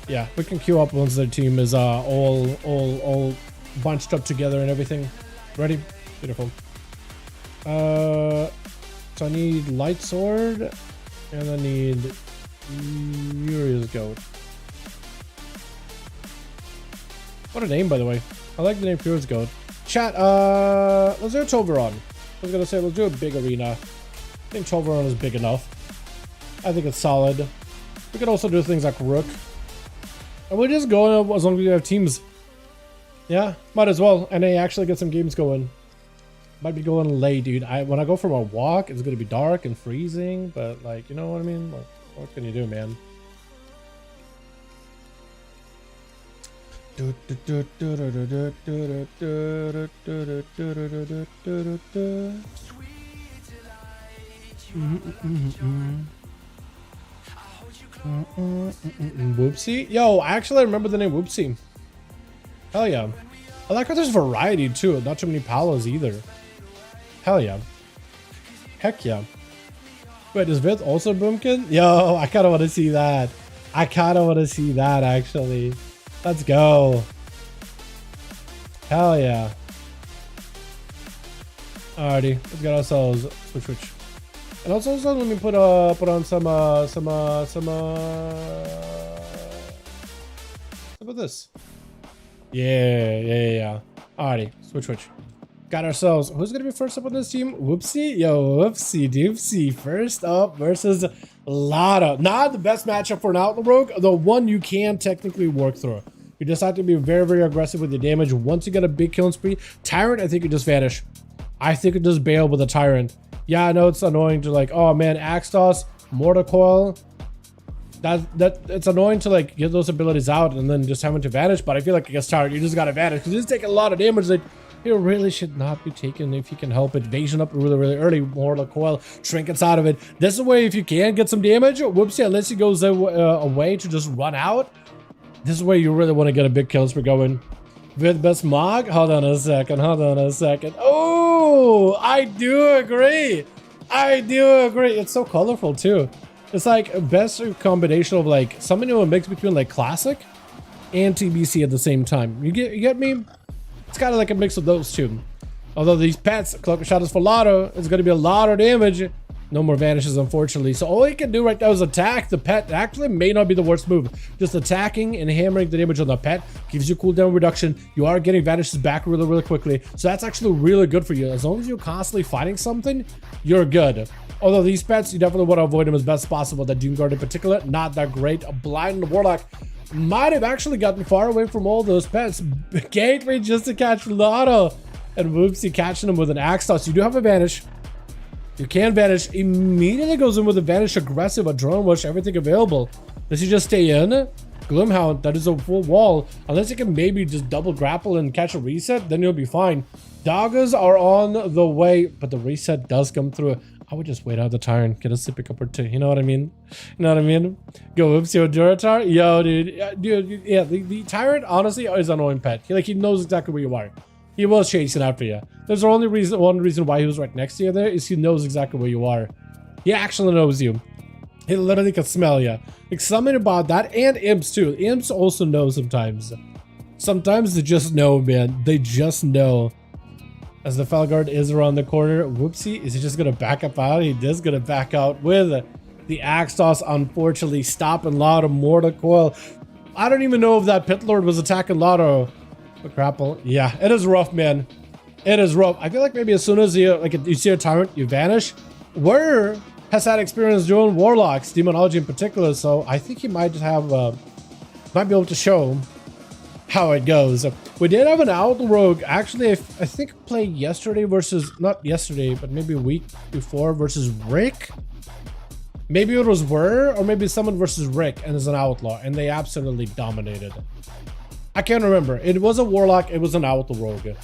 Yeah, we can queue up once the team is all bunched up together and everything. Ready? Beautiful. So I need Light Sword and I need Furious Goat. What a name, by the way. I like the name Pure Goat. Chat, let's do a Toveron. I was gonna say, let's do a big arena. I think Toveron is big enough. I think it's solid. We could also do things like Rook. And we're just going as long as we have teams. Yeah, might as well. And they actually get some games going. Might be going late, dude. When I go for a walk, it's gonna be dark and freezing, but like, you know what I mean? Like, what can you do, man? Whoopsie? Yo, I actually remember the name Whoopsie. Hell yeah. I like how there's variety too. Not too many Palos either. Hell yeah. Heck yeah. Wait, is Vith also Boomkin? Yo, I kind of want to see that. I kind of want to see that actually. Let's go. Hell yeah. Alrighty, let's get ourselves switch. And also let me put on some how about this? Yeah. Alrighty, switch. Got ourselves. Who's gonna be first up on this team? Whoopsie, yo, whoopsie doopsie. First up versus Lada. Not the best matchup for an Outlaw Rogue, the one you can technically work through. You just have to be very, very aggressive with your damage. Once you get a big killing spree, Tyrant, I think you just vanish. I think you just bail with a Tyrant. Yeah, I know it's annoying to like, oh man, Axe Toss, Mortar Coil. That it's annoying to like get those abilities out and then just having to vanish. But I feel like against Tyrant, you just gotta vanish because it's taking a lot of damage that you really should not be taking if you can help it. Evasion up really, really early. Mortal Coil, trinkets out of it. This way, if you can get some damage, whoopsie, unless he goes away to just run out. This is where you really want to get a big kill spree going. With best Mog? Hold on a second. Oh, I do agree. It's so colorful too. It's like a best combination of like something in a mix between like classic and TBC at the same time. You get me? It's kind of like a mix of those two. Although these pets, Cloak Shadows for Lotto, it's going to be a lot of damage. No more vanishes, unfortunately. So all he can do right now is attack the pet. Actually, may not be the worst move. Just attacking and hammering the damage on the pet gives you cooldown reduction. You are getting vanishes back really, really quickly. So that's actually really good for you. As long as you're constantly fighting something, you're good. Although these pets, you definitely want to avoid them as best possible. The Doomguard in particular, not that great. A Blind Warlock might have actually gotten far away from all those pets. Gateway just to catch Lotto. And Whoopsie catching him with an Axe Toss. You do have a vanish. You can vanish. Immediately goes in with a vanish, aggressive, a drone rush, everything available. Does he just stay in? Gloomhound, that is a full wall. Unless you can maybe just double grapple and catch a reset, then you'll be fine. Doggers are on the way, but the reset does come through. I would just wait out the Tyrant, get a sippy cup or two. You know what I mean? Go Whoopsie Duratar. Yo, dude, yeah, the Tyrant honestly is an annoying pet. He knows exactly where you are. He was chasing after you. There's only one reason why he was right next to you there is he knows exactly where you are. He actually knows you. He literally can smell you. Like something about that, and imps too. Imps also know sometimes. Sometimes they just know, man. They just know. As the Felguard is around the corner, whoopsie, is he just gonna back up out? He is gonna back out with the Axe Toss, unfortunately stopping Lotto. Mortar Coil. I don't even know if that Pit Lord was attacking Lotto. But grapple, yeah, it is rough, man. It is rough. I feel like maybe as soon as you see a Tyrant, you vanish. Where has had experience doing Warlocks, Demonology in particular, so I think he might have, might be able to show how it goes. We did have an Outlaw Rogue, actually, I think played yesterday versus, not yesterday, but maybe a week before versus Rick. Maybe it was or maybe someone versus Rick and is an Outlaw, and they absolutely dominated. I can't remember. It was a Warlock, it was an Outlaw Rogue.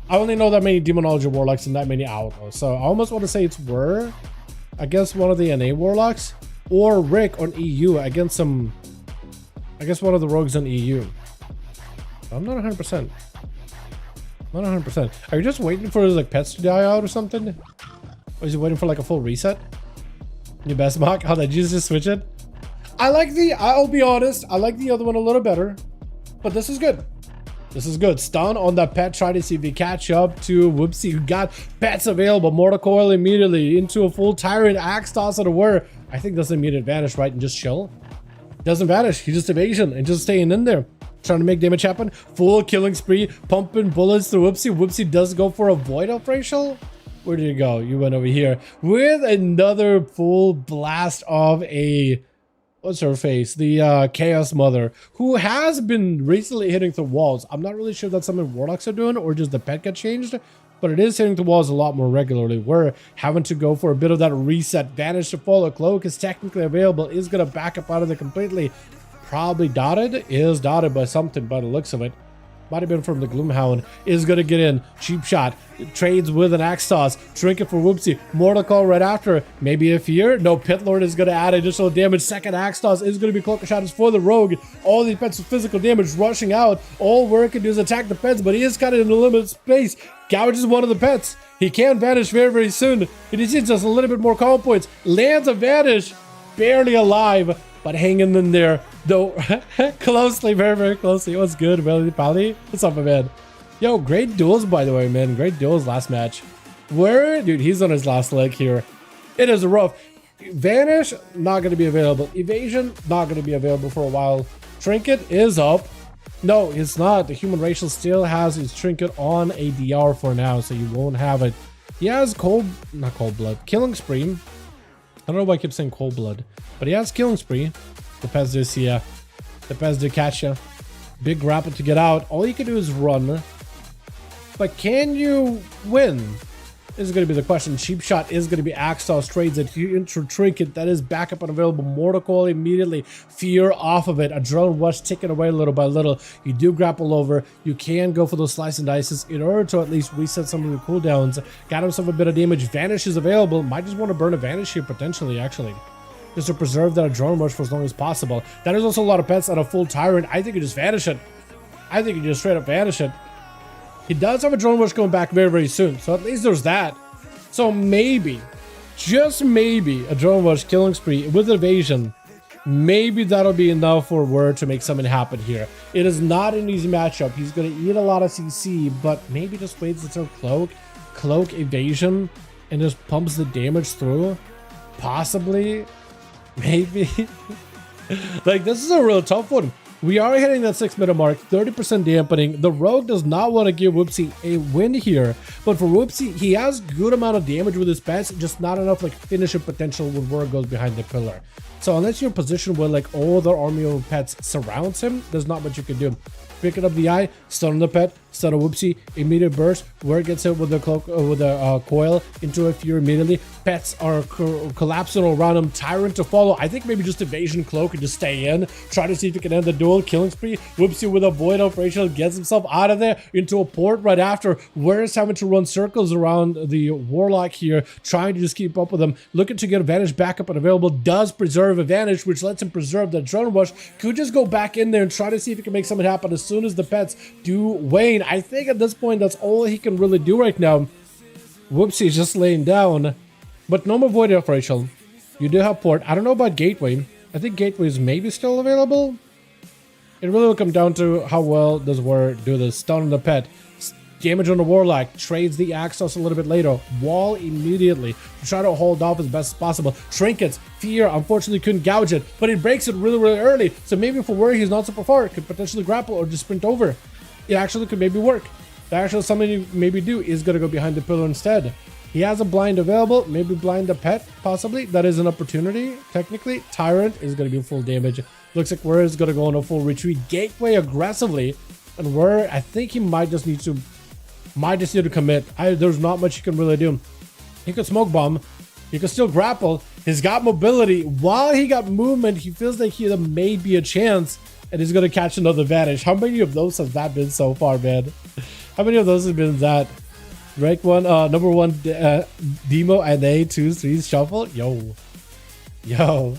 I only know that many Demonology Warlocks and that many Outlaws, so I almost want to say it's against one of the NA Warlocks, or Rick on EU against some, I guess one of the Rogues on EU. I'm not 100%. Not 100%. Are you just waiting for his like pets to die out or something? Or is he waiting for like a full reset? Your best mock? How did you just switch it? I'll be honest, I like the other one a little better. But this is good. This is good. Stun on the pet. Try to see if they catch up to Whoopsie, who got pets available. Mortar Coil immediately into a full Tyrant. Axe Toss out of where I think doesn't immediate vanish, right? And just chill. Doesn't vanish. He's just evasion and just staying in there. trying to make damage happen. Full killing spree, pumping bullets through WoW. WoW does go for a void operational. Where did you go? You went over here with another full blast of a, what's her face? The Chaos Mother, who has been recently hitting the walls. I'm not really sure if that's something Warlocks are doing or just the pet got changed, but it is hitting the walls a lot more regularly. We're having to go for a bit of that reset. Vanish to follow. Cloak is technically available, is going to back up out of it completely. Probably dotted, is dotted by something by the looks of it. Might have been from the Gloomhound. Is going to get in. Cheap shot. Trades with an axe toss. Trinket for Whoopsie. Mortal Call right after. Maybe a fear. No, Pit Lord is going to add additional damage. Second axe toss is going to be Cloak Shot is for the Rogue. All these pets with physical damage rushing out. All we're can do is attack the pets, but he is kind of in a limited space. Gouges one of the pets. He can vanish very, very soon. He just needs just a little bit more calm points. Lands a vanish. Barely alive, but hanging in there. Though closely, very, very closely. What's good, Willie Pally? What's up, my man? Yo, great duels, by the way, man. Great duels last match. Where, dude, he's on his last leg here. It is rough. Vanish, not going to be available. Evasion, not going to be available for a while. Trinket is up. No, it's not. The human racial still has his trinket on a DR for now, so you won't have it. He has not cold blood, killing spree. I don't know why I keep saying cold blood, but he has killing spree. Depends to see ya. Depends to catch ya. Big grapple to get out. All you can do is run. But can you win? This is going to be the question. Cheap shot is going to be axe toss trades at intro trinket. That is backup unavailable. Mortal Call immediately. Fear off of it. Adrenaline rush taken away little by little. You do grapple over. You can go for those slice and dices in order to at least reset some of the cooldowns. Got himself a bit of damage. Vanish is available. Might just want to burn a vanish here potentially, actually. Just to preserve that adrenaline rush for as long as possible. That is also a lot of pets at a full tyrant. I think you just vanish it. I think you just straight up vanish it. He does have adrenaline rush going back very, very soon. So at least there's that. So maybe, just maybe, adrenaline rush killing spree with evasion. Maybe that'll be enough for Word to make something happen here. It is not an easy matchup. He's going to eat a lot of CC, but maybe just waits until Cloak evasion, and just pumps the damage through. Possibly. Maybe. Like, this is a real tough one. We are hitting that 6-minute mark, 30% dampening. The Rogue does not want to give Whoopsie a win here, but for Whoopsie, he has good amount of damage with his pets, just not enough like finishing potential when Word goes behind the pillar. So unless you're in a position where like all the army of pets surrounds him, there's not much you can do. Picking up the eye, stun the pet, stun a Whoopsie, immediate burst. Word gets hit with the cloak, with the coil into a fear immediately. Pets are collapsing around him. Tyrant to follow. I think maybe just evasion Cloak and just stay in. Try to see if he can end the duel. Killing spree. Whoopsie with a void operational gets himself out of there into a port right after. Word is having to run circles around the Warlock here, trying to just keep up with him. Looking to get advantage backup and available. Does preserve advantage, which lets him preserve the adrenaline rush. Could just go back in there and try to see if he can make something happen as soon as the pets do wane. I think at this point that's all he can really do right now. Whoopsie is just laying down, but no more void operational. You do have port. I don't know about gateway. I think gateway is maybe still available. It really will come down to how well does Word do this. Stun on the pet, damage on the Warlock, trades the Axos a little bit later, wall immediately to try to hold off as best as possible. Trinkets, fear, unfortunately couldn't gouge it, but he breaks it really, really early. So maybe for Word he's not super far, could potentially grapple or just sprint over. It actually could maybe work. Actually, something you maybe do is going to go behind the pillar instead. He has a blind available, maybe blind the pet, possibly. That is an opportunity, technically. Tyrant is going to be full damage. Looks like Word is going to go on a full retreat. Gateway aggressively, and Word, I think he might just need to commit. There's not much you can really do. He could smoke bomb. He could still grapple. He's got mobility. While he got movement, he feels like there may be a chance, and he's going to catch another vanish. How many of those have that been so far, man? How many of those have been that? Rank 1, number 1 demo and a 2-3 shuffle. Yo.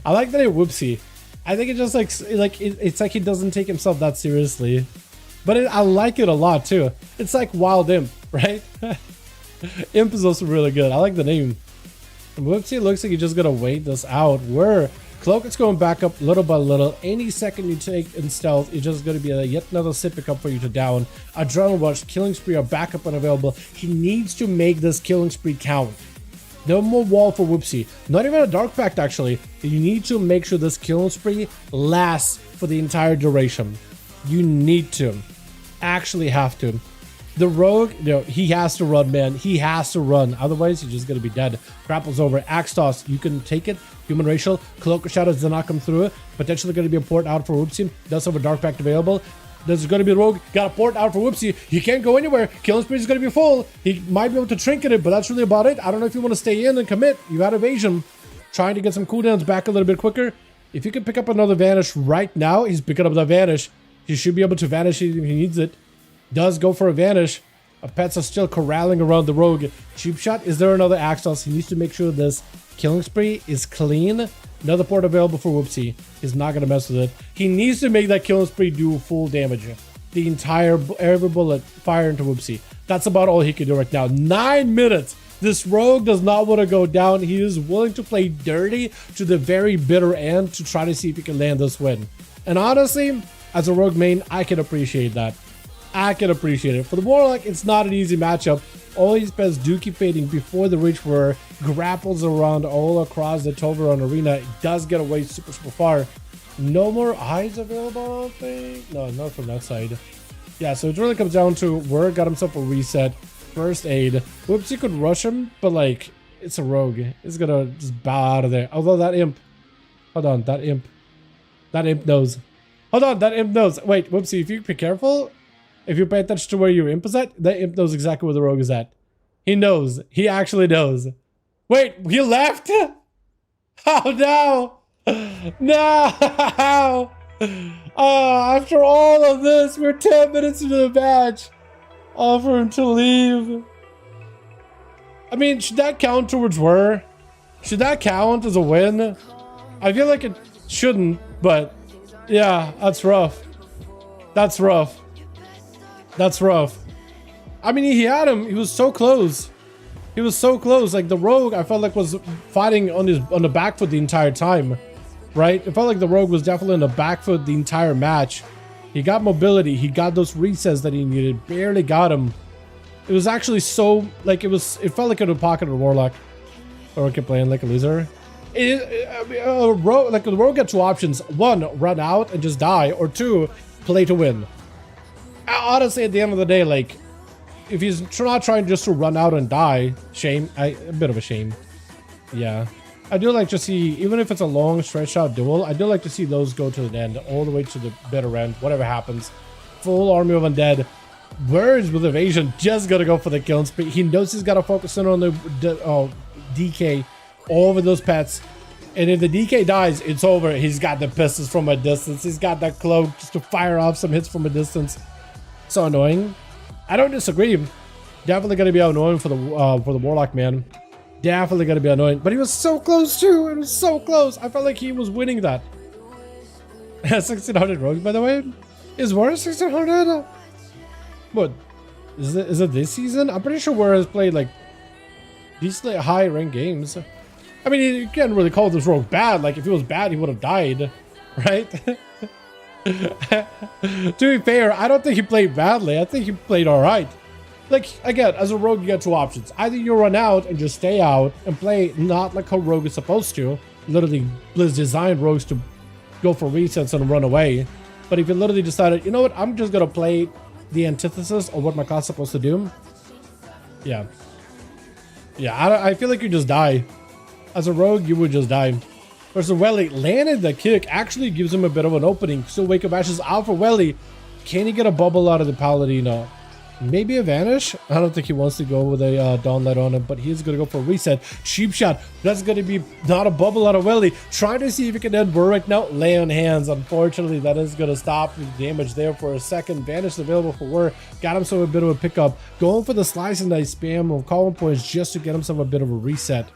I like that it Whoopsie. I think it just it's like he doesn't take himself that seriously, but I like it a lot too. It's like Wild Imp, right? Imp is also really good. I like the name. Whoopsie looks like he's just gonna wait this out. Where Cloak is going back up little by little. Any second you take in stealth, it's just going to be yet another sit pick up for you to down. Adrenaline rush, killing spree are backup unavailable. He needs to make this killing spree count. No more wall for Whoopsie. Not even a dark pact, actually. You need to make sure this killing spree lasts for the entire duration. You need to. Actually have to. The rogue, he has to run, man. He has to run. Otherwise, he's just going to be dead. Grapple's over. Axe toss. You can take it. Human racial. Cloak of Shadows does not come through. Potentially going to be a port out for WoW. Does have a dark pact available. There's going to be a rogue. Got a port out for Whoopsie. He can't go anywhere. Killing spree is going to be full. He might be able to trinket it, but that's really about it. I don't know if you want to stay in and commit. You got evasion. Trying to get some cooldowns back a little bit quicker. If you can pick up another vanish right now, he's picking up the vanish. He should be able to vanish if he needs it. Does go for a vanish. Pets are still corralling around the rogue. Cheap shot. Is there another axe toss? He needs to make sure this killing spree is clean. Another port available for Whoopsie. He's not going to mess with it. He needs to make that killing spree do full damage. The entire, every bullet fire into Whoopsie. That's about all he can do right now. 9 minutes. This rogue does not want to go down. He is willing to play dirty to the very bitter end to try to see if he can land this win. And honestly, as a rogue main, I can appreciate that. I can appreciate it. For the Warlock, it's not an easy matchup. All he spends do keep fading before the reach where grapples around all across the Toveron arena. It does get away super far. No more eyes available, I don't think. No, not from that side. Yeah, so it really comes down to where got himself a reset. First aid. Whoops, you could rush him, but like, it's a rogue. It's gonna just bow out of there. Although that imp. Hold on, that imp. That imp knows. Hold on, that imp knows. Wait, Whoopsie, if you be careful, if you pay attention to where your imp is at, that imp knows exactly where the rogue is at. He knows. He actually knows. Wait, he left? Oh no! No! Oh, after all of this, we're 10 minutes into the match. Oh, for him to leave. I mean, should that count towards where? Should that count as a win? I feel like it shouldn't, but yeah, that's rough. That's rough. That's rough. I mean, he had him. He was so close. He was so close. Like the rogue, I felt like was fighting on the back foot the entire time, right? It felt like the rogue was definitely on the back foot the entire match. He got mobility. He got those resets that he needed. Barely got him. It was actually so like it felt like in a pocket of a Warlock. Or kept playing like a loser. Like the rogue got two options: one, run out and just die, or two, play to win. Honestly, at the end of the day, like, if he's not trying just to run out and die, shame. A bit of a shame. Yeah. I do like to see, even if it's a long stretched out duel, I do like to see those go to the end, all the way to the bitter end, whatever happens. Full army of undead. Words with evasion, just gotta go for the killing spree. He knows he's gotta focus in on the DK over those pets. And if the DK dies, it's over. He's got the pistols from a distance. He's got that cloak just to fire off some hits from a distance. So annoying. I don't disagree. Definitely gonna be annoying for the Warlock, man. Definitely gonna be annoying. But he was so close too. It was so close. I felt like he was winning that. 1600 rogues, by the way. Is War 1600? What? Is it this season? I'm pretty sure War has played like decently high ranked games. I mean, you can't really call this rogue bad. Like if he was bad, he would have died, right? To be fair, I don't think he played badly. I think he played all right. Like, again, as a rogue, you get two options. Either you run out and just stay out and play not like how rogue is supposed to. Literally, Blizz designed rogues to go for resets and run away. But if you literally decided, you know what, I'm just going to play the antithesis of what my class is supposed to do. Yeah. Yeah, I feel like you just die. As a rogue, you would just die. Versus Welly, landed the kick actually gives him a bit of an opening. So Wake of Ashes out for Welly. Can he get a bubble out of the Paladino? Maybe a vanish? I don't think he wants to go with a Dawnlight on him, but he's going to go for a reset. Cheap shot. That's going to be not a bubble out of Welly. Trying to see if he can end Burr right now. Lay on hands. Unfortunately, that is going to stop the damage there for a second. Vanish available for Whir. Got himself a bit of a pickup. Going for the slice and dice spam of column points just to get himself a bit of a reset.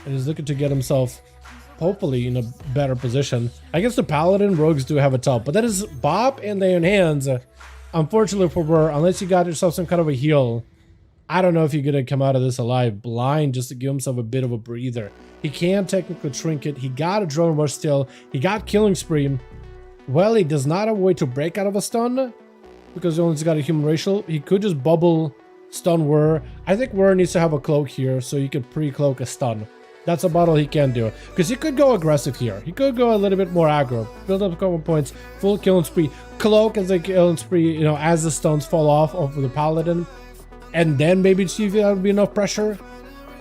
And he's looking to get himself hopefully in a better position. I guess the Paladin rogues do have a top, but that is Bob and Lay on hands. Unfortunately for Burr, unless you got yourself some kind of a heal, I don't know if you're going to come out of this alive. Blind just to give himself a bit of a breather. He can technically trinket. He got a drone rush still. He got killing spree. Well, he does not have a way to break out of a stun because he only got a human racial. He could just bubble stun Whir. I think Whir needs to have a cloak here so you could pre-cloak a stun. That's about all he can do. Because he could go aggressive here. He could go a little bit more aggro. Build up a couple points. Full killing spree. Cloak as a killing spree, you know, as the stones fall off of the paladin. And then maybe see if there would be enough pressure.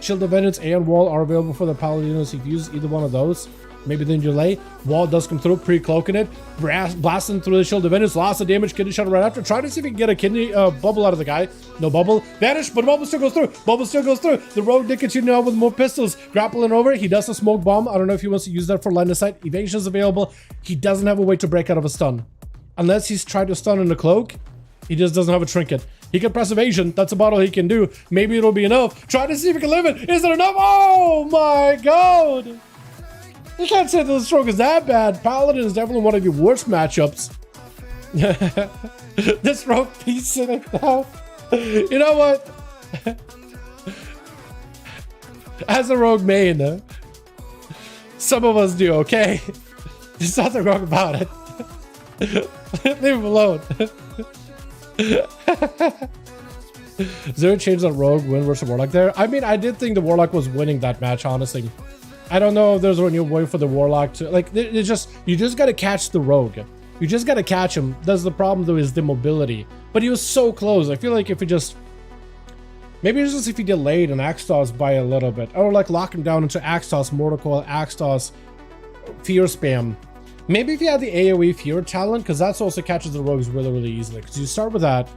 Shield of Vengeance and Wall are available for the Paladinos if you use either one of those. Maybe then delay. Wall does come through, pre-cloaking it. Blasting through the Shield of Vengeance. Lots of damage. Kidney shot right after. Trying to see if he can get a kidney bubble out of the guy. No bubble. Vanish, but bubble still goes through. Bubble still goes through. The rogue did continue on with more pistols. Grappling over. He does a smoke bomb. I don't know if he wants to use that for line of sight. Evasion is available. He doesn't have a way to break out of a stun. Unless he's tried to stun in the cloak. He just doesn't have a trinket. He can press evasion. That's about all he can do. Maybe it'll be enough. Try to see if he can live it. Is it enough? Oh my god. You can't say that the stroke is that bad. Paladin is definitely one of your worst matchups. This rogue piece in it now. You know what? As a rogue main, some of us do, okay? There's nothing wrong about it. Leave him alone. Is there a change that rogue win versus warlock there? I mean, I did think the warlock was winning that match, honestly. I don't know if there's a new way for the warlock to, like, it's just, you just gotta catch the rogue. You just gotta catch him. That's the problem though, is the mobility. But he was so close. I feel like if he just, maybe it's just if he delayed an Axtos by a little bit, or like lock him down into Axtos, Mortal Coil, Axtos, Fear Spam. Maybe if you had the AoE Fear talent, because that's also catches the rogues really, really easily. Because you start with that,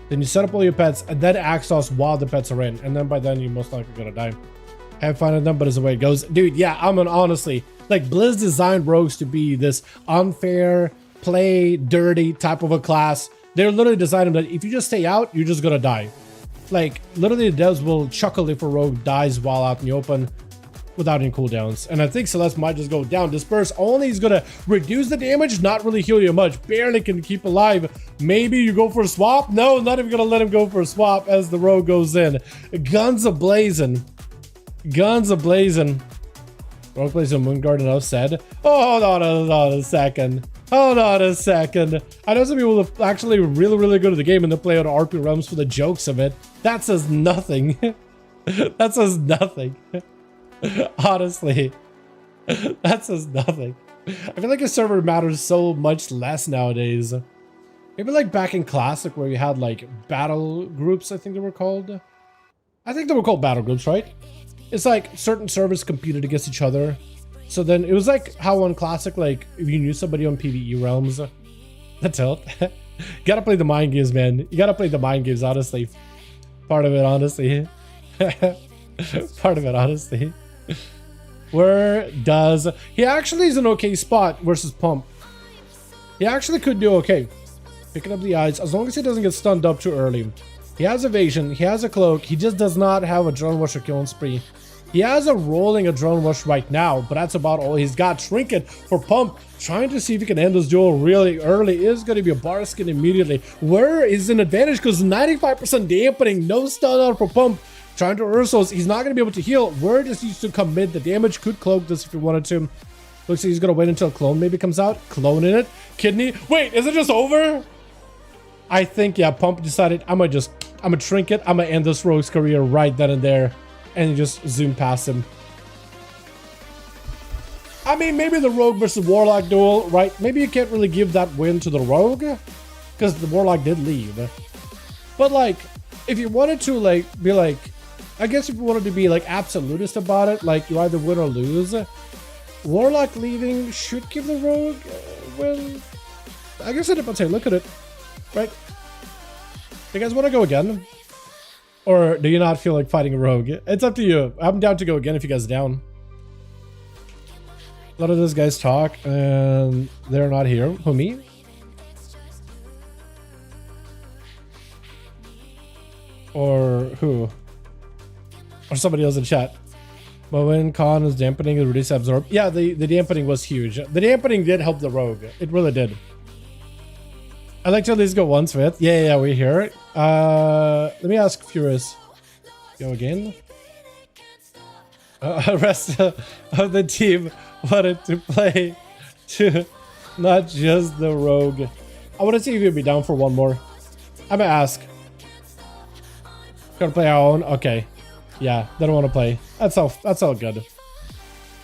then you set up all your pets, and then Axtos while the pets are in. And then by then, you're most likely gonna die. Have fun with them, but it's the way it goes. Dude, yeah, I mean, honestly, like, Blizz designed rogues to be this unfair, play, dirty type of a class. They're literally designing that if you just stay out, you're just gonna die. Like, literally, the devs will chuckle if a rogue dies while out in the open without any cooldowns. And I think Celeste might just go down. Disperse only is gonna reduce the damage, not really heal you much. Barely can keep alive. Maybe you go for a swap. No, not even gonna let him go for a swap as the rogue goes in. Guns a-blazing. Guns a-blazing. Rogue plays a Moonguard, enough said. Oh, hold on a second. Hold on a second. I know some people are actually really, really good at the game and they play out RP realms for the jokes of it. That says nothing. That says nothing. Honestly. That says nothing. I feel like a server matters so much less nowadays. Maybe like back in Classic where you had like battle groups, I think they were called. I think they were called battle groups, right? It's like certain servers competed against each other. So then it was like how on Classic, like if you knew somebody on PvE realms, that's it. You gotta play the mind games, man. You gotta play the mind games, honestly. Part of it, honestly. Part of it, honestly. Where does... He actually is an okay spot versus Pump. He actually could do okay. Picking up the eyes, as long as he doesn't get stunned up too early. He has evasion, he has a cloak, he just does not have a drone rush or killing spree. He has a rolling drone rush right now, but that's about all he's got. Trinket for Pump, trying to see if he can end this duel really early. Is going to be a bar skin immediately. Where is an advantage because 95% dampening, no stun out for Pump. Trying to Ursos, he's not going to be able to heal. Where does he used to commit the damage? Could cloak this if he wanted to. Looks like he's going to wait until clone maybe comes out. Clone in it. Kidney. Wait, is it just over? I think, yeah, Pump decided, I'm a trinket. I'm going to end this rogue's career right then and there. And just zoom past him. I mean, maybe the rogue versus warlock duel, right? Maybe you can't really give that win to the rogue. Because the warlock did leave. But like, if you wanted to like, be like, I guess if you wanted to be like absolutist about it, like you either win or lose. Warlock leaving should give the rogue win. I guess it depends. Hey, look at it. Right? You guys want to go again? Or do you not feel like fighting a rogue? It's up to you. I'm down to go again if you guys are down. A lot of those guys talk and they're not here. Who, me? Or who? Or somebody else in chat. But when Khan was dampening the reduce absorb. Yeah, the dampening was huge. The dampening did help the rogue. It really did. I like to at least go once with. Yeah, we're here. Let me ask Furious. Go again. Rest of the team wanted to play to not just the rogue. I want to see if you'd be down for one more. I'm gonna ask. Gonna play our own. Okay. Yeah, they don't want to play. That's all good.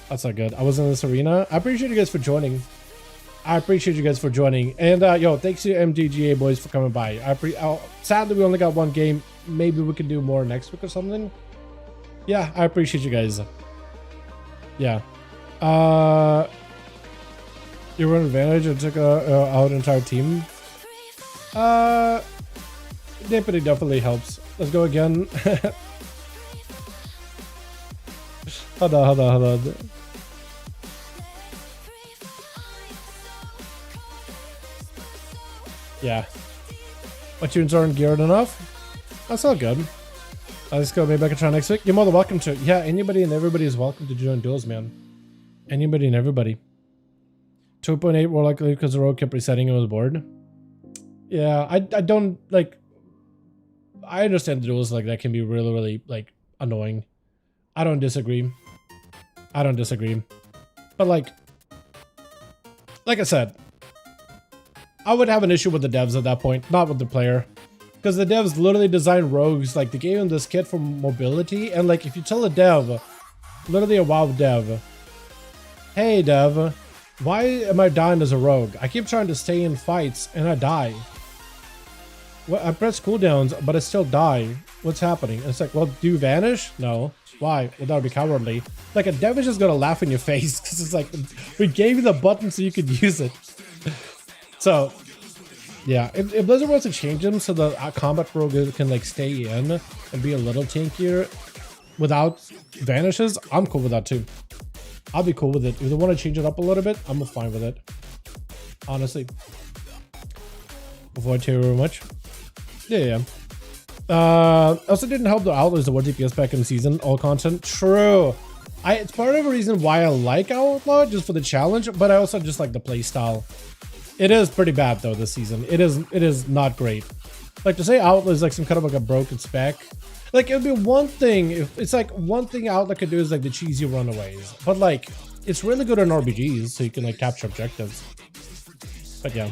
That's not good. I was in this arena. I appreciate you guys for joining. And yo, thanks to MTGA boys for coming by. Sadly, we only got one game. Maybe we can do more next week or something. Yeah, I appreciate you guys. Yeah. You were an advantage and took out an entire team. Dippity definitely helps. Let's go again. Hold on. Yeah. My tunes aren't geared enough. That's all good. Let's go. Maybe I can try next week. You're more than welcome to. Yeah, anybody and everybody is welcome to join duels, man. Anybody and everybody. 2.8 more likely because the rogue kept resetting and was bored. Yeah, I don't like. I understand the duels like that can be really, really like annoying. I don't disagree. But like I said, I would have an issue with the devs at that point, not with the player. Because the devs literally designed rogues, like they gave him this kit for mobility, and like if you tell a dev, literally a WoW dev, hey dev, why am I dying as a rogue? I keep trying to stay in fights and I die. Well, I press cooldowns, but I still die. What's happening? And it's like, well, do you vanish? No. Why? Well, that would be cowardly. Like a dev is just gonna laugh in your face because it's like, we gave you the button so you could use it. So, yeah, if Blizzard wants to change them so the combat rogue can like stay in and be a little tankier without vanishes, I'm cool with that too. I'll be cool with it. If they want to change it up a little bit, I'm fine with it. Honestly. Avoid too very much. Yeah. Also didn't help the Outlaws the 1 DPS back in the season, all content. True. It's part of the reason why I like Outlaw, just for the challenge, but I also just like the play style. It is pretty bad though this season. It is not great. Like to say Outlaw is like some kind of like a broken spec. Like it would be one thing if it's like one thing Outlaw could do is like the cheesy runaways. But like it's really good on RBGs, so you can like capture objectives. But yeah.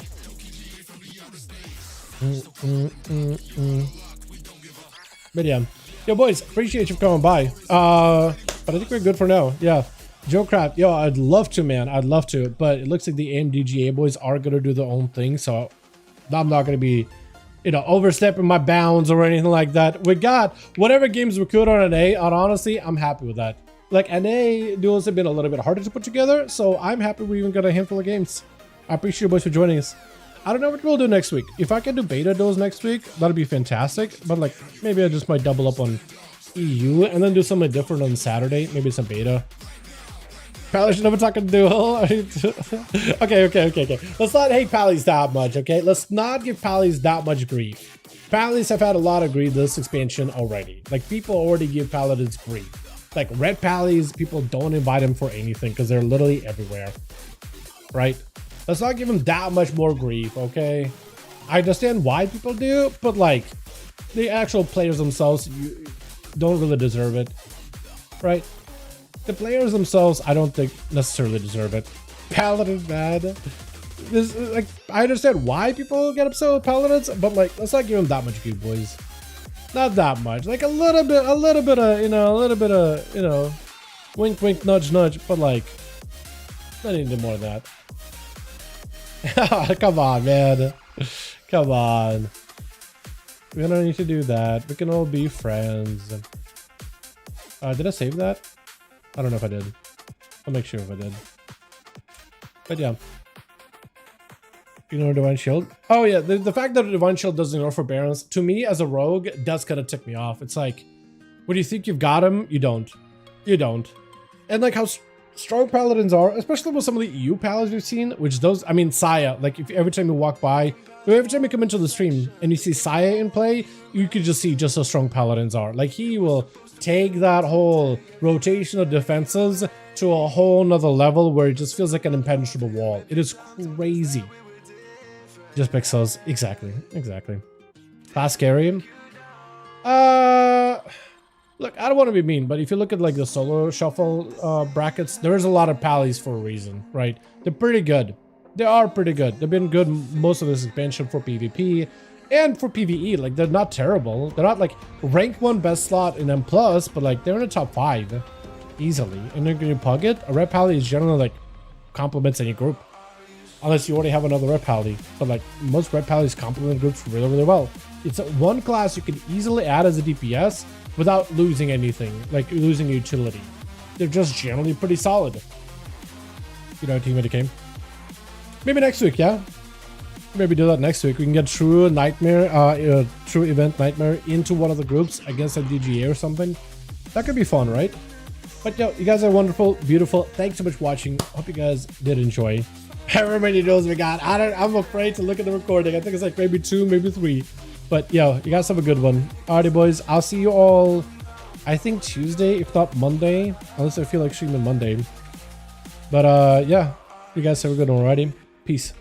But yeah. Yo boys, appreciate you for coming by. But I think we're good for now. Yeah. Joe Crap, yo, I'd love to, man. I'd love to, but it looks like the AMDGA boys are gonna do their own thing, so I'm not gonna be, you know, overstepping my bounds or anything like that. We got whatever games we could on NA, and honestly, I'm happy with that. Like NA duels have been a little bit harder to put together, so I'm happy we even got a handful of games. I appreciate you boys for joining us. I don't know what we'll do next week. If I can do beta duels next week, that'd be fantastic. But like, maybe I just might double up on EU and then do something different on Saturday. Maybe some beta. Pally should never talk a duel. Okay. Let's not hate Pallies that much, okay? Let's not give Pallies that much grief. Pallies have had a lot of grief this expansion already. Like, people already give Paladins grief. Like, red Pallies, people don't invite them for anything because they're literally everywhere. Right? Let's not give them that much more grief, okay? I understand why people do, but like, the actual players themselves don't really deserve it. Right? The players themselves, I don't think necessarily deserve it. Paladin bad. This like, I understand why people get upset with Paladins, but like, let's not give them that much grief, boys. Not that much. Like a little bit of, you know, wink, wink, nudge, nudge. But like, I need to do more of that. Come on, man. Come on. We don't need to do that. We can all be friends. Did I save that? I don't know if I did. I'll make sure if I did. But yeah. You know Divine Shield? Oh yeah, the fact that the Divine Shield doesn't ignore forbearance, to me as a rogue, does kind of tick me off. It's like, when you think you've got him, you don't. You don't. And like how strong Paladins are, especially with some of the EU Paladins we've seen, which those, I mean, Saya, like if every time you walk by, every time you come into the stream and you see Saya in play, you could just see just how strong Paladins are. Like he will take that whole rotation of defenses to a whole nother level where it just feels like an impenetrable wall. It is crazy. Just pixels. Exactly. Fast scary. Look, I don't want to be mean, but if you look at like the solo shuffle brackets, there is a lot of pallies for a reason, right? They're pretty good. They are pretty good. They've been good most of this expansion for PvP and for PvE. Like, they're not terrible. They're not like rank 1 best slot in M+, but like they're in the top 5. easily. And then when you plug it, a red pally is generally like complements any group. Unless you already have another red pally. But like most red pallies complement groups really, really well. It's one class you can easily add as a DPS without losing anything, like losing utility. They're just generally pretty solid. You know, team of the game. Maybe next week, yeah? Maybe do that next week. We can get True Nightmare, True Event Nightmare into one of the groups against a DGA or something. That could be fun, right? But yo, you guys are wonderful, beautiful. Thanks so much for watching. Hope you guys did enjoy. However many duels we got. I'm afraid to look at the recording. I think it's like maybe 2, maybe 3. But yo, you guys have a good one. Alrighty, boys. I'll see you all, I think Tuesday, if not Monday. Unless I feel like streaming Monday. But yeah, you guys have a good one. Alrighty. Peace.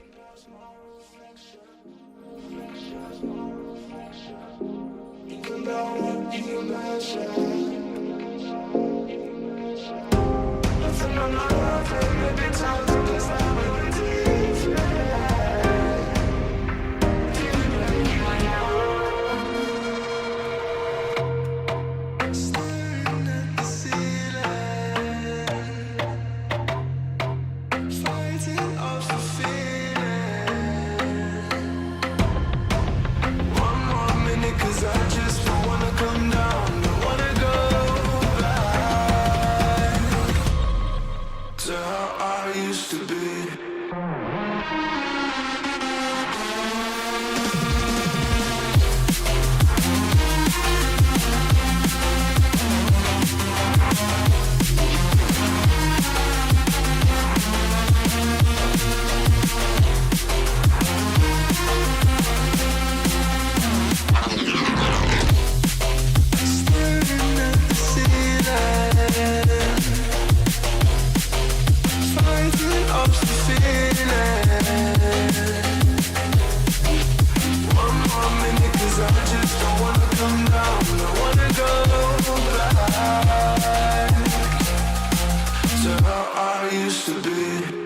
I used to be